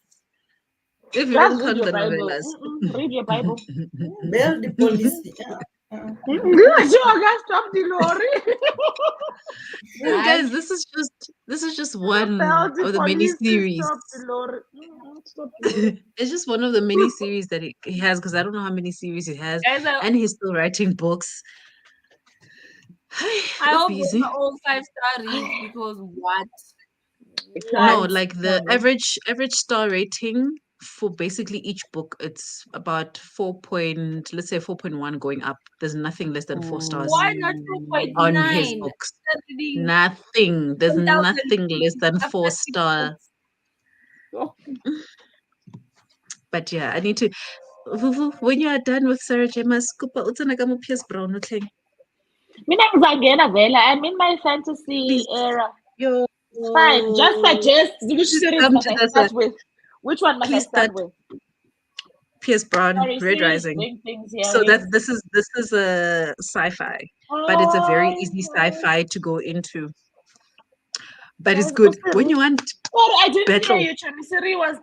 Speaker 2: If you don't count the novellas.
Speaker 3: Read your Bible.
Speaker 1: Build the policy.
Speaker 3: Stop the lorry.
Speaker 2: Guys, this is just one of the mini series. It's just one of the mini series that he has, because I don't know how many series he has, and he's still writing books.
Speaker 4: I hope it's all 5-star reads, because what?
Speaker 2: No, like the average star rating for basically each book, it's about 4.1 going up. There's nothing less than 4 stars.
Speaker 4: Why not 4.9
Speaker 2: on his books? Nothing. There's nothing less than 4 stars. But yeah, I need to. When you are done with Sarah J. Maskupa, utsana Pierce Brown.
Speaker 3: I'm in my fantasy era. Fine, just suggest which series must I start with. Which one must I start with?
Speaker 2: Pierce Brown, Red Rising. So this is a sci-fi, but it's a very easy sci-fi to go into. But it's good when you want.
Speaker 3: Well, I didn't hear you. Chamisiri was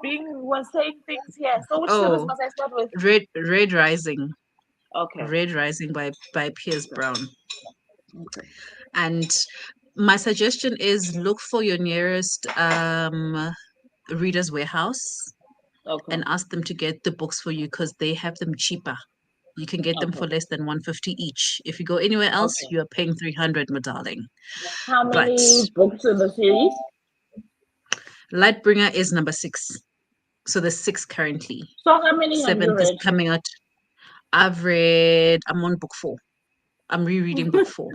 Speaker 3: saying things here. So which series must I start with?
Speaker 2: Red Rising.
Speaker 3: Okay.
Speaker 2: Red Rising by Pierce Brown. Okay. And my suggestion is look for your nearest Reader's Warehouse, and ask them to get the books for you, because they have them cheaper. You can get them for less than 150 each. If you go anywhere else, you are paying 300, my darling.
Speaker 3: How many books in the series?
Speaker 2: Lightbringer is number 6. So there's 6 currently.
Speaker 3: So how many
Speaker 2: 7th is coming out. I'm on book 4. I'm rereading book 4.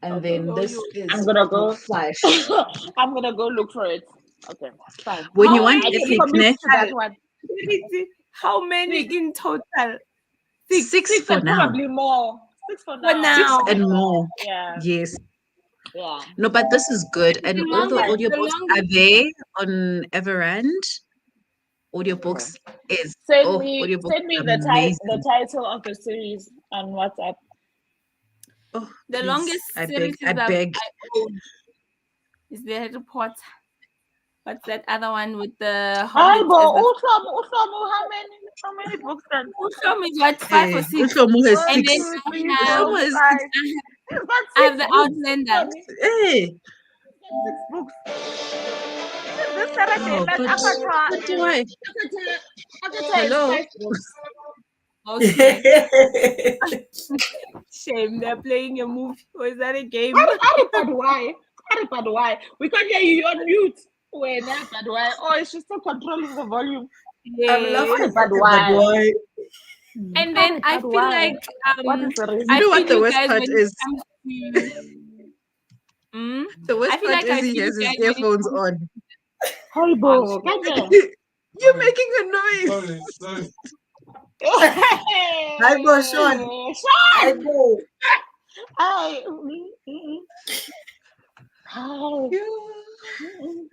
Speaker 2: And then this is
Speaker 3: I'm gonna go
Speaker 2: Flash.
Speaker 3: I'm gonna go look for it. Okay, fine.
Speaker 2: When you want epic,
Speaker 3: that one.
Speaker 4: How many in total?
Speaker 2: 6 for now.
Speaker 3: Probably more. 6 for now.
Speaker 2: 6 and more.
Speaker 3: Yeah.
Speaker 2: Yes.
Speaker 3: Yeah.
Speaker 2: No, but this is good.
Speaker 4: The
Speaker 2: And all the
Speaker 4: longest, the
Speaker 2: audiobooks are
Speaker 4: longest.
Speaker 2: there on Everand.
Speaker 3: Okay.
Speaker 2: Audiobooks is
Speaker 3: Send
Speaker 2: audiobooks
Speaker 3: me
Speaker 2: is
Speaker 3: the
Speaker 2: amazing.
Speaker 3: title of the series on WhatsApp.
Speaker 2: Oh,
Speaker 4: The
Speaker 2: please,
Speaker 4: longest
Speaker 2: I beg,
Speaker 4: series
Speaker 2: I beg.
Speaker 4: I own is the Harry Potter. What's that other one with the
Speaker 3: Hi,
Speaker 4: hobbits as
Speaker 3: Bo.
Speaker 4: the
Speaker 3: Usomu, how many books then?
Speaker 4: Ushomi is what, five or
Speaker 2: Hey,
Speaker 4: six?
Speaker 2: Ushomu has
Speaker 3: One,
Speaker 4: And then
Speaker 2: six.
Speaker 3: two, three,
Speaker 4: I have
Speaker 3: four,
Speaker 2: Ushomu has six.
Speaker 3: five. He's got
Speaker 4: I have
Speaker 3: six
Speaker 4: the
Speaker 3: books,
Speaker 4: Outlander.
Speaker 3: Tommy.
Speaker 2: Hey,
Speaker 3: He's got six books. Isn't this Saturday?
Speaker 2: oh,
Speaker 3: Let
Speaker 2: but why?
Speaker 3: Akata is
Speaker 2: Hello?
Speaker 3: five books.
Speaker 4: Okay. Shame they're playing a movie. Or is that a game?
Speaker 3: But why? But why? We can't hear you. You're on mute. Wait, but why? Oh, it's just still controlling the volume.
Speaker 1: I'm
Speaker 4: Yeah.
Speaker 1: laughing
Speaker 3: But
Speaker 1: at it, but
Speaker 3: why?
Speaker 1: why?
Speaker 4: And then I
Speaker 3: But
Speaker 4: feel
Speaker 3: why?
Speaker 4: like
Speaker 3: What is the reason?
Speaker 2: You
Speaker 4: I
Speaker 2: know
Speaker 4: feel
Speaker 2: what the
Speaker 4: you
Speaker 2: worst
Speaker 4: guys
Speaker 2: part
Speaker 4: when it
Speaker 2: is?
Speaker 4: comes to
Speaker 2: The
Speaker 4: I
Speaker 2: worst
Speaker 4: feel
Speaker 2: part
Speaker 4: like
Speaker 2: is
Speaker 4: I
Speaker 2: he
Speaker 4: feel
Speaker 2: has
Speaker 4: you
Speaker 2: his
Speaker 4: guys when it
Speaker 2: earphones
Speaker 4: comes
Speaker 2: on.
Speaker 3: Horrible.
Speaker 4: to
Speaker 2: You're making a noise.
Speaker 1: Hi, Bo, Sean. Hi,
Speaker 3: Sean!
Speaker 1: Bo.
Speaker 3: Hi. Hi.
Speaker 2: Yeah.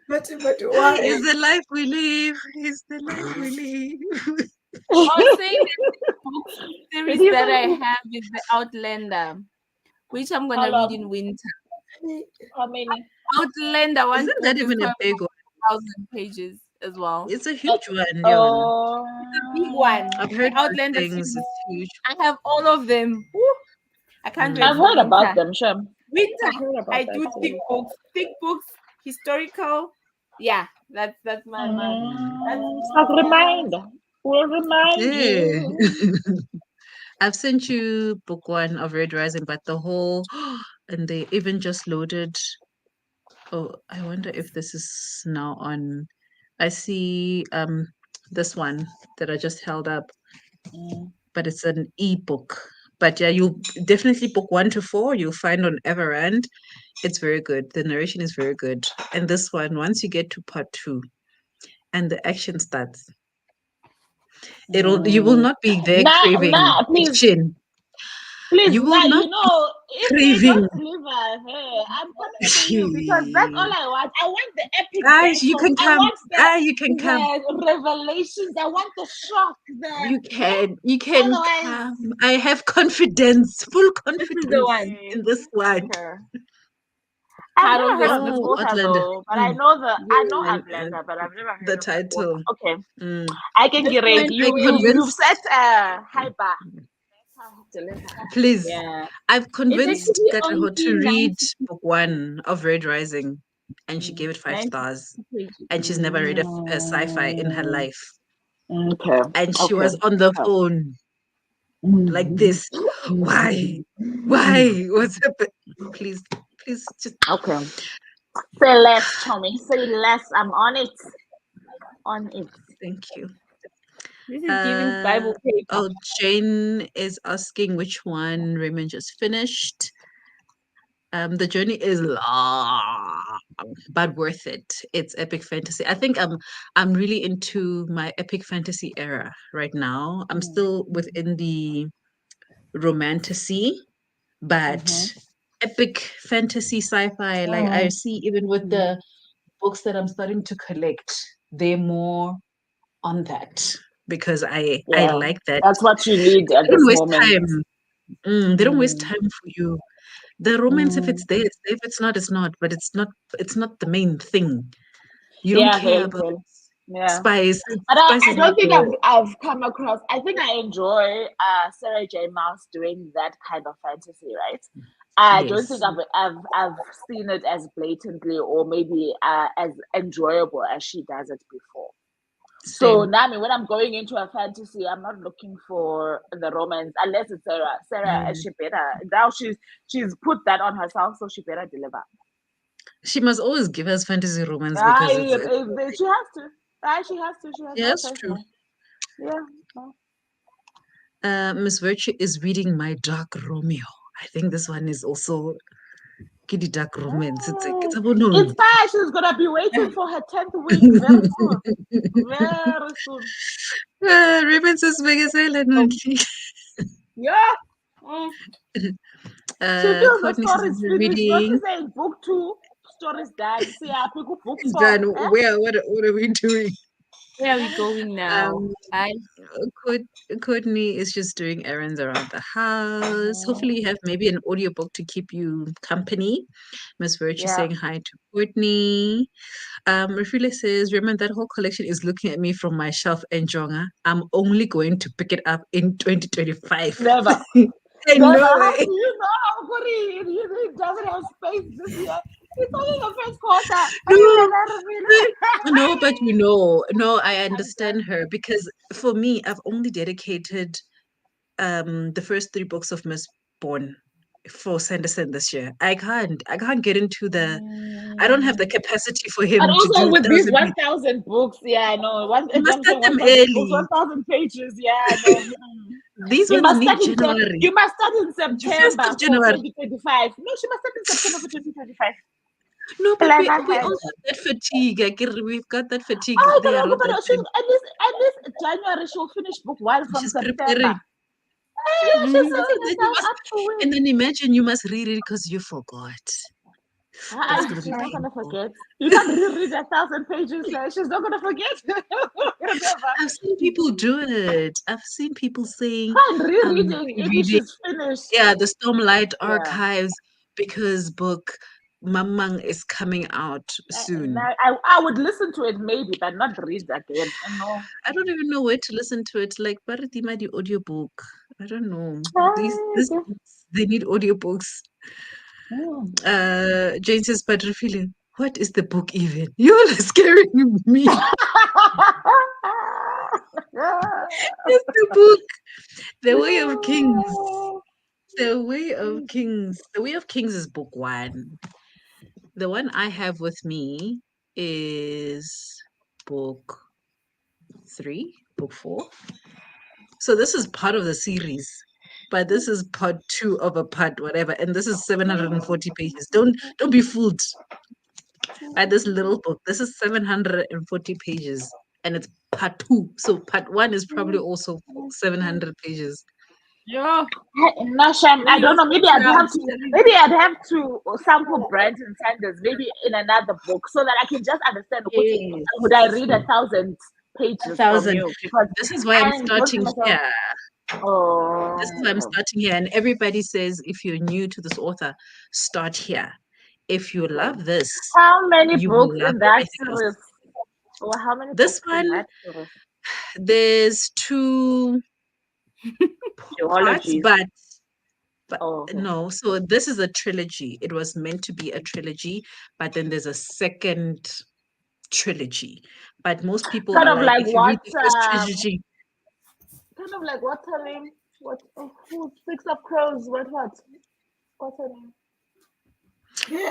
Speaker 1: But
Speaker 2: Hi,
Speaker 1: why?
Speaker 2: is the life we live. Is the life we live.
Speaker 4: I was saying that the book series
Speaker 3: He's
Speaker 4: that I
Speaker 3: a,
Speaker 4: have is the Outlander, which I'm
Speaker 3: how
Speaker 4: gonna read
Speaker 3: long?
Speaker 4: in winter.
Speaker 3: How many?
Speaker 4: Outlander, one
Speaker 2: Isn't
Speaker 4: book
Speaker 2: that
Speaker 4: is
Speaker 2: even a
Speaker 4: quite
Speaker 2: big one?
Speaker 4: 1,000 pages as well.
Speaker 2: It's a
Speaker 3: Uh,
Speaker 2: huge one, yeah.
Speaker 3: oh,
Speaker 4: It's a big one.
Speaker 2: I've
Speaker 4: The
Speaker 2: heard good
Speaker 4: Outlander
Speaker 2: things.
Speaker 4: series.
Speaker 2: It's huge.
Speaker 4: I have all of them. Woo! I can't wait
Speaker 3: I've
Speaker 2: Mm.
Speaker 4: for
Speaker 3: heard about
Speaker 4: winter.
Speaker 3: them, Shem. I've
Speaker 4: Winter.
Speaker 3: heard about
Speaker 4: I
Speaker 3: that
Speaker 4: do
Speaker 3: series.
Speaker 4: thick books, historical. Yeah, that's my that's
Speaker 3: I'll remind. We'll remind
Speaker 2: Yeah.
Speaker 3: you.
Speaker 2: I've sent you book one of Red Rising, but the whole and they even just loaded. Oh, I wonder if this is now on. I see this one that I just held up,
Speaker 3: Mm.
Speaker 2: but it's an ebook. But yeah, you definitely book 1 to 4. You'll find on Everand. It's very good. The narration is very good. And this one, once you get to part 2 and the action starts, you will
Speaker 3: Mm.
Speaker 2: not be there craving
Speaker 3: Nah, please.
Speaker 2: action.
Speaker 3: Please,
Speaker 2: You will
Speaker 3: now
Speaker 2: not
Speaker 3: you
Speaker 2: be
Speaker 3: know if they
Speaker 2: craving.
Speaker 3: don't deliver, hey, I'm coming for you because that's all I want. I want the epic
Speaker 2: Guys, you
Speaker 3: battles.
Speaker 2: can
Speaker 3: I
Speaker 2: come.
Speaker 3: want
Speaker 2: You can come.
Speaker 3: the revelations. I want the shock.
Speaker 2: You can
Speaker 3: Otherwise,
Speaker 2: come. I have confidence, full
Speaker 4: this is the
Speaker 2: confidence
Speaker 4: one.
Speaker 2: in this one.
Speaker 3: okay. I've never
Speaker 4: Harold
Speaker 3: heard
Speaker 4: versus
Speaker 3: of
Speaker 4: the
Speaker 3: this
Speaker 2: Oh,
Speaker 3: author
Speaker 2: Outlander.
Speaker 3: though, but
Speaker 2: Mm.
Speaker 3: I know
Speaker 2: And
Speaker 3: Outlander, but I've never
Speaker 2: the
Speaker 3: heard of that author.
Speaker 2: title.
Speaker 3: Okay,
Speaker 2: Mm.
Speaker 3: I can
Speaker 4: This
Speaker 3: get
Speaker 4: one
Speaker 3: it.
Speaker 2: I
Speaker 3: You've
Speaker 2: convinced.
Speaker 3: set a high bar. Deliver.
Speaker 2: Please,
Speaker 4: Yeah.
Speaker 2: I've
Speaker 4: It's
Speaker 2: convinced
Speaker 4: actually
Speaker 2: Katlego to
Speaker 4: only
Speaker 2: read
Speaker 4: 90,
Speaker 2: book 1 of Red Rising, and she gave it 5
Speaker 4: 90
Speaker 2: stars.
Speaker 4: pages.
Speaker 2: And she's never read a sci-fi in her
Speaker 3: Mm,
Speaker 2: life.
Speaker 3: okay.
Speaker 2: And she
Speaker 3: Okay.
Speaker 2: was on the
Speaker 3: Okay.
Speaker 2: phone like
Speaker 3: Mm,
Speaker 2: this. Why? Why? What's happened? Please, please, just
Speaker 3: okay. Say less, Tommy. Say less. I'm on it. On it.
Speaker 2: thank you.
Speaker 4: This is giving Bible paper.
Speaker 2: Oh, Jane is asking which one Raymond just finished. The journey is long, but worth it. It's epic fantasy. I think I'm really into my epic fantasy era right now. I'm
Speaker 3: Mm,
Speaker 2: still within the romantasy, but
Speaker 3: mm-hmm.
Speaker 2: epic fantasy sci-fi. Like I see even with the books that I'm starting to collect, they're more on that because I
Speaker 3: Yeah.
Speaker 2: like that.
Speaker 3: That's what you need
Speaker 2: They
Speaker 3: at
Speaker 2: don't
Speaker 3: this
Speaker 2: waste
Speaker 3: moment.
Speaker 2: time. They don't waste
Speaker 3: Mm,
Speaker 2: time for you. The romance, if it's
Speaker 3: mm.
Speaker 2: there, it's there. If it's not, it's not. But it's not the main thing. You don't
Speaker 3: Yeah,
Speaker 2: care
Speaker 3: hell,
Speaker 2: about
Speaker 3: hell. Yeah.
Speaker 2: spice.
Speaker 3: But
Speaker 2: Spice
Speaker 3: I
Speaker 2: is not
Speaker 3: don't think
Speaker 2: your
Speaker 3: I've come across. I think I enjoy Sarah J. Maas doing that kind of fantasy, right? I don't think
Speaker 2: yes.
Speaker 3: I've seen it as blatantly or maybe as enjoyable as she does it before. So
Speaker 2: Same.
Speaker 3: Nami, when I'm going into a fantasy, I'm not looking for the romance unless it's Sarah. Sarah,
Speaker 2: Mm.
Speaker 3: she better now she's put that on herself, so she better deliver.
Speaker 2: She must always give us fantasy romance because
Speaker 3: She has to. She has to. She has
Speaker 2: yeah,
Speaker 3: no
Speaker 2: that's
Speaker 3: choice
Speaker 2: true.
Speaker 3: now. Yeah. No.
Speaker 2: Miss Virtue is reading My Dark Romeo. I think this one is also kitty dark romance. It's a
Speaker 3: It's
Speaker 2: bonus.
Speaker 3: fine. She's gonna be waiting for her 10th week very soon. Very soon.
Speaker 2: Romance is mega silent.
Speaker 4: Yeah. Mm.
Speaker 3: She feels the
Speaker 2: Courtney says
Speaker 3: story's
Speaker 2: we're
Speaker 3: finished. Not to
Speaker 2: reading.
Speaker 3: say book 2, story's done. See, I pick up book
Speaker 2: It's
Speaker 3: 4.
Speaker 2: done.
Speaker 3: Eh?
Speaker 2: What are we doing?
Speaker 4: Where are we going now?
Speaker 2: Um,
Speaker 4: I
Speaker 2: Courtney is just doing errands around the house. Hopefully, you have maybe an audiobook to keep you company. Miss Virtue
Speaker 3: Yeah.
Speaker 2: saying hi to Courtney. Rafila says, remember that whole collection is looking at me from my shelf and Jonga. I'm only going to pick it up in 2025.
Speaker 3: Never.
Speaker 2: I
Speaker 3: Never.
Speaker 2: know
Speaker 3: How
Speaker 2: it.
Speaker 3: do you know, Guri? It doesn't have space this year. It's only the first quarter.
Speaker 2: No,
Speaker 3: I
Speaker 2: no, but no, I
Speaker 3: I'm done.
Speaker 2: understand her because for me, I've only dedicated the first 3 books of Miss Bourne for Sanderson this year. I can't get into I don't have the capacity for
Speaker 3: And
Speaker 2: him to
Speaker 3: also
Speaker 2: do
Speaker 3: with these
Speaker 2: 1,000
Speaker 3: 1,000 books, yeah, I know.
Speaker 2: You
Speaker 3: If
Speaker 2: must
Speaker 3: I'm
Speaker 2: start
Speaker 3: saying
Speaker 2: them
Speaker 3: 1,000 books,
Speaker 2: early.
Speaker 3: 1,000 pages, yeah, I know.
Speaker 2: These
Speaker 3: You
Speaker 2: ones
Speaker 3: must
Speaker 2: need
Speaker 3: start in
Speaker 2: January.
Speaker 3: you must start in
Speaker 2: First
Speaker 3: September
Speaker 2: of
Speaker 3: for
Speaker 2: January.
Speaker 3: 2025. No, she must start in September for 2025.
Speaker 2: No, but
Speaker 3: Plan
Speaker 2: we
Speaker 3: ahead.
Speaker 2: all have that fatigue. We've got that fatigue
Speaker 3: Oh,
Speaker 2: there all
Speaker 3: but
Speaker 2: that
Speaker 3: she's
Speaker 2: time.
Speaker 3: at least January she'll finish book 1 from
Speaker 2: She's
Speaker 3: September.
Speaker 2: preparing.
Speaker 3: Yeah, she's
Speaker 2: So
Speaker 3: setting
Speaker 2: then you
Speaker 3: herself
Speaker 2: must,
Speaker 3: up to
Speaker 2: and
Speaker 3: win.
Speaker 2: then imagine you must read it because you forgot. That's gonna be
Speaker 3: She's not gonna
Speaker 2: painful.
Speaker 3: forget. You can't reread 1,000 pages. She's not gonna forget. Never.
Speaker 2: I've seen people do it. I've seen people saying,
Speaker 3: Fine rereading if
Speaker 2: rereading,
Speaker 3: she's finished.
Speaker 2: yeah, the Stormlight
Speaker 3: Yeah.
Speaker 2: Archives because book Mamang is coming out soon.
Speaker 3: I would listen to it maybe, but not read again. No.
Speaker 2: I don't even know where to listen to it. Like Baratima, the audiobook. I don't know. These
Speaker 3: Okay.
Speaker 2: books, they need audiobooks.
Speaker 3: Hmm.
Speaker 2: Jane says, but Rafili, what is the book even? You're scaring me. It's the book. The Way of Kings. The Way of Kings. The Way of Kings is book 1. The one I have with me is book 3, book 4. So this is part of the series, but this is part 2 of a part, whatever. And this is 740 pages. Don't be fooled by this little book. This is 740 pages, and it's part 2. So part 1 is probably also 700 pages.
Speaker 4: yeah.
Speaker 3: Nasham,
Speaker 4: Then
Speaker 3: I don't
Speaker 4: you'll
Speaker 3: know.
Speaker 4: sit down to read.
Speaker 3: Maybe I'd have to sample Brandon Sanders, maybe in another book, so that I can just understand.
Speaker 2: Yes.
Speaker 3: Would I read 1,000 pages from
Speaker 2: 1,000.
Speaker 3: you? Because
Speaker 2: This is why I'm
Speaker 3: I don't see
Speaker 2: starting
Speaker 3: myself.
Speaker 2: here. This is why I'm
Speaker 3: Oh,
Speaker 2: starting here. And everybody says if you're new to this author, start here. If you
Speaker 3: okay.
Speaker 2: love this,
Speaker 3: How many
Speaker 2: you will
Speaker 3: books
Speaker 2: love
Speaker 3: in that
Speaker 2: everything else.
Speaker 3: series? Or how many
Speaker 2: This
Speaker 3: books in
Speaker 2: one,
Speaker 3: that series?
Speaker 2: there's 2 parts,
Speaker 3: Duologies.
Speaker 2: but
Speaker 3: Oh, okay.
Speaker 2: no. So this is a trilogy. It was meant to be a trilogy, but then there's a second trilogy. But most people
Speaker 3: Kind
Speaker 2: are
Speaker 3: of
Speaker 2: like,
Speaker 3: like
Speaker 2: if you read
Speaker 3: what?
Speaker 2: the first trilogy,
Speaker 3: Kind of like what's her name? What? Oh, who Six of Crows? What's her name?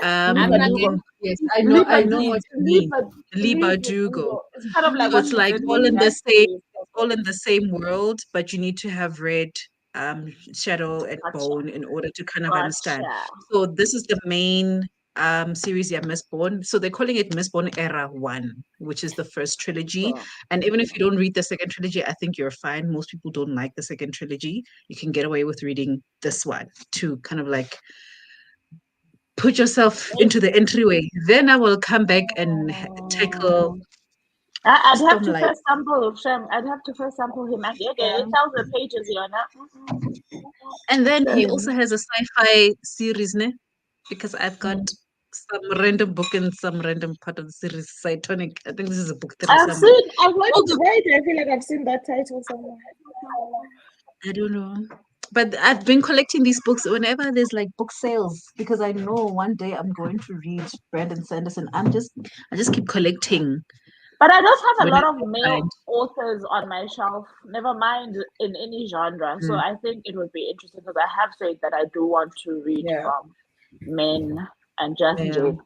Speaker 4: I'm
Speaker 3: Liba
Speaker 4: not
Speaker 3: Dugo.
Speaker 4: in
Speaker 2: yes, I
Speaker 3: Liba
Speaker 2: know
Speaker 3: D.
Speaker 2: what you mean.
Speaker 3: Liba
Speaker 2: Liba
Speaker 3: Liba
Speaker 2: Dugo.
Speaker 3: Dugo. It's kind of like
Speaker 2: So
Speaker 3: what
Speaker 2: it's
Speaker 3: she
Speaker 2: like
Speaker 3: did
Speaker 2: all
Speaker 3: with
Speaker 2: in the
Speaker 3: that
Speaker 2: same,
Speaker 3: series.
Speaker 2: all in the same world, but you need to have read Shadow and
Speaker 3: Gotcha.
Speaker 2: Bone in order to kind of understand.
Speaker 3: Gotcha.
Speaker 2: So this is the main series, yeah, Mistborn. So they're calling it Mistborn Era 1, which is the first trilogy.
Speaker 3: So,
Speaker 2: And even if you don't read the second trilogy, I think you're fine. Most people don't like the second trilogy. You can get away with reading this one to kind of like put yourself into the entryway. Then I will come back and tackle
Speaker 3: I'd have to
Speaker 2: Stormlight.
Speaker 3: first sample Shem. I'd have to first sample him. Yeah, 1,000 pages here now.
Speaker 2: And then he
Speaker 3: Sorry.
Speaker 2: also has a sci-fi series, ne? Because I've got some random book in some random part of the series, Cytonic. I think this is a book 3 somewhere.
Speaker 3: I've heard
Speaker 2: Although,
Speaker 3: right. I feel like I've seen that title somewhere.
Speaker 2: I don't know. But I've been collecting these books whenever there's like book sales because I know one day I'm going to read Brandon Sanderson. I just keep collecting
Speaker 3: But I don't have a lot
Speaker 2: whenever
Speaker 3: of
Speaker 2: I
Speaker 3: male
Speaker 2: find.
Speaker 3: authors on my shelf, never mind in any genre. So
Speaker 2: Mm,
Speaker 3: I think it would be interesting because I have said that I do want to read
Speaker 2: yeah,
Speaker 3: from men and just
Speaker 2: yeah. Stop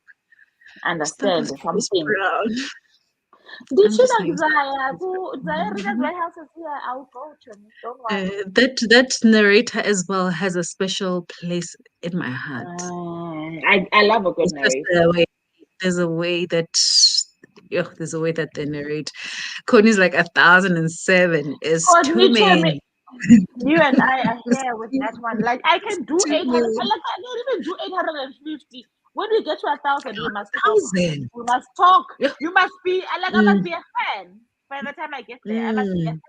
Speaker 3: understand
Speaker 2: with Chris
Speaker 3: something.
Speaker 2: Brown.
Speaker 3: Did
Speaker 2: I'm
Speaker 3: you
Speaker 2: just
Speaker 3: know
Speaker 2: saying
Speaker 3: Zaya? Zaya Reader's Warehouse is here. I'll go to him. Don't worry.
Speaker 2: that narrator as well has a special place in my heart.
Speaker 3: I love a good
Speaker 2: It's just
Speaker 3: narrator.
Speaker 2: the way there's a way that there's a way that they narrate. Courtney's like 1,007 is too
Speaker 3: Courtney,
Speaker 2: many.
Speaker 3: You and I are here with that one. Like I can do 800.
Speaker 2: Dude,
Speaker 3: Like I can even do 850. When we get to 1,000, we must talk.
Speaker 2: 1,000.
Speaker 3: We must talk.
Speaker 2: Yeah.
Speaker 3: You must be like I must
Speaker 2: Mm,
Speaker 3: be a fan. By the time I get there, I must be a
Speaker 2: mm.
Speaker 3: fan.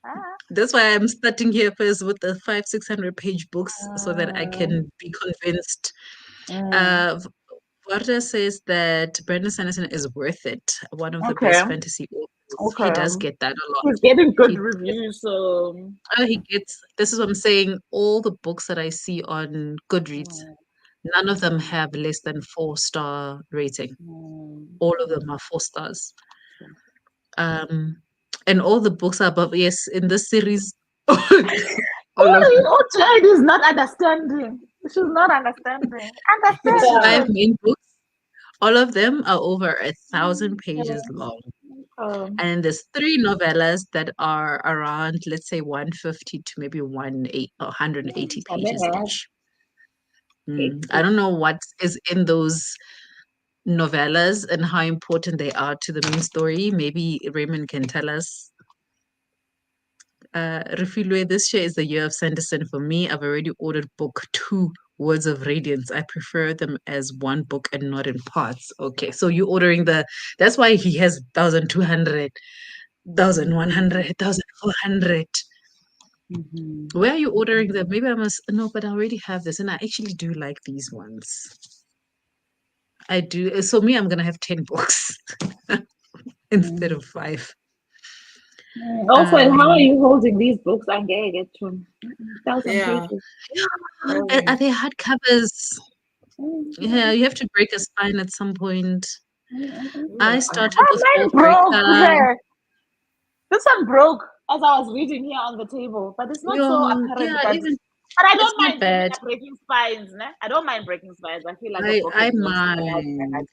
Speaker 3: Ah.
Speaker 2: That's why I'm starting here first with the 500-600 page books so that I
Speaker 3: Mm,
Speaker 2: can be convinced.
Speaker 3: mm.
Speaker 2: Uh, Varda says that Brandon Sanderson is worth it. One of the
Speaker 3: Okay.
Speaker 2: best fantasy authors. He
Speaker 3: Okay.
Speaker 2: does get that a lot.
Speaker 3: He's getting good
Speaker 2: He
Speaker 3: reviews. So.
Speaker 2: he gets, this is what I'm saying, all the books that I see on Goodreads,
Speaker 3: Mm,
Speaker 2: none of them
Speaker 3: mm,
Speaker 2: have less than 4-star rating.
Speaker 3: mm,
Speaker 2: All of
Speaker 3: mm.
Speaker 2: them are 4 stars. Um, and all the books are above, yes, in this series, all of them.
Speaker 3: Oh, child is not understanding. She's not understanding.
Speaker 2: These
Speaker 3: Understand
Speaker 2: five
Speaker 3: it.
Speaker 2: main books, all of them are over 1,000 pages
Speaker 3: Mm,
Speaker 2: long.
Speaker 3: um,
Speaker 2: And there's 3 novellas that are around, let's say, 150 to maybe 180 pages
Speaker 3: Samina,
Speaker 2: each. I
Speaker 3: hectic.
Speaker 2: don't know what is in those novellas and how important they are to the main story. Maybe Raymond can tell us. Refilwe, this year is the year of Sanderson for me. I've already ordered book 2, Words of Radiance. I prefer them as one book and not in parts. Okay, so you ordering that's why he has 1,200,
Speaker 3: Mhm,
Speaker 2: 1,100, 1,400.
Speaker 3: mhm.
Speaker 2: Where are you ordering them? Maybe I must, no, but I already have this and I actually do like these ones. I do. So me, I'm gonna have 10 books instead
Speaker 3: Mm.
Speaker 2: of 5.
Speaker 3: Also, and how are
Speaker 2: Um,
Speaker 3: you holding these books? I get to 1,000
Speaker 1: Yeah.
Speaker 3: pages. Oh,
Speaker 2: are they hardcovers? Yeah,
Speaker 3: mm,
Speaker 2: you have to break a spine at some point. I
Speaker 3: mm.
Speaker 2: started
Speaker 3: Oh,
Speaker 2: with
Speaker 3: mine broke.
Speaker 2: Wallbreaker.
Speaker 3: This one broke as I was reading here on the table, but it's not so apparent.
Speaker 2: Yeah, even
Speaker 3: But I
Speaker 2: it's
Speaker 3: don't
Speaker 2: not
Speaker 3: mind
Speaker 2: bad.
Speaker 3: breaking spines. Ne? I don't mind breaking spines. I feel like a
Speaker 2: I
Speaker 3: book
Speaker 2: I
Speaker 3: is not something else I
Speaker 2: mind.
Speaker 3: like.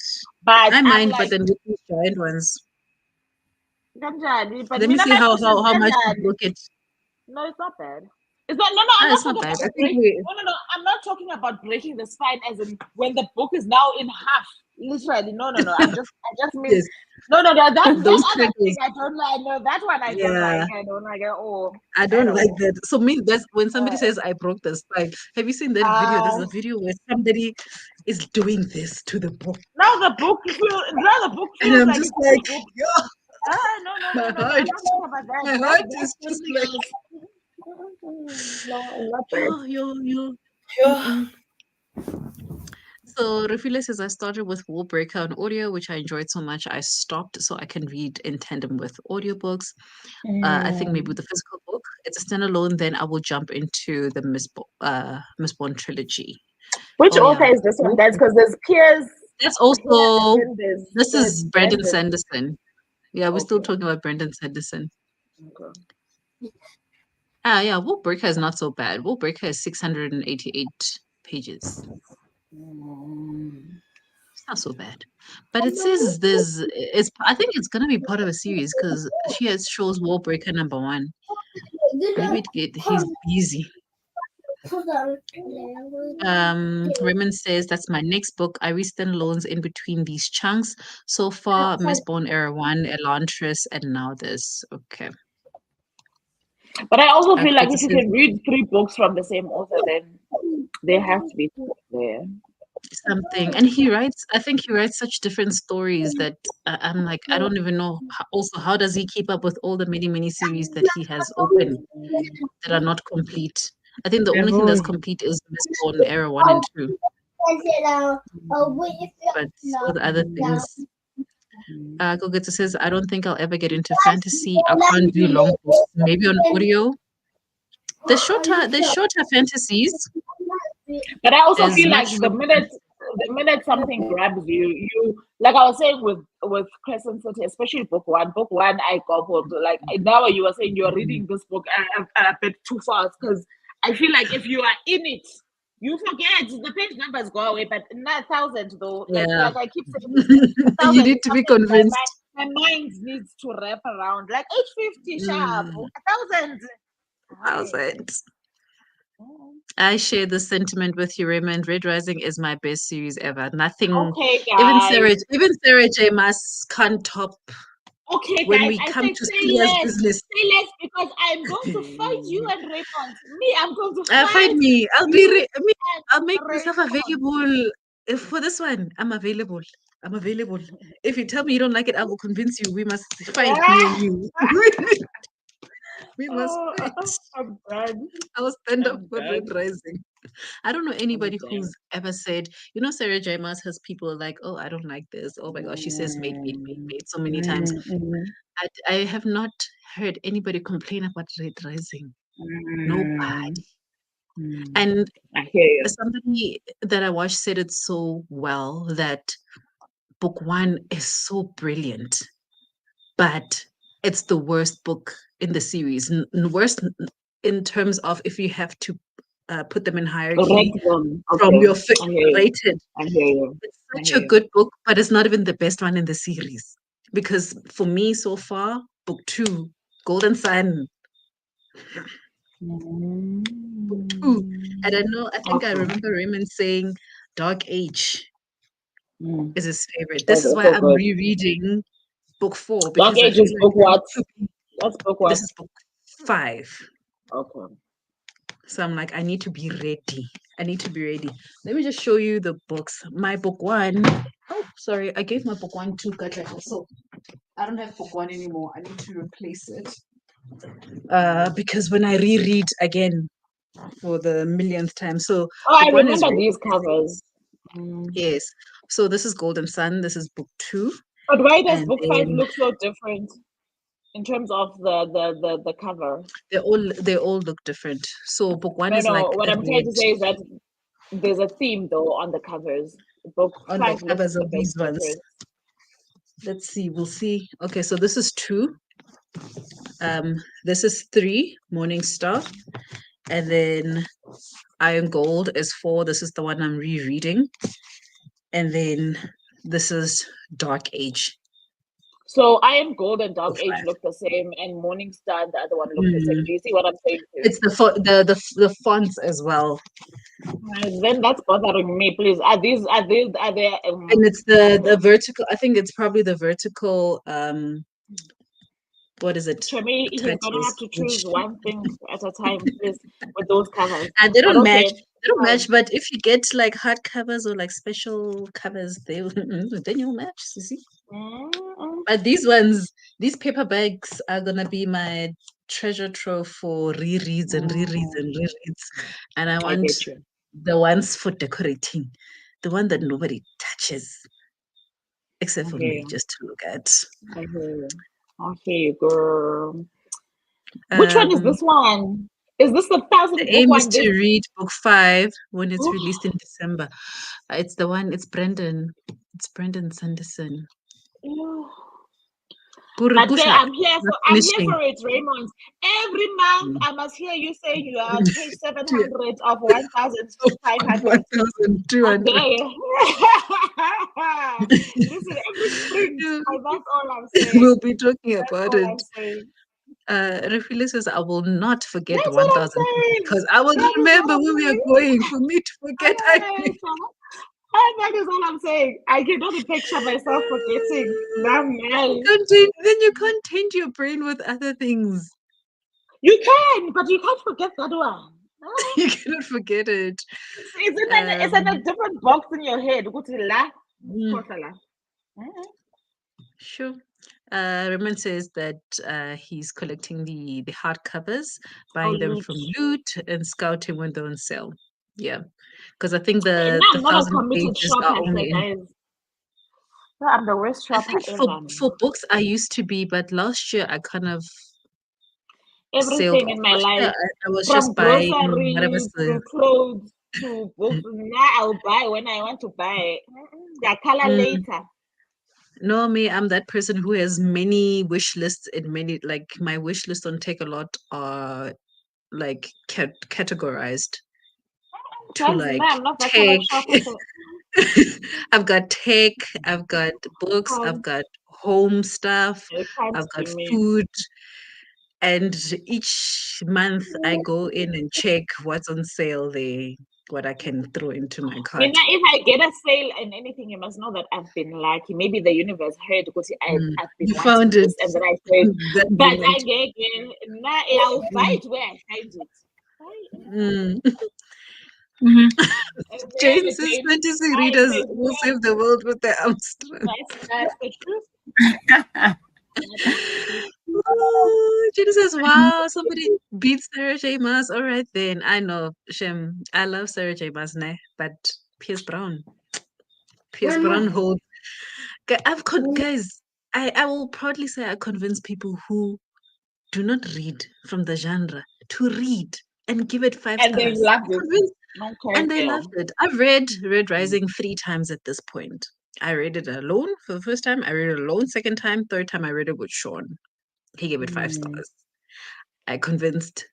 Speaker 3: But
Speaker 2: I
Speaker 3: I'm
Speaker 2: mind, but
Speaker 3: like,
Speaker 2: then with these giant ones.
Speaker 3: Kanjani? But
Speaker 2: Let me
Speaker 3: mina
Speaker 2: see
Speaker 3: my
Speaker 2: how
Speaker 3: question
Speaker 2: how
Speaker 3: is
Speaker 2: how much you
Speaker 3: Kanjani?
Speaker 2: book it.
Speaker 3: No, it's not bad. It's not. No, no. I'm
Speaker 2: Ah,
Speaker 3: not
Speaker 2: it's not
Speaker 3: talking
Speaker 2: bad. I
Speaker 3: about
Speaker 2: think
Speaker 3: break.
Speaker 2: we
Speaker 3: No, no, no. I'm not talking about breaking the spine as in when the book is now in half. Literally, no, no, no. I just mean,
Speaker 2: yes,
Speaker 3: no, no, no. That
Speaker 2: those
Speaker 3: other thing
Speaker 2: crinkles.
Speaker 3: I don't like. No, that one I don't like.
Speaker 2: Yeah,
Speaker 3: I don't like it. Oh,
Speaker 2: I
Speaker 3: I
Speaker 2: don't
Speaker 3: don't
Speaker 2: like
Speaker 3: know.
Speaker 2: that. So me, that's when somebody
Speaker 3: Uh,
Speaker 2: says I broke the spine. Have you seen that video? There's
Speaker 3: uh,
Speaker 2: a video where somebody is doing this to the book,
Speaker 3: now the book
Speaker 2: and
Speaker 3: feels
Speaker 2: I'm
Speaker 3: like
Speaker 2: just
Speaker 3: it's
Speaker 2: like,
Speaker 3: two books.
Speaker 2: yo,
Speaker 3: No, no, no,
Speaker 2: my
Speaker 3: no, no.
Speaker 2: heart,
Speaker 3: I'm not talking about that.
Speaker 2: my
Speaker 3: That's
Speaker 2: heart is just
Speaker 3: something
Speaker 2: like,
Speaker 3: else. No, not that.
Speaker 2: yo.
Speaker 1: Yeah.
Speaker 2: Mm-mm. So Refila says I started with Wallbreaker on audio, which I enjoyed so much I stopped so I can read in tandem with audiobooks. I think maybe with
Speaker 3: Mm.
Speaker 2: the physical book, it's a standalone. Then I will jump into the Mistborn trilogy.
Speaker 3: Which
Speaker 2: Oh
Speaker 3: author
Speaker 2: yeah,
Speaker 3: is this one? That's because there's Piers
Speaker 2: that's
Speaker 3: here and
Speaker 2: also,
Speaker 3: then
Speaker 2: this
Speaker 3: there's
Speaker 2: is Brandon
Speaker 3: Brandon.
Speaker 2: Sanderson. Yeah, we're still
Speaker 3: Okay.
Speaker 2: talking about Brandon Sanderson.
Speaker 3: Okay.
Speaker 2: Ah, yeah, Wallbreaker is not so bad. Wallbreaker is 688 pages.
Speaker 3: Mm.
Speaker 2: It's not so bad. But it says I think it's gonna be part of a series because she has shows Wallbreaker #1. Maybe he's busy. Raymond says that's my next book. I recently loans in between these chunks. So far, Mistborn Era 1, Elantris, and now this. Okay.
Speaker 3: But I also feel like
Speaker 2: Agriculture
Speaker 3: if you
Speaker 2: says
Speaker 3: can read 3 books from the same author, then they have to be there.
Speaker 2: something. And he writes, I think he writes such different stories that I'm like, I don't even know. Also, how does he keep up with all the many, many series that he has open that are not complete? I think the only thing that's complete is Mistborn Era 1 and 2. But all the other things, Gogeta says, I don't think I'll ever get into fantasy. I can't do long books. Maybe on audio. The shorter fantasies.
Speaker 3: But I also
Speaker 2: There's
Speaker 3: feel like
Speaker 2: much shorter.
Speaker 3: the minute something grabs you, like I was saying with Crescent City, especially book one. Book one, I got hold. Like now, you were saying you're reading this book a bit too fast because I feel like if you are in it, you forget the page numbers go away. But not 1,000 though.
Speaker 2: Yeah.
Speaker 3: Like I keep saying, a
Speaker 2: You
Speaker 3: 1,000
Speaker 2: need
Speaker 3: is
Speaker 2: to be
Speaker 3: something
Speaker 2: convinced.
Speaker 3: my mind needs to wrap around. Like 850 sharp,
Speaker 2: Mm,
Speaker 3: 1,000. Hi.
Speaker 2: 1,000.
Speaker 3: Mm.
Speaker 2: I share the sentiment with you, Raymond. Red Rising is my best series ever. Nothing,
Speaker 3: Okay,
Speaker 2: even
Speaker 3: guys.
Speaker 2: Sarah J. Maas can't top
Speaker 3: Okay,
Speaker 2: when
Speaker 3: guys,
Speaker 2: we
Speaker 3: I
Speaker 2: come
Speaker 3: said
Speaker 2: to serious business.
Speaker 3: say less, because I'm going to fight you and Raymond. Me, I'm going to
Speaker 2: Find
Speaker 3: fight
Speaker 2: me.
Speaker 3: you
Speaker 2: I'll make
Speaker 3: and
Speaker 2: myself
Speaker 3: Raymond.
Speaker 2: available. If for this one, I'm available. I'm available. If you tell me you don't like it, I will convince you. We must fight, me and you. We must
Speaker 3: Oh,
Speaker 2: fight.
Speaker 3: I'm done.
Speaker 2: I will stand up
Speaker 3: I'm
Speaker 2: for Red
Speaker 3: done.
Speaker 2: Rising. I don't know
Speaker 3: I'm
Speaker 2: anybody who's
Speaker 3: done.
Speaker 2: ever said, Sarah J. Maas has people like, oh, I don't like this. Oh my gosh, she says mate so many times. I have not heard anybody complain about Red Rising. Nobody. And
Speaker 3: I hear you.
Speaker 2: somebody that I watched said it so well that book one is so brilliant, but it's the worst book in the series. Worst in terms of if you have to put them in hierarchy
Speaker 3: Correct them.
Speaker 2: from
Speaker 3: Okay.
Speaker 2: your
Speaker 3: I hear you.
Speaker 2: rated.
Speaker 3: I hear you.
Speaker 2: It's
Speaker 3: I
Speaker 2: such
Speaker 3: hear
Speaker 2: a
Speaker 3: you.
Speaker 2: good book, but it's not even the best one in the series. Because for me, so far, book two, Golden Sun, book two. And I think I
Speaker 3: Okay.
Speaker 2: remember Raymond saying Dark Age
Speaker 3: Mm.
Speaker 2: is his favorite. This
Speaker 3: That's
Speaker 2: is why
Speaker 3: also
Speaker 2: I'm
Speaker 3: good.
Speaker 2: rereading book four
Speaker 3: Dark
Speaker 2: because I
Speaker 3: Age
Speaker 2: feel
Speaker 3: is
Speaker 2: like
Speaker 3: book what?
Speaker 2: to
Speaker 3: That's book
Speaker 2: this
Speaker 3: what?
Speaker 2: is book five.
Speaker 3: Okay.
Speaker 2: So I'm like, I need to be ready. I need to be ready. Let me just show you the books. My book one. Oh, sorry. I gave my book one to Katleho. So I don't have book one anymore. I need to replace it. Because when I reread again for the millionth time. So
Speaker 3: Oh, I
Speaker 2: book one is
Speaker 3: remember
Speaker 2: ready.
Speaker 3: these covers. Mm.
Speaker 2: Yes. So this is Golden Sun. This is book two.
Speaker 3: But why does
Speaker 2: And
Speaker 3: book five
Speaker 2: then
Speaker 3: look so different in terms of the cover?
Speaker 2: they all look different. So book one
Speaker 3: No,
Speaker 2: is like
Speaker 3: no. What
Speaker 2: a
Speaker 3: I'm trying
Speaker 2: red
Speaker 3: to say is that there's a theme though on the covers. Book
Speaker 2: on the
Speaker 3: five looks
Speaker 2: covers
Speaker 3: a
Speaker 2: of
Speaker 3: bit
Speaker 2: these ones.
Speaker 3: different.
Speaker 2: Let's see. We'll see. Okay, so this is two. This is three, Morning Star, and then Iron Gold is four. This is the one I'm rereading, and then this is Dark Age.
Speaker 3: So I Am Gold and
Speaker 2: So
Speaker 3: Dark Age
Speaker 2: five.
Speaker 3: look the same, and Morning Star and the other one look the same.
Speaker 2: Mm.
Speaker 3: Do you see what I'm saying to you?
Speaker 2: It's the fonts as well,
Speaker 3: Then that's bothering me. Please, are they
Speaker 2: and it's the vertical. I think it's probably the vertical. What is it?
Speaker 3: to me, he's gonna
Speaker 2: Titles,
Speaker 3: have to
Speaker 2: which
Speaker 3: choose one thing at a time, please, with those covers.
Speaker 2: they
Speaker 3: But
Speaker 2: don't match.
Speaker 3: okay,
Speaker 2: They don't
Speaker 3: fine.
Speaker 2: match. But if you get like hard covers or like special covers, they then you'll match. You see.
Speaker 3: Mm-mm.
Speaker 2: But these ones, these paper bags are gonna be my treasure trove for rereads and rereads
Speaker 3: Mm,
Speaker 2: and rereads. And I
Speaker 3: I
Speaker 2: want
Speaker 3: get you.
Speaker 2: the ones for decorating, the one that nobody touches except
Speaker 3: I
Speaker 2: for
Speaker 3: hear
Speaker 2: me,
Speaker 3: you.
Speaker 2: just to look at.
Speaker 3: I hear you. I hear you, girl. Which one is
Speaker 2: Um,
Speaker 3: this one? Is this the
Speaker 2: the
Speaker 3: thousandth book
Speaker 2: aim is
Speaker 3: one?
Speaker 2: to
Speaker 3: This.
Speaker 2: read book five when it's released in December. It's the one. It's Brendan. It's Brendan Sanderson.
Speaker 3: But okay,
Speaker 2: Pusha, not
Speaker 3: I'm here
Speaker 2: finishing.
Speaker 3: for it, Raymond. Every month
Speaker 2: Mm.
Speaker 3: I must hear you say you are on page 700 of
Speaker 2: Of
Speaker 3: 1,500. I'm
Speaker 2: 1,200.
Speaker 3: there. Listen, every spring, that's all I'm saying.
Speaker 2: We'll be talking
Speaker 3: That's
Speaker 2: about
Speaker 3: all
Speaker 2: it.
Speaker 3: I'm saying.
Speaker 2: Refila says, I will not forget
Speaker 3: That's what I'm
Speaker 2: 1,000
Speaker 3: saying.
Speaker 2: because I will
Speaker 3: That is what
Speaker 2: remember
Speaker 3: I'm
Speaker 2: where we are
Speaker 3: saying.
Speaker 2: going. For me to forget, I
Speaker 3: Hey, and that is all I'm saying. I cannot picture myself forgetting. Nah, man.
Speaker 2: then you content your brain with other things.
Speaker 3: You can, but you can't forget that one.
Speaker 2: You cannot forget it.
Speaker 3: It's in a different box in your head. Go to la,
Speaker 2: Mm,
Speaker 3: khosa la. Mhm.
Speaker 2: sure. Raymond says that he's collecting the hardcovers,
Speaker 3: Oh,
Speaker 2: buying them
Speaker 3: loot.
Speaker 2: from Loot and scouting when they're on sale. Yeah, because I think
Speaker 3: And
Speaker 2: the
Speaker 3: now
Speaker 2: the
Speaker 3: I'm not a
Speaker 2: thousand
Speaker 3: committed
Speaker 2: pages are
Speaker 3: shopper, so
Speaker 2: only in.
Speaker 3: guys. No, I'm the worst
Speaker 2: I
Speaker 3: shopper
Speaker 2: think for
Speaker 3: ever.
Speaker 2: for books I used to be, but last year I kind of sailed
Speaker 3: Everything
Speaker 2: off.
Speaker 3: in my
Speaker 2: Last year
Speaker 3: life,
Speaker 2: I was
Speaker 3: from
Speaker 2: just buying
Speaker 3: grocery
Speaker 2: whatever's the.
Speaker 3: to clothes to books. Now I'll buy when I want to buy. The color
Speaker 2: Mm,
Speaker 3: later.
Speaker 2: no, me, I'm that person who has many wish lists and many like my wish list on Take a Lot are like categorized to
Speaker 3: Guys,
Speaker 2: like
Speaker 3: now I'm not that kind of
Speaker 2: tech.
Speaker 3: shopper, so
Speaker 2: I've got tech, I've got books, I've
Speaker 3: can't,
Speaker 2: got home stuff,
Speaker 3: it can't
Speaker 2: I've got
Speaker 3: be me.
Speaker 2: food, and each month I go in and check what's on sale there. what I can throw into my cart.
Speaker 3: Mina, if I get a sale and anything, you must know that I've been lucky. Maybe the universe heard because I've been
Speaker 2: You
Speaker 3: wanting
Speaker 2: found it.
Speaker 3: this, and then I said,
Speaker 2: That you
Speaker 3: but
Speaker 2: meant.
Speaker 3: I get now I'll fight where I find it.
Speaker 2: Mm.
Speaker 3: And then
Speaker 2: Jane says
Speaker 3: again,
Speaker 2: fantasy
Speaker 3: I
Speaker 2: readers
Speaker 3: said,
Speaker 2: will save the world with their arm strength.
Speaker 3: that's the truth. That's the truth.
Speaker 2: Jane says, wow, somebody beats Sarah J. Maas. All right, then. I know, Shem. I love Sarah J. Maas, ne? But Pierce Brown. Pierce Brown holds. Guys, I will proudly say I convince people who do not read from the genre to read and give it five
Speaker 3: And they
Speaker 2: stars.
Speaker 3: loved it.
Speaker 2: Convince-
Speaker 3: Okay,
Speaker 2: And they
Speaker 3: girl.
Speaker 2: loved it. I've read Red Rising 3 times at this point. I read it alone for the first time. I read it alone second time. Third time I read it with Sean. He gave it 5 stars. I convinced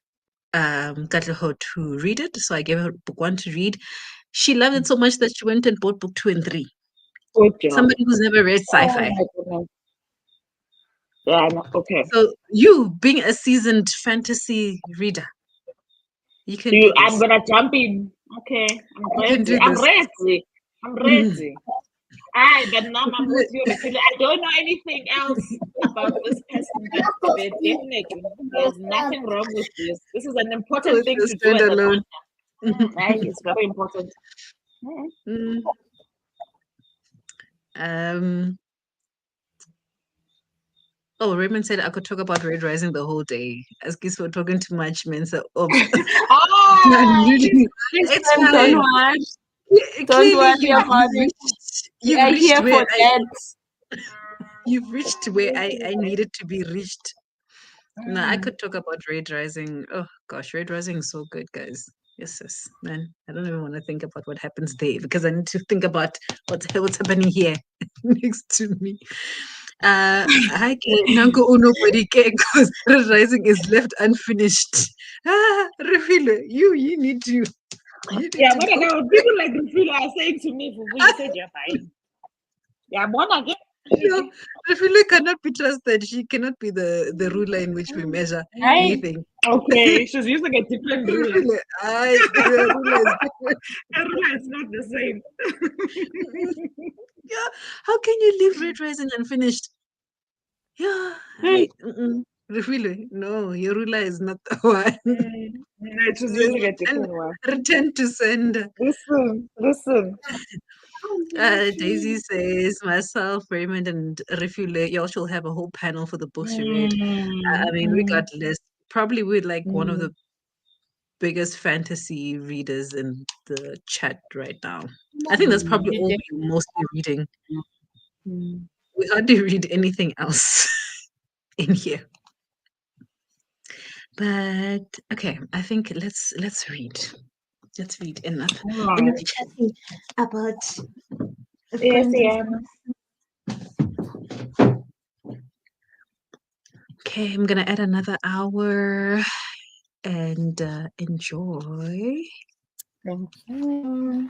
Speaker 2: Katleho to read it, so I gave her book 1 to read. She loved it so much that she went and bought book 2 and 3.
Speaker 3: Good job.
Speaker 2: Somebody who's never read
Speaker 3: Oh
Speaker 2: sci-fi.
Speaker 3: my goodness. Yeah, I know. Okay.
Speaker 2: So you, being a seasoned fantasy reader, you can do
Speaker 3: I'm
Speaker 2: this.
Speaker 3: gonna jump in. Okay. I'm
Speaker 2: You can do
Speaker 3: ready. I'm
Speaker 2: this.
Speaker 3: ready. I'm
Speaker 2: Mm.
Speaker 3: ready. Aye, but now I'm with you. Refugee. I don't know anything else about this person, but they definitely there's nothing wrong with this. This is an important
Speaker 2: With
Speaker 3: thing
Speaker 2: the
Speaker 3: to do as a
Speaker 2: standalone.
Speaker 3: partner. Aye, it's very important.
Speaker 2: Mm. Um. Oh, Raymond said I could talk about Red Rising the whole day. As guess we're talking too much, man. So, it's
Speaker 4: Don't
Speaker 2: fine.
Speaker 4: worry. Don't
Speaker 2: Clearly,
Speaker 4: worry about it. We
Speaker 2: you've
Speaker 4: are
Speaker 2: reached
Speaker 4: here
Speaker 2: where
Speaker 4: for that.
Speaker 2: you've reached where I needed to be reached. No, I could talk about Red Rising. Oh gosh, Red Rising is so good, guys. Yes, man. I don't even want to think about what happens there because I need to think about what's happening here next to me. I can Nanko nobody care because Red Rising is left unfinished. Refile, you need to
Speaker 3: Yeah, but
Speaker 2: go.
Speaker 3: now people like Rufila are saying to me, Fufu, you said you're fine. Yeah, born again.
Speaker 2: No, Refile cannot be trusted. She cannot be the ruler in which we measure anything.
Speaker 3: Okay, she's using a different ruler.
Speaker 2: Refile, the ruler is different.
Speaker 3: A ruler is not the same.
Speaker 2: Yeah, how can you leave Red Rising unfinished? Yeah, Refile, no, your ruler is not the one.
Speaker 3: No, she's using a different one.
Speaker 2: Return to sender.
Speaker 3: Listen.
Speaker 2: Daisy says, myself, Raymond, and Refule, y'all shall have a whole panel for the books we read. I mean, regardless, probably we're like one of the biggest fantasy readers in the chat right now. I think that's probably all we're mostly reading. We hardly read anything else in here. But okay, I think let's read. Let's read enough. Enough chatting about
Speaker 3: Yes, yeah.
Speaker 2: Okay, I'm gonna add another hour and enjoy.
Speaker 4: Thank you.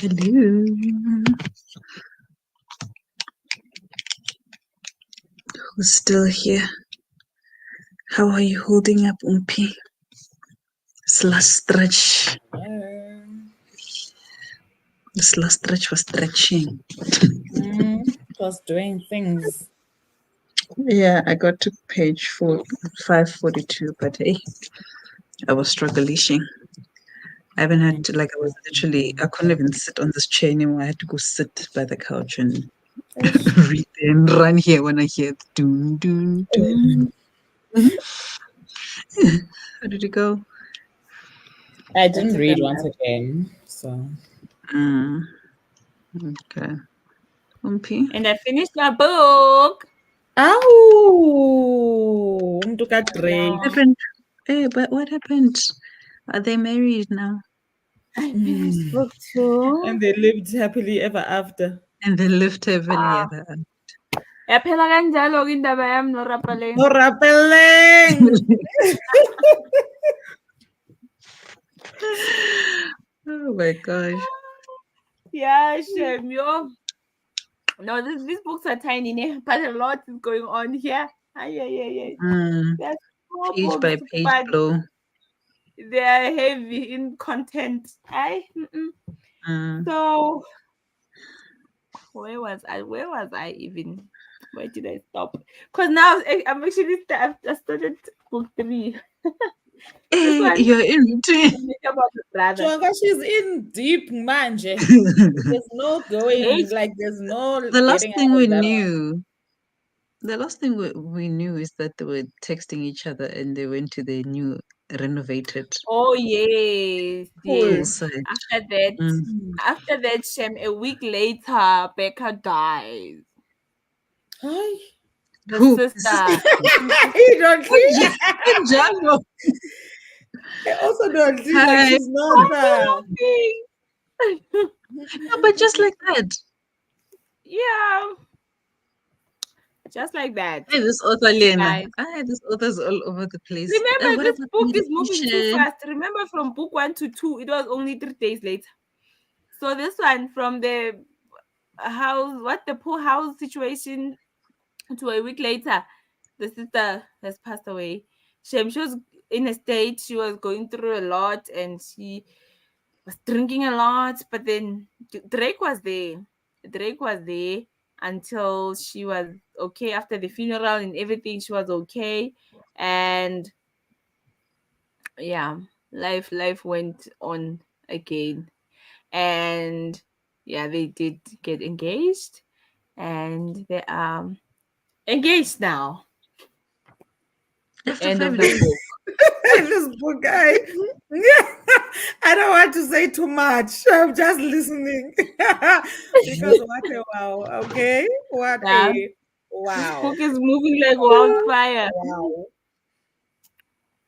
Speaker 2: Hello. Who's still here? How are you holding up, Umpi? This last stretch. This last stretch was stretching.
Speaker 5: Was doing things.
Speaker 2: Yeah, I got to page 542, but hey, I was struggling. I haven't had to, like, I couldn't even sit on this chair anymore. I had to go sit by the couch and read and run here when I hear the doom, doom, doom. How did it go?
Speaker 5: I didn't read once again, so.
Speaker 2: Okay. Umpy?
Speaker 4: And I finished my book.
Speaker 5: Oh, got great.
Speaker 2: What happened? Hey, but what happened? Are they married now?
Speaker 4: I finished book 2.
Speaker 5: And they lived happily ever after.
Speaker 2: And they lived happily ever after.
Speaker 4: Yaphela kanjalo-ke indaba yami noRapaleng.
Speaker 5: No rappelling!
Speaker 2: Oh my gosh.
Speaker 4: Yeah, shame, yo. No, these books are tiny, but a lot is going on here. There's small
Speaker 2: Page
Speaker 4: books,
Speaker 2: by page
Speaker 4: but
Speaker 2: flow.
Speaker 4: they are heavy in content. So where was I even? Where did I stop? Because now I'm actually I started book 3. This one
Speaker 2: You're in
Speaker 4: about the brother.
Speaker 5: Jonga, she's in deep manje. There's no going, like there's no
Speaker 2: the last
Speaker 5: getting
Speaker 2: thing
Speaker 5: out
Speaker 2: we
Speaker 5: of that
Speaker 2: knew. The last thing we knew is that they were texting each other and they went to their new renovated
Speaker 4: Oh yes.
Speaker 2: poolside.
Speaker 4: After that, Shem, a week later, Becca dies.
Speaker 5: Hi.
Speaker 4: The
Speaker 2: Who?
Speaker 4: sister.
Speaker 5: You don't think? I also don't think like she's not.
Speaker 2: No, but just like that.
Speaker 4: Yeah. Just like that.
Speaker 2: Hey, this author, Lena.
Speaker 4: Guys.
Speaker 2: This author's all over the place.
Speaker 4: Remember, this
Speaker 2: about
Speaker 4: book is moving too
Speaker 2: meditation?
Speaker 4: fast. Remember, from book 1 to 2, it was only 3 days later. So this one, from the the poor house situation to a week later, the sister has passed away. She was in a state, she was going through a lot and she was drinking a lot, but then Drake was there. Drake was there until she was okay. After the funeral and everything, she was okay. And yeah, life went on again. And yeah, they did get engaged and they are engaged now.
Speaker 2: After
Speaker 4: End
Speaker 2: 5
Speaker 4: of the
Speaker 2: days.
Speaker 4: book.
Speaker 5: This book guy. I don't want to say too much. I'm just listening. Because what a wow. Okay. What
Speaker 4: Yeah.
Speaker 5: a wow.
Speaker 4: This book is moving like wildfire.
Speaker 5: Wow.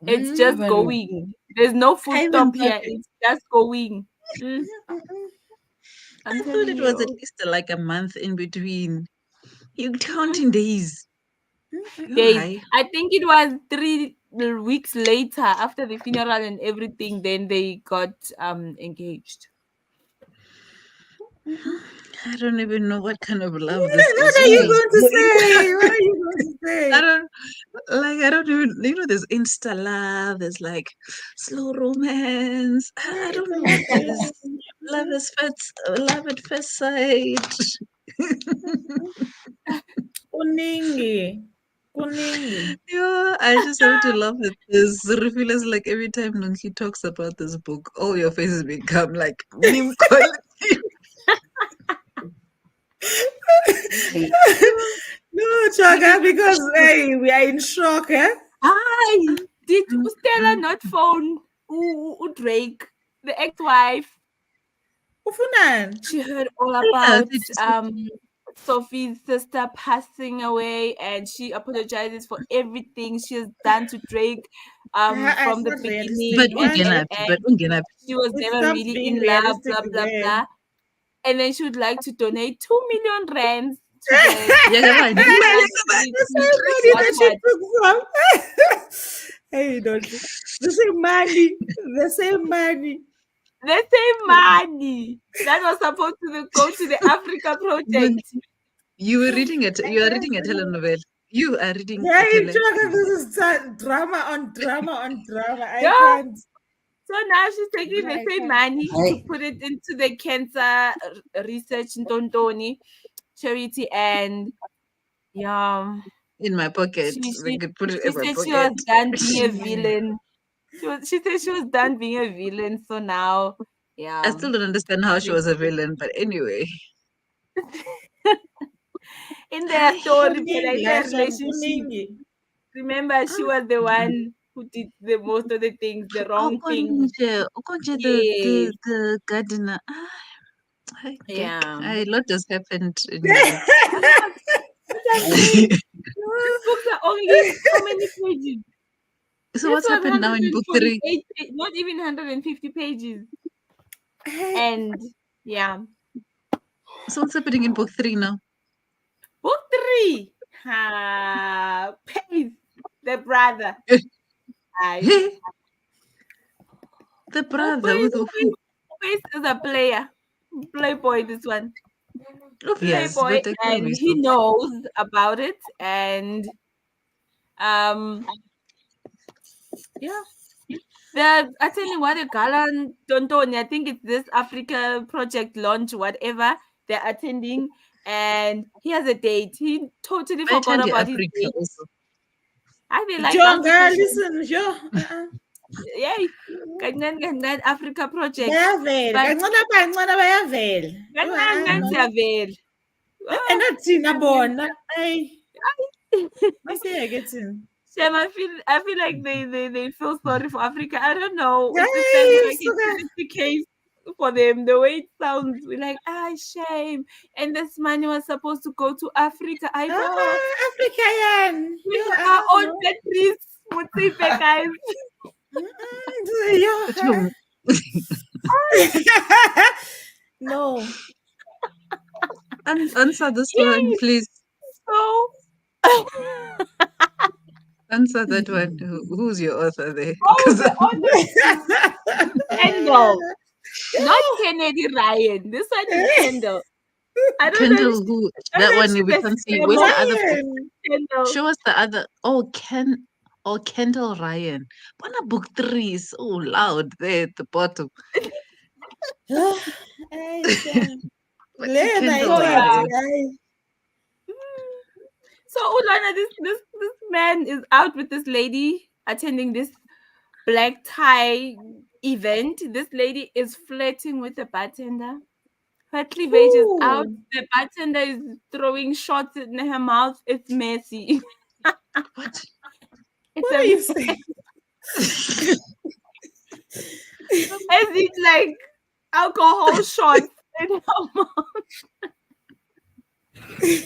Speaker 4: It's just going. There's no full stop here. It's just going.
Speaker 2: I thought it was at least like a month in between. You counting days.
Speaker 4: Days. I think it was 3 weeks later after the funeral and everything. Then they got engaged.
Speaker 2: I don't even know what kind of love this is.
Speaker 5: What are you going to say? What are you going to say?
Speaker 2: I don't even, there's Insta love, there's like slow romance. I don't know. There's love at first sight.
Speaker 5: Kuningi.
Speaker 2: Yeah, I just have to laugh at this. Reveals like every time Nunki talks about this book, all your faces become like meme quality.
Speaker 5: No, Chaga, because hey, we are in shock, eh?
Speaker 4: Hi, did Stella not phone Drake, the ex-wife?
Speaker 5: Ufunani?
Speaker 4: She heard all
Speaker 2: Yeah,
Speaker 4: about
Speaker 2: they just
Speaker 4: Sophie's sister passing away, and she apologizes for everything she has done to Drake
Speaker 5: It's
Speaker 4: from the
Speaker 5: not realistic.
Speaker 2: but
Speaker 4: beginning,
Speaker 5: Once
Speaker 4: and she was
Speaker 5: it
Speaker 4: never
Speaker 5: stops
Speaker 4: really
Speaker 5: being
Speaker 4: in love,
Speaker 5: realistic
Speaker 4: blah blah
Speaker 5: then.
Speaker 4: blah. And then she would like to donate 2 million rands to the
Speaker 2: yeah, come on.
Speaker 4: cancer
Speaker 5: The
Speaker 4: charity.
Speaker 5: same money
Speaker 4: What
Speaker 5: that she
Speaker 4: what?
Speaker 5: took from. Hey, don't you? The same money. The same money.
Speaker 4: The same money that was supposed to go to the Africa
Speaker 2: When
Speaker 4: project.
Speaker 2: you were reading it, you are reading a telenovela. You are reading a
Speaker 5: Very
Speaker 2: telenovela.
Speaker 5: This is drama on drama on drama. I
Speaker 4: Yeah.
Speaker 5: can't.
Speaker 4: So now she's taking the
Speaker 5: I
Speaker 4: same
Speaker 5: can't.
Speaker 4: money to put it into the cancer research in Tontoni charity, and yeah,
Speaker 2: In my pocket.
Speaker 4: she
Speaker 2: We
Speaker 4: she
Speaker 2: could put it
Speaker 4: she
Speaker 2: in my
Speaker 4: said she
Speaker 2: pocket.
Speaker 4: was done being a villain. She said she was done being a villain. So now,
Speaker 2: I
Speaker 4: yeah,
Speaker 2: still don't understand how she was a villain, but anyway.
Speaker 4: in their story, but in their
Speaker 5: Lasha
Speaker 4: relationship,
Speaker 5: Mkuningi.
Speaker 4: remember she was the one who did the most of the things, the wrong things.
Speaker 2: Okonje,
Speaker 4: Yes,
Speaker 2: the gardener. Okay.
Speaker 4: yeah.
Speaker 2: A lot has happened anyway.
Speaker 4: A lot. But I'm saying these books are only how many pages?
Speaker 2: So
Speaker 4: This
Speaker 2: what's
Speaker 4: was
Speaker 2: happened now in book 3?
Speaker 4: 148, not even 150 pages. And yeah,
Speaker 2: So what's happening in book 3 now?
Speaker 4: book 3. Pace, the brother. Hi.
Speaker 2: The
Speaker 4: No,
Speaker 2: brother
Speaker 4: Pace,
Speaker 2: with the
Speaker 4: Pace, Pace is a player. Playboy, this one.
Speaker 2: obvious,
Speaker 4: Playboy,
Speaker 2: but I couldn't
Speaker 4: and
Speaker 2: be
Speaker 4: he
Speaker 2: so.
Speaker 4: knows about it. And um, yeah. They're attending what a gala Tontoni. I think it's this Africa project launch, whatever they're attending, and he has a date. He totally
Speaker 2: I
Speaker 4: forgot
Speaker 2: attend
Speaker 4: about his
Speaker 2: Africa
Speaker 4: date.
Speaker 2: also.
Speaker 4: I feel like Africa
Speaker 5: Jonga,
Speaker 4: should,
Speaker 5: listen, Joe.
Speaker 4: yay, Gangan Africa project.
Speaker 5: Bayavela.
Speaker 4: But
Speaker 5: Kancane kancane bayavela.
Speaker 4: Gangan
Speaker 5: No.
Speaker 4: Siavela. Oh,
Speaker 5: Enathina
Speaker 4: Gangan
Speaker 5: bona. Hey,
Speaker 4: Siavela.
Speaker 5: masiyeke thina.
Speaker 4: Shem, I feel like they feel sorry for Africa. I don't know. It sounds
Speaker 5: Hey,
Speaker 4: like it's
Speaker 5: suka.
Speaker 4: the case for them. The way it sounds, we're like, shame. And this money was supposed to go to Africa. I know.
Speaker 5: Africa yan.
Speaker 4: We have our own
Speaker 5: No.
Speaker 4: countries. Mutsi guys.
Speaker 5: Yo. No.
Speaker 2: Answer this one,
Speaker 4: Yay.
Speaker 2: please.
Speaker 4: So
Speaker 2: Answer that one. Who's your author there?
Speaker 4: oh,
Speaker 2: Because
Speaker 4: the author is Kendall. Not Kennedy Ryan. This one is Kendall. I don't know if
Speaker 2: Kendall, who
Speaker 4: I don't
Speaker 2: that
Speaker 4: know if
Speaker 2: one
Speaker 4: she's
Speaker 2: we
Speaker 4: a
Speaker 2: can't see. Where's
Speaker 4: scammer.
Speaker 2: the other book?
Speaker 5: Ryan.
Speaker 4: Kendall.
Speaker 2: Show us the other. Kendall Ryan. Wanna book 3 is so loud there at the bottom.
Speaker 5: Ay, siya.
Speaker 2: But
Speaker 5: Lena
Speaker 2: Kendall
Speaker 4: So yeah.
Speaker 5: incwadi.
Speaker 2: Ryan.
Speaker 5: Ay.
Speaker 4: So Ulana, this man is out with this lady attending this black tie event. This lady is flirting with the bartender. Her cleavage is out.
Speaker 5: Ooh.
Speaker 4: The bartender is throwing shots in her mouth. It's messy.
Speaker 2: What?
Speaker 4: It's
Speaker 5: What
Speaker 4: a
Speaker 5: are you
Speaker 4: mess.
Speaker 5: saying?
Speaker 4: As it's like alcohol shots in her mouth.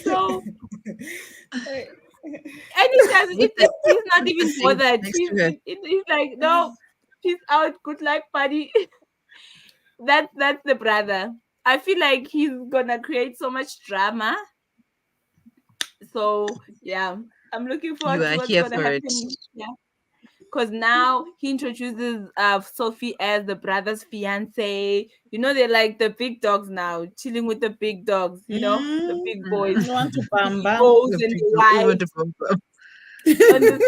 Speaker 4: So
Speaker 5: Ay.
Speaker 4: anytime
Speaker 2: With the
Speaker 4: he's not
Speaker 2: with the
Speaker 4: even
Speaker 2: thing
Speaker 4: bothered.
Speaker 2: next to her.
Speaker 4: He's like, no, peace out, good luck, buddy. That's the brother. I feel like he's gonna create so much drama. So yeah, I'm looking
Speaker 2: You
Speaker 4: forward to
Speaker 2: are
Speaker 4: what's
Speaker 2: here
Speaker 4: gonna
Speaker 2: for it.
Speaker 4: happen. Yeah, because now he introduces Sophie as the brother's fiance. You know, they're like the big dogs now, chilling with the big dogs. You know, the
Speaker 5: Mm.
Speaker 4: big boys,
Speaker 2: Mm.
Speaker 5: You want to
Speaker 4: the
Speaker 5: bam bam.
Speaker 4: egos
Speaker 2: The
Speaker 4: and
Speaker 2: big
Speaker 4: the
Speaker 2: dog. We want to
Speaker 4: wives
Speaker 2: bump up.
Speaker 4: on the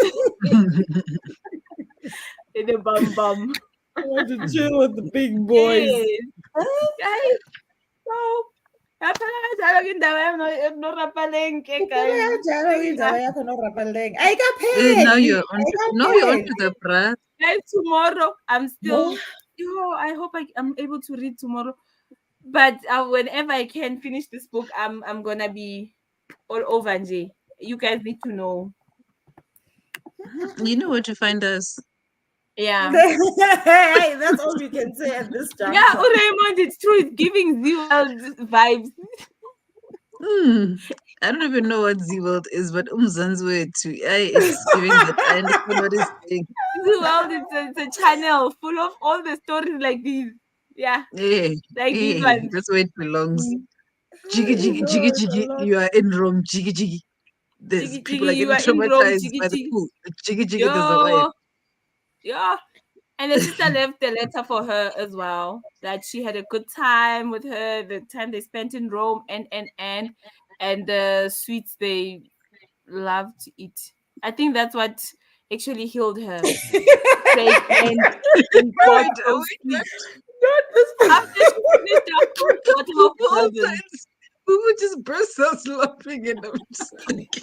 Speaker 4: in the bum bum.
Speaker 5: You want to chill with the big boys.
Speaker 4: Yes, guys. So yaphela kanjalo ke indawo yami ekunorapalenge
Speaker 5: Kuphela
Speaker 4: guys.
Speaker 5: kanjalo indaba yakho norapaleng.
Speaker 2: Now
Speaker 5: Ayikapheli.
Speaker 2: you're on
Speaker 5: Ayikapheli.
Speaker 2: to the brother.
Speaker 4: Guys, tomorrow I'm
Speaker 5: No.
Speaker 4: still. I hope I'm able to read tomorrow. But whenever I can finish this book, I'm gonna be all over Nj. You guys need to know.
Speaker 2: You know where to find us.
Speaker 4: Yeah.
Speaker 5: Hey, that's all we can say at this
Speaker 4: Yeah,
Speaker 5: juncture.
Speaker 4: Raymond, it's true. It's giving Z-World vibes.
Speaker 2: I don't even know what Z-World is, but Umzanzwe too. It's giving that. I understand what it's saying.
Speaker 4: Z-World, it's a channel full of all the stories like these. Yeah,
Speaker 2: Hey,
Speaker 4: like these
Speaker 2: hey,
Speaker 4: ones.
Speaker 2: that's where it belongs.
Speaker 4: Mm.
Speaker 2: Jiggy,
Speaker 5: You
Speaker 2: jiggy,
Speaker 5: know,
Speaker 2: jiggy,
Speaker 5: it's a
Speaker 2: jiggy.
Speaker 5: lot.
Speaker 2: You are in Rome. Jiggy, jiggy. There's
Speaker 4: Jiggy,
Speaker 2: people
Speaker 4: jiggy,
Speaker 2: are
Speaker 4: you
Speaker 2: getting
Speaker 4: are in Rome.
Speaker 2: traumatized
Speaker 4: Jiggy,
Speaker 2: by the
Speaker 4: jiggy.
Speaker 2: pool. Jiggy, jiggy, there's a wife.
Speaker 4: Yo, yeah. And the sister left a letter for her as well, that she had a good time with her, the time they spent in Rome, and the sweets they loved to eat. I think that's what actually healed her. Drake and bought
Speaker 2: Wait,
Speaker 4: those
Speaker 2: wait,
Speaker 4: sweets
Speaker 5: Not this.
Speaker 4: after she finished a whole bottle of
Speaker 2: all
Speaker 4: poison.
Speaker 2: times. We would just burst out laughing, and I'm just like,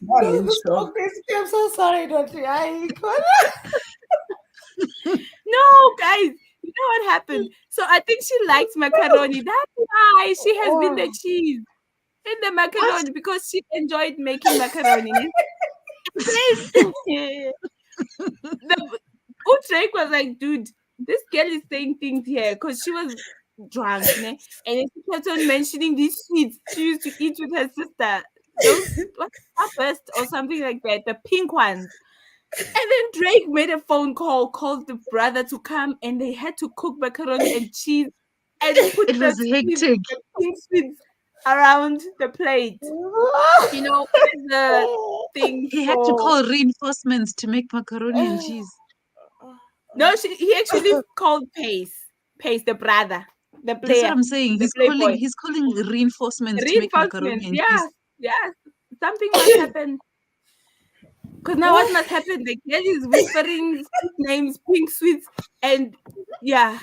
Speaker 1: Malisho.
Speaker 5: Okay, I'm so sorry, Dottie. I
Speaker 4: No, guys, you know what happened? So I think she likes macaroni. That's why she has been the cheese in the
Speaker 2: what?
Speaker 4: macaroni, because she enjoyed making macaroni. Then the Drake was like, dude, this girl is saying things here because she was drunk, ne? And then she kept on mentioning these sweets she used to eat with her sister. Those what burst or something like that, the pink ones. And then Drake made a phone call, called the brother to come, and they had to cook macaroni and cheese and put
Speaker 2: It
Speaker 4: the
Speaker 2: was hectic.
Speaker 4: pink sweets around the plate. You know, as a thing
Speaker 2: He had to
Speaker 4: for.
Speaker 2: call reinforcements to make macaroni and cheese.
Speaker 4: No, he actually called Pace, the brother, the
Speaker 2: That's what
Speaker 4: player,
Speaker 2: I'm saying.
Speaker 4: the playboy.
Speaker 2: He's calling reinforcements to make macaroni
Speaker 4: Reinforcements,
Speaker 2: and cheese.
Speaker 4: yes, yes. Something must happen. Because now what must happen? The girl is whispering sweet names, pink sweets, and yeah.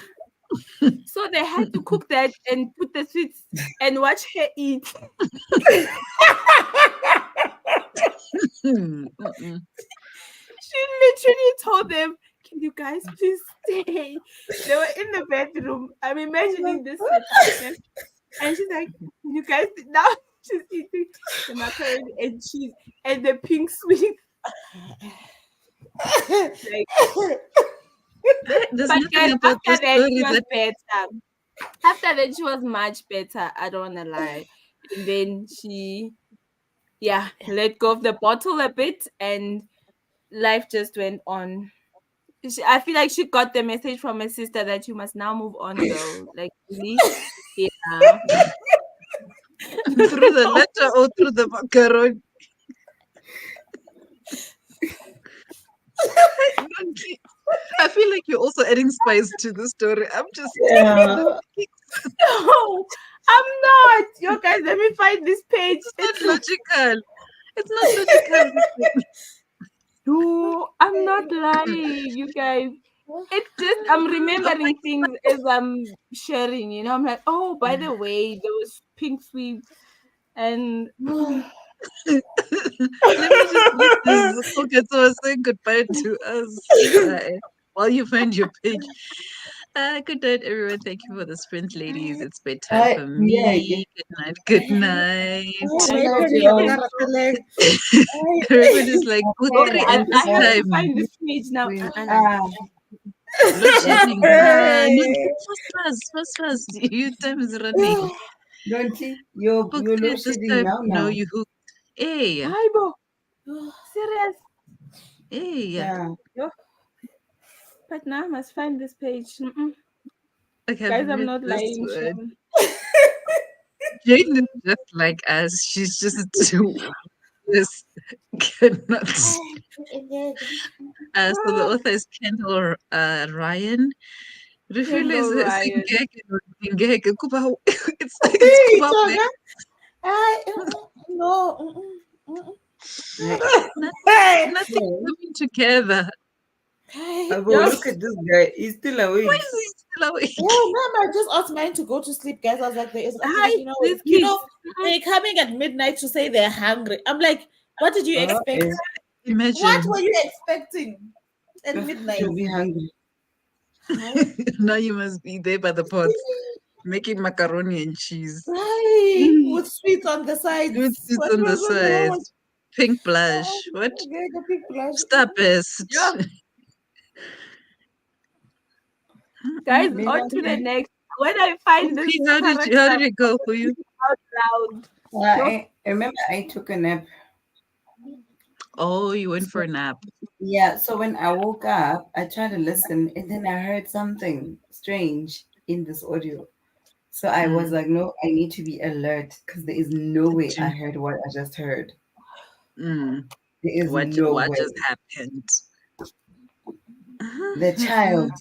Speaker 4: So they had to cook that and put the sweets and watch her eat.
Speaker 2: Mm-mm.
Speaker 4: She literally told them, "Can you guys please stay?" They were in the bedroom. I'm imagining this setup. Yeah? And she's like, "Can you guys sit down?" She's eating the macaroni and cheese and the pink sweet. Like,
Speaker 2: There's
Speaker 4: but
Speaker 2: nothing
Speaker 4: guys,
Speaker 2: about
Speaker 4: after
Speaker 2: this
Speaker 4: that,
Speaker 2: story
Speaker 4: she was
Speaker 2: that
Speaker 4: better. After that, she was much better. I don't wanna lie. And then she, yeah, let go of the bottle a bit, and life just went on. I feel like she got the message from her sister that you must now move on, girl. Like, really? Yeah.
Speaker 2: through the letter or through the macaroni. I feel like you're also adding spice to the story. I'm just
Speaker 1: Yeah.
Speaker 4: No, I'm not. You guys, let me find this page.
Speaker 2: it's not logical. It's not logical.
Speaker 4: No, I'm not lying, you guys. It's just I'm
Speaker 2: Oh my
Speaker 4: remembering things as I'm sharing, you know. I'm like, oh, by the way, there was pink sweets and
Speaker 2: Let me just read this. Okay, so saying goodbye to us while you find your page. Good night, everyone. Thank you for the sprint, ladies. It's bedtime for
Speaker 1: Yeah, yeah.
Speaker 2: me. Good night. Good night.
Speaker 5: Oh,
Speaker 1: I
Speaker 5: my
Speaker 1: love
Speaker 5: goodness,
Speaker 1: you.
Speaker 5: Karatele.
Speaker 2: Everyone is like,
Speaker 4: okay,
Speaker 2: Putri, and
Speaker 4: I
Speaker 2: this
Speaker 4: have to
Speaker 2: time,
Speaker 4: find this page now.
Speaker 1: Ah,
Speaker 2: load shedding. No,
Speaker 5: Hey.
Speaker 2: fast. Your time is running.
Speaker 1: don't you? You're
Speaker 2: Putri,
Speaker 1: load
Speaker 2: this
Speaker 1: shedding
Speaker 2: time,
Speaker 1: now.
Speaker 2: no,
Speaker 1: Now.
Speaker 2: you hooked. Hey,
Speaker 4: Aibo, serious.
Speaker 2: hey.
Speaker 1: Yeah.
Speaker 4: Yo, but now I must find this page.
Speaker 2: Okay, I've
Speaker 4: Guys, I'm
Speaker 2: read
Speaker 4: not
Speaker 2: this
Speaker 4: lying.
Speaker 2: one.
Speaker 4: Sean.
Speaker 2: Jane is just like us. She's just too. This cannot. So the author is Kendall Ryan. Refilo is
Speaker 4: Kendall Ryan.
Speaker 2: ngeke kuba it's
Speaker 5: Hey,
Speaker 2: kuba
Speaker 5: Jonah. No. Hey.
Speaker 2: nothing coming together.
Speaker 1: Abo,
Speaker 4: Yo,
Speaker 1: look at this guy. He's still
Speaker 2: Why
Speaker 1: awake.
Speaker 2: is he still awake?
Speaker 5: Yeah, Mama just asked mine to go to sleep, guys. I was like, there is
Speaker 4: hi,
Speaker 5: activity.
Speaker 4: these
Speaker 5: You
Speaker 4: kids.
Speaker 5: know, they're coming at midnight to say they're hungry. I'm like, what did you
Speaker 1: Oh,
Speaker 5: expect? What
Speaker 2: Imagine.
Speaker 5: were you expecting at midnight?
Speaker 1: She'll be hungry.
Speaker 2: Now you must be there by the pots. making macaroni and cheese.
Speaker 5: Hi, with sweets on the
Speaker 2: With
Speaker 5: sides.
Speaker 2: sweets
Speaker 5: What
Speaker 2: on the
Speaker 5: was wrong
Speaker 2: side.
Speaker 5: with
Speaker 2: Pink blush. What?
Speaker 5: okay, the big blush?
Speaker 2: Stop it.
Speaker 4: Yeah. Guys,
Speaker 1: Maybe
Speaker 4: on to the next. When I find this
Speaker 2: Okay, how did
Speaker 4: paragraph
Speaker 2: it go for you?
Speaker 4: out loud. Yo,
Speaker 1: I remember I took a nap.
Speaker 2: Oh, you went for
Speaker 1: So,
Speaker 2: a nap.
Speaker 1: yeah, so when I woke up, I tried to listen and then I heard something strange in this audio. So I was
Speaker 2: Mm.
Speaker 1: like, no, I need to be alert because there is no way I
Speaker 2: Do-
Speaker 1: heard what I just heard.
Speaker 2: Mm.
Speaker 1: There is no
Speaker 2: What
Speaker 1: way.
Speaker 2: just happened?
Speaker 1: The child,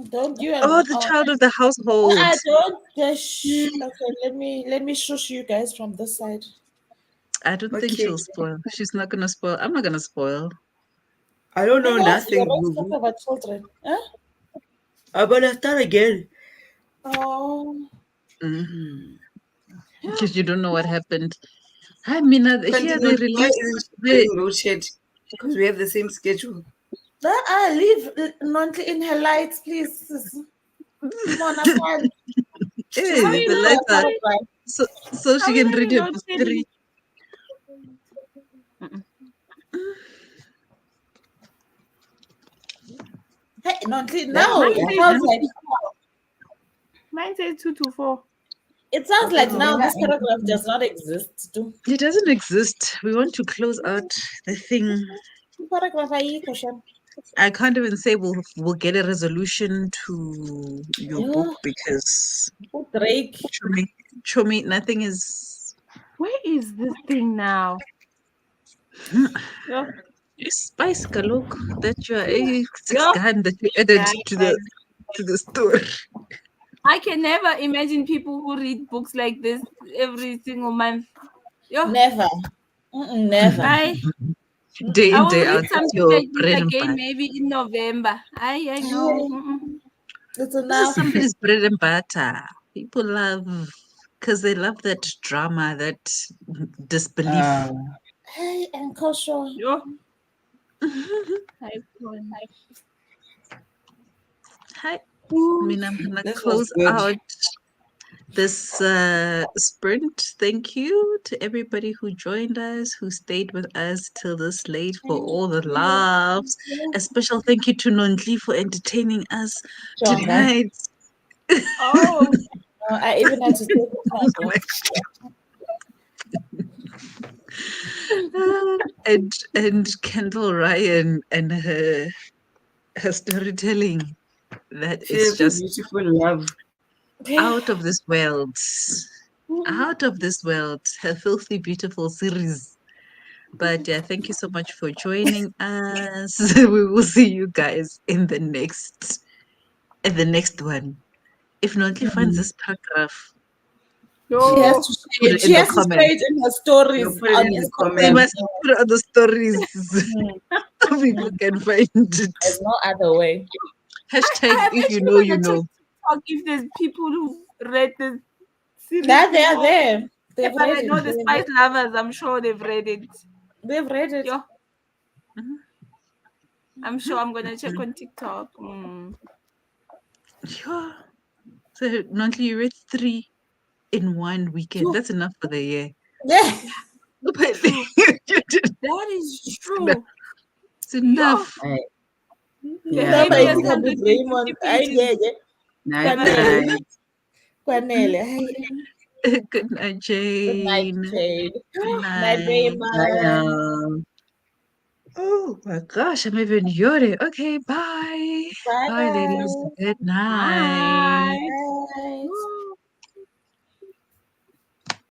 Speaker 5: Don't you and
Speaker 2: Oh, the child of the household.
Speaker 5: don't shh. Okay, let me shush you guys from this side.
Speaker 2: I don't think
Speaker 1: okay,
Speaker 2: she'll spoil. She's not gonna spoil. I'm not gonna spoil.
Speaker 1: I don't know
Speaker 5: You guys, you're
Speaker 1: nothing,
Speaker 5: always
Speaker 1: boo
Speaker 5: talking
Speaker 1: boo.
Speaker 5: about children. Huh?
Speaker 1: I'm gonna start again.
Speaker 5: Oh,
Speaker 2: Because you don't know what happened. I mean, here they
Speaker 1: Continue. Why
Speaker 2: released
Speaker 1: isn't she
Speaker 2: the.
Speaker 1: doing road shit? Because we have the same schedule.
Speaker 5: leave Nonty in her lights, please. Sis. Mona Pan. She's
Speaker 4: how
Speaker 2: Hey,
Speaker 4: you
Speaker 2: the
Speaker 5: reading
Speaker 4: know?
Speaker 5: her
Speaker 2: lights are
Speaker 5: paragraph.
Speaker 2: so
Speaker 4: How
Speaker 2: she
Speaker 4: you
Speaker 2: can
Speaker 4: know
Speaker 2: read
Speaker 4: you
Speaker 2: her
Speaker 4: don't
Speaker 2: book
Speaker 4: tell?
Speaker 2: three.
Speaker 5: Hey, Nonty,
Speaker 1: That
Speaker 5: now
Speaker 4: Mine
Speaker 5: it
Speaker 1: that
Speaker 4: says
Speaker 5: sounds
Speaker 1: that
Speaker 4: 2
Speaker 5: like
Speaker 4: to 4. Mine says 2 to 4.
Speaker 5: it sounds
Speaker 1: okay.
Speaker 5: like
Speaker 1: So
Speaker 5: now
Speaker 1: remember,
Speaker 5: this
Speaker 1: I
Speaker 5: paragraph does not exist. Too.
Speaker 2: It doesn't exist. We want to close out the thing.
Speaker 5: Paragraph ayikho sha.
Speaker 2: I can't even say we'll get a resolution to your book
Speaker 5: Yeah,
Speaker 2: because
Speaker 5: Drake.
Speaker 2: Chomi, nothing is.
Speaker 4: Where is this thing now? Yo,
Speaker 2: Spice Kalok that you are a six
Speaker 4: yo,
Speaker 2: gun that you added
Speaker 4: guys.
Speaker 2: to the story.
Speaker 4: I can never imagine people who read books like this every single month. Yo,
Speaker 5: Never. Never.
Speaker 4: I
Speaker 2: Day
Speaker 4: I
Speaker 2: in,
Speaker 4: will
Speaker 2: day
Speaker 4: read
Speaker 2: out. That's
Speaker 4: something
Speaker 2: your
Speaker 4: like this
Speaker 2: bread and
Speaker 4: again
Speaker 2: butter.
Speaker 4: maybe in November. I know.
Speaker 5: Hey, it's
Speaker 2: This is
Speaker 5: enough.
Speaker 2: somebody's bread and butter. People love, because they love that drama, that disbelief.
Speaker 5: Hey, Uncle Shaw.
Speaker 4: Yo, I phone.
Speaker 2: Hi. I
Speaker 4: Ooh,
Speaker 2: mean, I'm gonna
Speaker 1: this was
Speaker 2: close
Speaker 1: good.
Speaker 2: out this sprint. Thank you to everybody who joined us, who stayed with us till this late for all the laughs. A special thank you to Nondli for entertaining us
Speaker 5: Jonga.
Speaker 2: tonight.
Speaker 4: oh,
Speaker 5: I even had to say the time.
Speaker 2: And Kendall Ryan and her storytelling that
Speaker 1: She
Speaker 2: is
Speaker 1: has a
Speaker 2: just
Speaker 1: beautiful love.
Speaker 5: Yeah.
Speaker 2: out of this world. Out of this world. Her filthy beautiful series. But yeah, thank you so much for joining us. We will see you guys in the next one. If Nonly finds this paragraph,
Speaker 5: She has
Speaker 4: yo,
Speaker 5: to
Speaker 2: put
Speaker 5: share it.
Speaker 2: it
Speaker 5: She
Speaker 2: in the
Speaker 5: has to share
Speaker 2: comments.
Speaker 5: it in her
Speaker 1: You
Speaker 5: stories
Speaker 1: put it
Speaker 5: on
Speaker 1: in the
Speaker 2: We
Speaker 5: Instagram.
Speaker 1: comments.
Speaker 2: must put it on the stories
Speaker 5: Mm,
Speaker 2: so people
Speaker 5: mm.
Speaker 2: can find it.
Speaker 5: There's no other way.
Speaker 4: I
Speaker 2: Hashtag
Speaker 4: have
Speaker 2: if you
Speaker 4: actually
Speaker 2: know, you
Speaker 4: gonna check
Speaker 2: know.
Speaker 4: TikTok if there's people who read this series
Speaker 5: That they are
Speaker 4: before.
Speaker 5: there.
Speaker 4: Yeah,
Speaker 5: They've
Speaker 4: but
Speaker 5: read
Speaker 4: I
Speaker 5: it.
Speaker 4: know the Spice Lovers. I'm sure they've read it.
Speaker 5: They've read it.
Speaker 4: Yo,
Speaker 2: Mhm.
Speaker 4: I'm sure I'm gonna check on TikTok. Mm.
Speaker 2: Yeah. So, Nonly, you read 3 in one weekend.
Speaker 4: Yo,
Speaker 2: That's enough for the year.
Speaker 5: Yeah.
Speaker 2: But
Speaker 4: true.
Speaker 2: you did-
Speaker 4: That is
Speaker 2: it's enough.
Speaker 4: true.
Speaker 2: It's
Speaker 4: Yo,
Speaker 2: enough.
Speaker 1: I,
Speaker 4: the
Speaker 1: yeah,
Speaker 5: Noma
Speaker 4: heaviest
Speaker 1: no.
Speaker 5: isikhambi
Speaker 4: 150
Speaker 5: Raymond.
Speaker 4: pages
Speaker 5: Ayingeke.
Speaker 1: Night,
Speaker 5: Kwanele.
Speaker 4: ever.
Speaker 1: night.
Speaker 5: Kwanele. Hayi.
Speaker 2: Good night,
Speaker 5: Good night,
Speaker 2: Jane.
Speaker 5: Jade.
Speaker 2: Good
Speaker 5: Night,
Speaker 2: night.
Speaker 1: Bye
Speaker 5: Raymond.
Speaker 1: now.
Speaker 2: Oh my gosh, I'm even yawning. Okay, bye.
Speaker 5: Bye,
Speaker 2: Bye, ladies.
Speaker 5: guys.
Speaker 2: Good night.
Speaker 4: Bye.
Speaker 5: Bye.